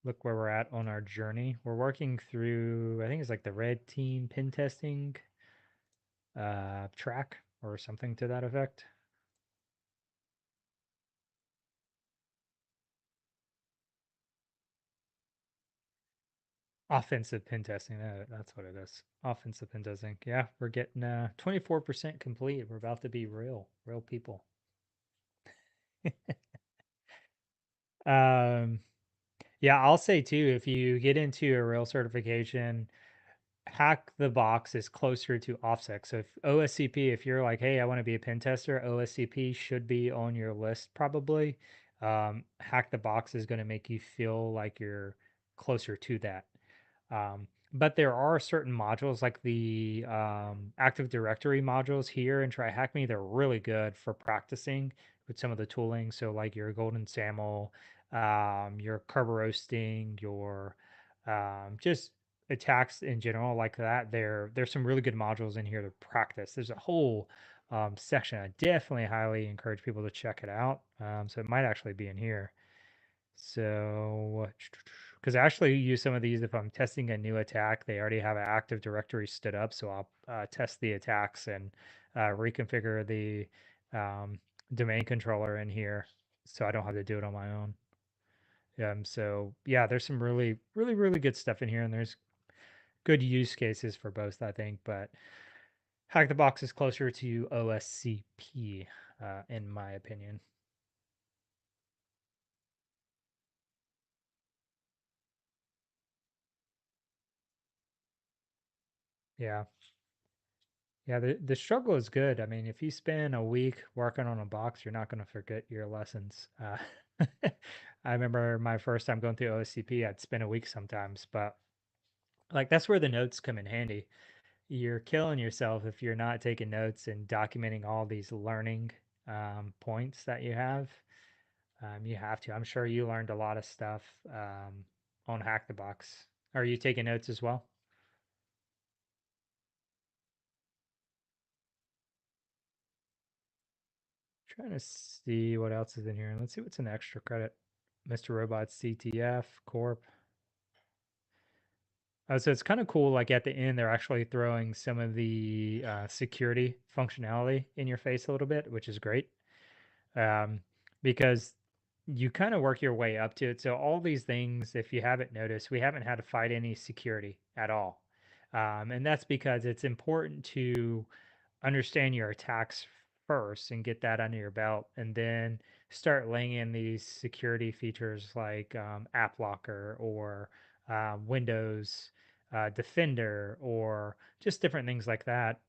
Look where we're at on our journey. We're working through, I think it's like the red team pen testing track or something to that effect. Offensive pen testing. That's what it is. Offensive pen testing. Yeah, we're getting 24% complete. We're about to be real people. um, yeah, I'll say too, if you get into a real certification, Hack the Box is closer to OffSec. So if OSCP, if you're like, hey, I want to be a pen tester, OSCP should be on your list probably. Hack the Box is going to make you feel like you're closer to that. But there are certain modules like the Active Directory modules here in TryHackMe. They're really good for practicing with some of the tooling. So like your Golden SAML, your Kerber roasting, your just attacks in general like that. There's some really good modules in here to practice. There's a whole section. I definitely highly encourage people to check it out. So it might actually be in here. So, because I actually use some of these if I'm testing a new attack, they already have an Active Directory stood up. So I'll test the attacks and reconfigure the um, domain controller in here so I don't have to do it on my own. So yeah, there's some really good stuff in here, and there's good use cases for both, I think. But Hack the Box is closer to OSCP, in my opinion. Yeah. Yeah, the struggle is good. I mean, if you spend a week working on a box, you're not going to forget your lessons. I remember my first time going through OSCP, I'd spend a week sometimes, but like that's where the notes come in handy. You're killing yourself if you're not taking notes and documenting all these learning points that you have. You have to. I'm sure you learned a lot of stuff on Hack the Box. Are you taking notes as well? Trying to see what else is in here. Let's see what's an extra credit. Mr. Robot CTF Corp. Oh, so it's kind of cool. Like at the end, they're actually throwing some of the security functionality in your face a little bit, which is great. um, because you kind of work your way up to it. So all these things, if you haven't noticed, we haven't had to fight any security at all, and that's because it's important to understand your attacks first and get that under your belt, and then start laying in these security features like App Locker or Windows Defender or just different things like that.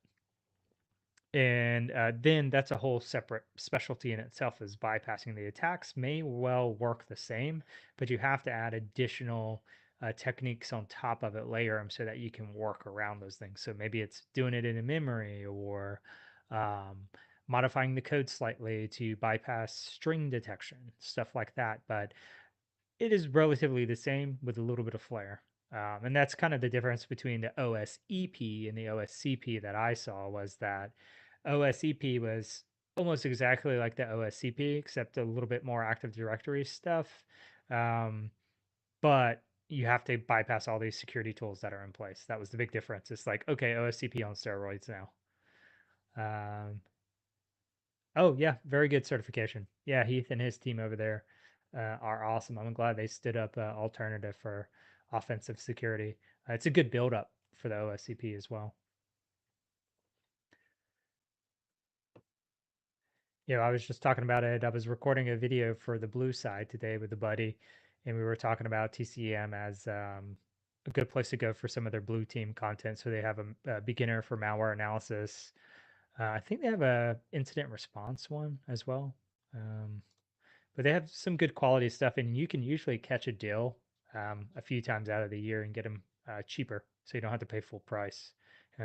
And then that's a whole separate specialty in itself, is bypassing the attacks may well work the same, but you have to add additional techniques on top of it, layer them so that you can work around those things. So maybe it's doing it in a memory, or um, modifying the code slightly to bypass string detection, stuff like that. But it is relatively the same with a little bit of flair. And that's kind of the difference between the OSEP and the OSCP that I saw, was that OSEP was almost exactly like the OSCP, except a little bit more Active Directory stuff. Um, but you have to bypass all these security tools that are in place. That was the big difference. It's like, okay, OSCP on steroids now. Um, Oh yeah, very good certification. Yeah, Heath and his team over there are awesome. I'm glad they stood up an alternative for offensive security. It's a good build up for the OSCP as well. Yeah, I was just talking about it. I was recording a video for the blue side today with a buddy, and we were talking about TCM as a good place to go for some of their blue team content. So they have a beginner for malware analysis. I think they have a incident response one as well. Um, But they have some good quality stuff, and you can usually catch a deal a few times out of the year and get them cheaper, so you don't have to pay full price.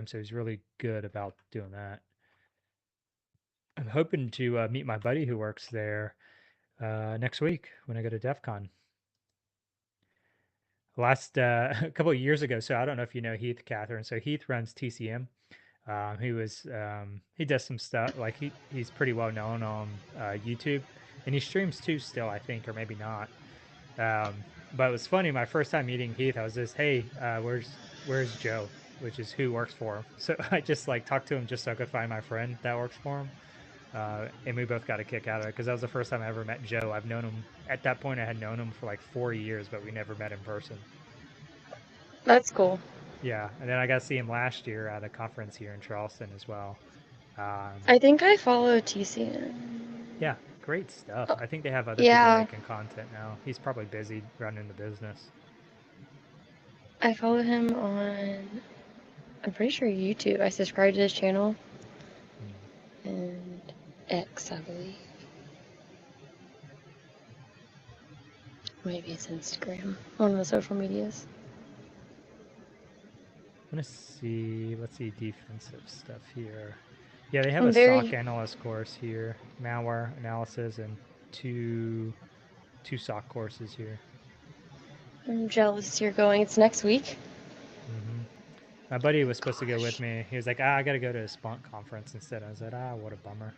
So he's really good about doing that. I'm hoping to meet my buddy who works there next week when I go to DEF CON. Last a couple of years ago, so I don't know if you know Heath, Catherine. So Heath runs TCM. He does some stuff, like he's pretty well known on YouTube, and he streams too still, I think, or maybe not. But it was funny. My first time meeting Heath, I was just, "Hey, where's Joe?" Which is who works for him. So I just like talked to him just so I could find my friend that works for him, and we both got a kick out of it because that was the first time I ever met Joe. I've known him at that point. I had known him for like 4 years, but we never met in person. That's cool. Yeah, and then I got to see him last year at a conference here in Charleston as well. Um, I think I follow TCN. yeah, great stuff. Oh, I think they have other people yeah, making content now. He's probably busy running the business. I follow him on, I'm pretty sure YouTube. I subscribe to his channel Hmm. and X, I believe. Maybe it's Instagram. One of the social medias. I'm gonna see. Let's see defensive stuff here. Yeah, they have a I'm SOC very, analyst course here, malware analysis, and two SOC courses here. I'm jealous you're going. It's next week. Hmm. My buddy was supposed to go with Gosh. me. He was like, "Ah, I got to go to a Splunk conference instead." I was like, "Ah, what a bummer.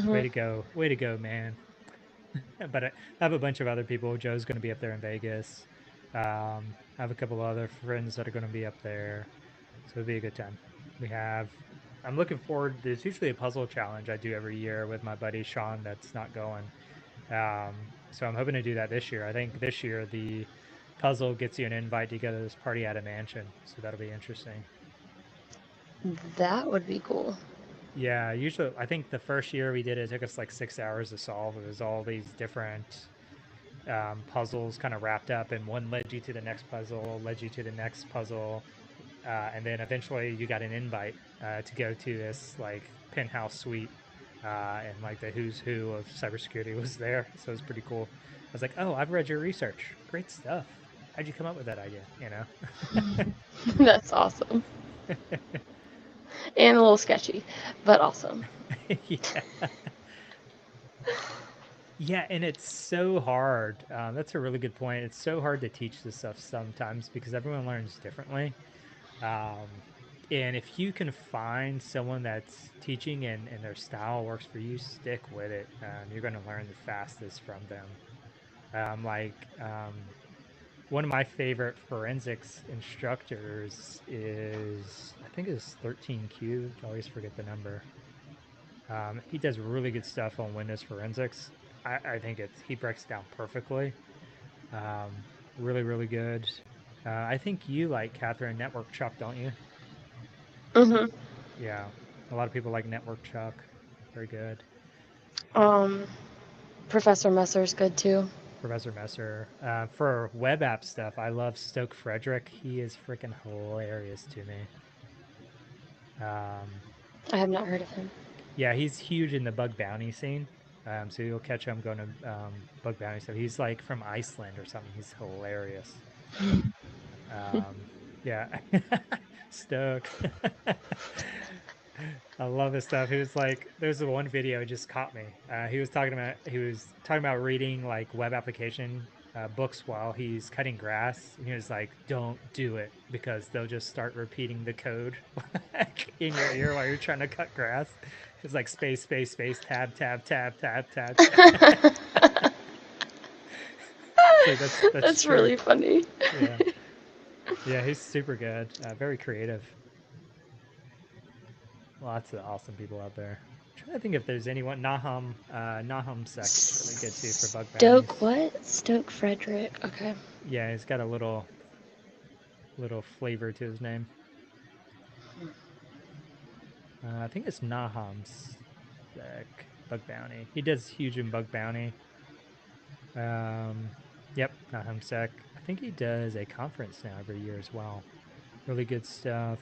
Way to go, man." But I have a bunch of other people. Joe's going to be up there in Vegas. I have a couple of other friends that are going to be up there. So it'll be a good time. We have, I'm looking forward. There's usually a puzzle challenge I do every year with my buddy Sean that's not going. So I'm hoping to do that this year. I think this year the puzzle gets you an invite to go to this party at a mansion. So that'll be interesting. That would be cool. Yeah, usually I think the first year we did it, it took us like 6 hours to solve. It was all these different puzzles kind of wrapped up, and one led you to the next puzzle, led you to the next puzzle. and then eventually you got an invite to go to this like penthouse suite, and like the who's who of cybersecurity was there, so it was pretty cool. I was like, oh, I've read your research, great stuff. How'd you come up with that idea? That's awesome. And a little sketchy, but awesome. Yeah. Yeah, and it's so hard. That's a really good point. It's so hard to teach this stuff sometimes because everyone learns differently. Um, and if you can find someone that's teaching and their style works for you, stick with it. You're going to learn the fastest from them. Like one of my favorite forensics instructors is, I think it's 13 Cubed. I always forget the number. He does really good stuff on Windows forensics. I think he breaks it down perfectly. Really, really good. I think you like Catherine Network Chuck, don't you? Hmm. Yeah, a lot of people like Network Chuck. Very good. Um, Professor Messer's good too. Professor Messer. For web app stuff, I love Stoke Frederick. He is freaking hilarious to me. Um, I have not heard of him. yeah, he's huge in the bug bounty scene. So you'll catch him going to bug bounty stuff. He's like from Iceland or something. He's hilarious. Yeah, Stoke. I love his stuff. He was like, there's the one video just caught me. He was talking about reading like web application books while he's cutting grass, and he was like, "Don't do it because they'll just start repeating the code in your ear while you're trying to cut grass." It's like space, space, space, tab, tab, tab, tab, tab. It's like that's That's true. really funny. Yeah, yeah, he's super good. Very creative. Lots of awesome people out there. I'm trying to think if there's anyone. Nahum Sec is really good too for bug Stoke bounties. what? Stoke Frederick. Okay. Yeah, he's got a little flavor to his name. I think it's Nahum Sec bug bounty. He does huge in bug bounty. Um, yep, Nahum Sec. I think he does a conference now every year as well. Really good stuff.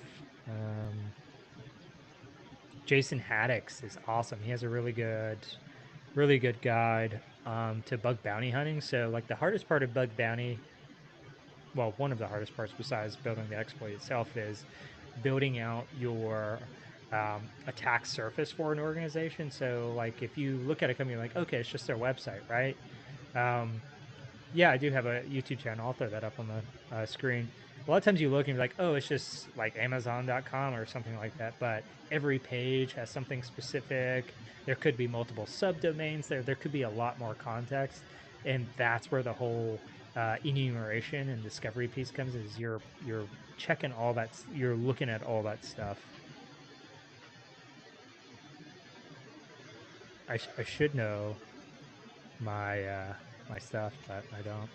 Jason Haddix is awesome. He has a really good guide to bug bounty hunting. So, like the hardest part of bug bounty, well, one of the hardest parts besides building the exploit itself is building out your attack surface for an organization. So, like if you look at a company like, okay, it's just their website, right? Um, yeah, I do have a YouTube channel. I'll throw that up on the screen. A lot of times you look and you're like, oh, it's just like Amazon.com or something like that. But every page has something specific. There could be multiple subdomains there. There could be a lot more context. And that's where the whole enumeration and discovery piece comes is you're checking all that. You're looking at all that stuff. I should know my stuff, but I don't.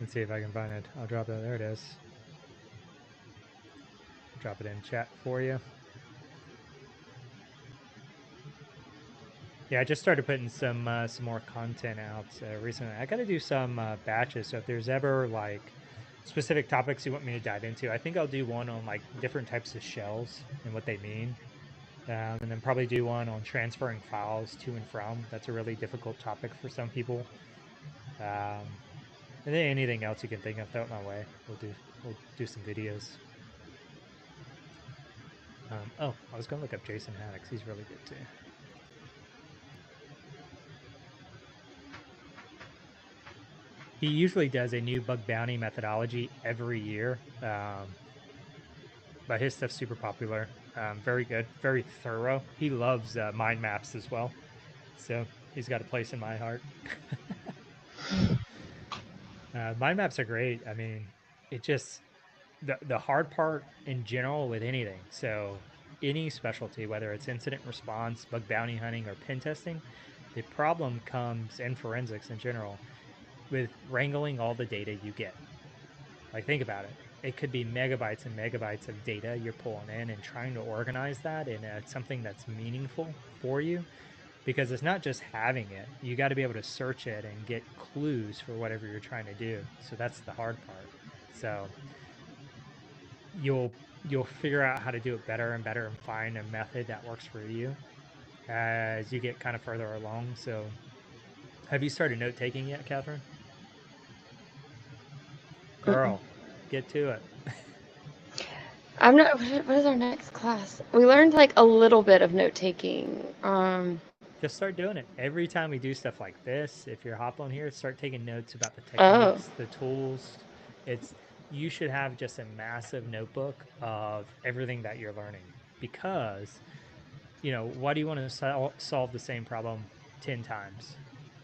Let's see if I can find it. I'll drop it. There it is. Drop it in chat for you. Yeah, I just started putting some more content out recently. I got to do some batches. So if there's ever like specific topics you want me to dive into, I think I'll do one on like different types of shells and what they mean, and then probably do one on transferring files to and from. That's a really difficult topic for some people. Um, and then anything else you can think of, throw it my way. We'll do some videos. Oh, I was gonna look up Jason Haddix. He's really good too. He usually does a new bug bounty methodology every year, but his stuff's super popular. Very good, very thorough. He loves mind maps as well, so he's got a place in my heart. Mind maps are great. I mean, it just the hard part in general with anything. So any specialty, whether it's incident response, bug bounty hunting, or pen testing, the problem comes in forensics in general with wrangling all the data you get. Like, think about it. It could be megabytes and megabytes of data you're pulling in and trying to organize that in something that's meaningful for you because it's not just having it. You got to be able to search it and get clues for whatever you're trying to do. So that's the hard part. So you'll figure out how to do it better and better and find a method that works for you as you get kind of further along. So, have you started note taking yet, Catherine? Mm-mm. Girl, get to it. I'm not. What is our next class? We learned like a little bit of note taking. Just start doing it. Every time we do stuff like this, if you're hop on here, start taking notes about the Oh. techniques, the tools. It's you should have just a massive notebook of everything that you're learning because why do you want to solve the same problem 10 times?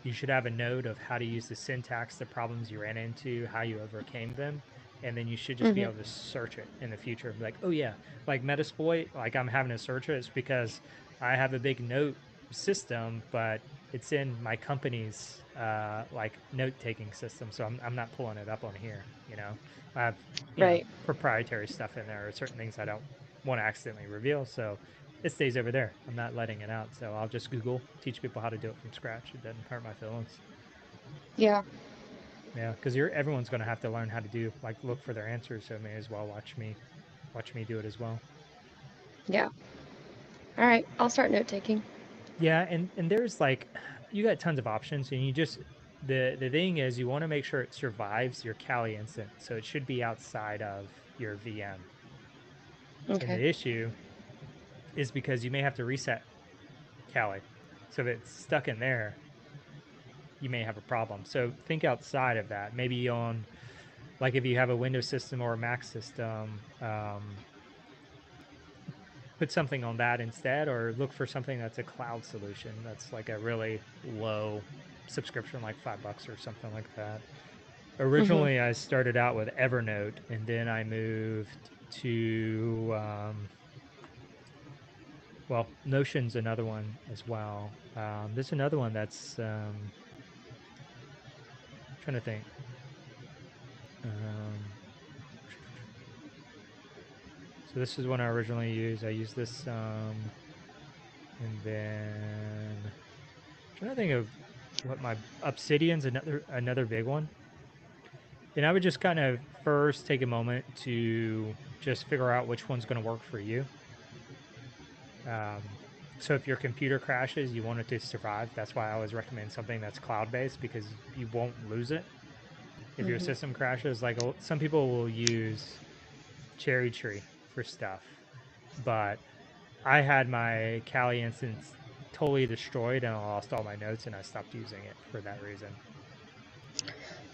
You should have a note of how to use the syntax, the problems you ran into, how you overcame them, and then you should just be Mm-hmm. able to search it in the future. Like, oh yeah, like Metasploit, like I'm having to search it. It's because I have a big note system, but it's in my company's like note taking system, so I'm not pulling it up on here. I have Right. proprietary stuff in there, or certain things I don't want to accidentally reveal. So it stays over there. I'm not letting it out. So I'll just Google, teach people how to do it from scratch. It doesn't hurt my feelings. Yeah. Yeah, because everyone's going to have to learn how to do like look for their answers. So may as well watch me do it as well. Yeah. All right. I'll start note taking. Yeah, and there's like you got tons of options, and you just the thing is you want to make sure it survives your Kali instance. So it should be outside of your VM. And Okay. the issue is because you may have to reset Kali. So if it's stuck in there, you may have a problem. So think outside of that. Maybe on like if you have a Windows system or a Mac system, put something on that instead, or look for something that's a cloud solution that's like a really low subscription, like $5 or something like that. Mm-hmm. Originally, I started out with Evernote, and then I moved to well, Notion's another one as well. There's another one that's trying to think. Um, So this is one I originally used. I used this and then I'm trying to think of what my Obsidian's another big one. And I would just kind of first take a moment to just figure out which one's going to work for you. Um, so if your computer crashes, you want it to survive. That's why I always recommend something that's cloud based because you won't lose it. If your Mm-hmm. system crashes, like some people will use Cherry Tree for stuff, but I had my Kali instance totally destroyed and I lost all my notes and I stopped using it for that reason.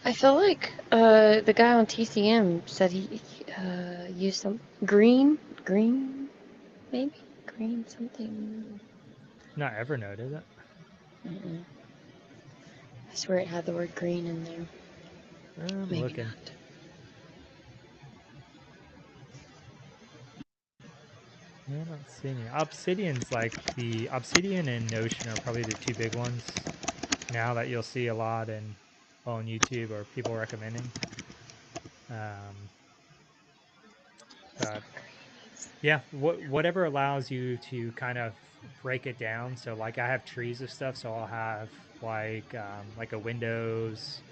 I feel like the guy on TCM said he used some green, maybe green something. Not Evernote, is it? Mm-mm. I swear it had the word green in there. I'm Maybe looking. not. Yeah, I don't see any. Obsidian's like the Obsidian and Notion are probably the two big ones now that you'll see a lot on YouTube or people recommending. Um, but yeah, whatever allows you to kind of break it down. So like I have trees of stuff, so I'll have like a Windows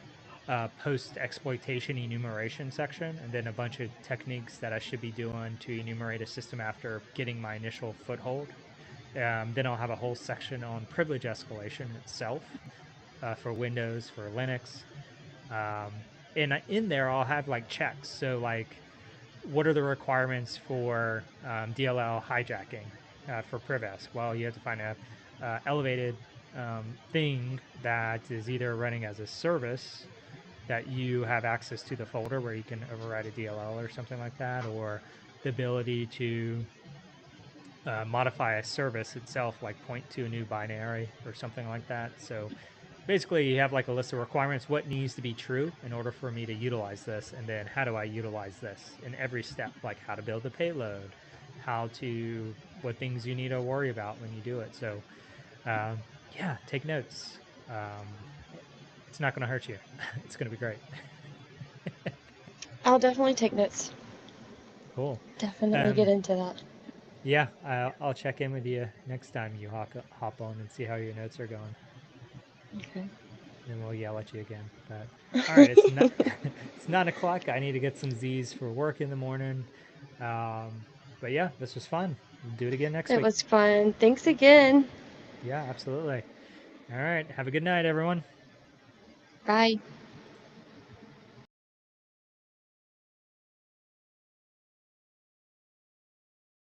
post exploitation enumeration section, and then a bunch of techniques that I should be doing to enumerate a system after getting my initial foothold. Then I'll have a whole section on privilege escalation itself for Windows, for Linux. And in there, I'll have like checks. So, like, what are the requirements for DLL hijacking for PrivEsk? Well, you have to find a elevated thing that is either running as a service that you have access to the folder where you can override a DLL or something like that, or the ability to modify a service itself, like point to a new binary or something like that. So basically, you have like a list of requirements, what needs to be true in order for me to utilize this, and then how do I utilize this in every step, like how to build the payload, what things you need to worry about when you do it. So, yeah, take notes. It's not going to hurt you. It's going to be great. I'll definitely take notes. Cool. Definitely get Um, into that. yeah, I'll check in with you next time you hop on and see how your notes are going. Okay. Then we'll yell at you again. But all right, it's not it's 9 o'clock. I need to get some Z's for work in the morning. But yeah, this was fun. We'll do it again next It week. was fun. Thanks again. Yeah, absolutely. All right. Have a good night, everyone. Bye.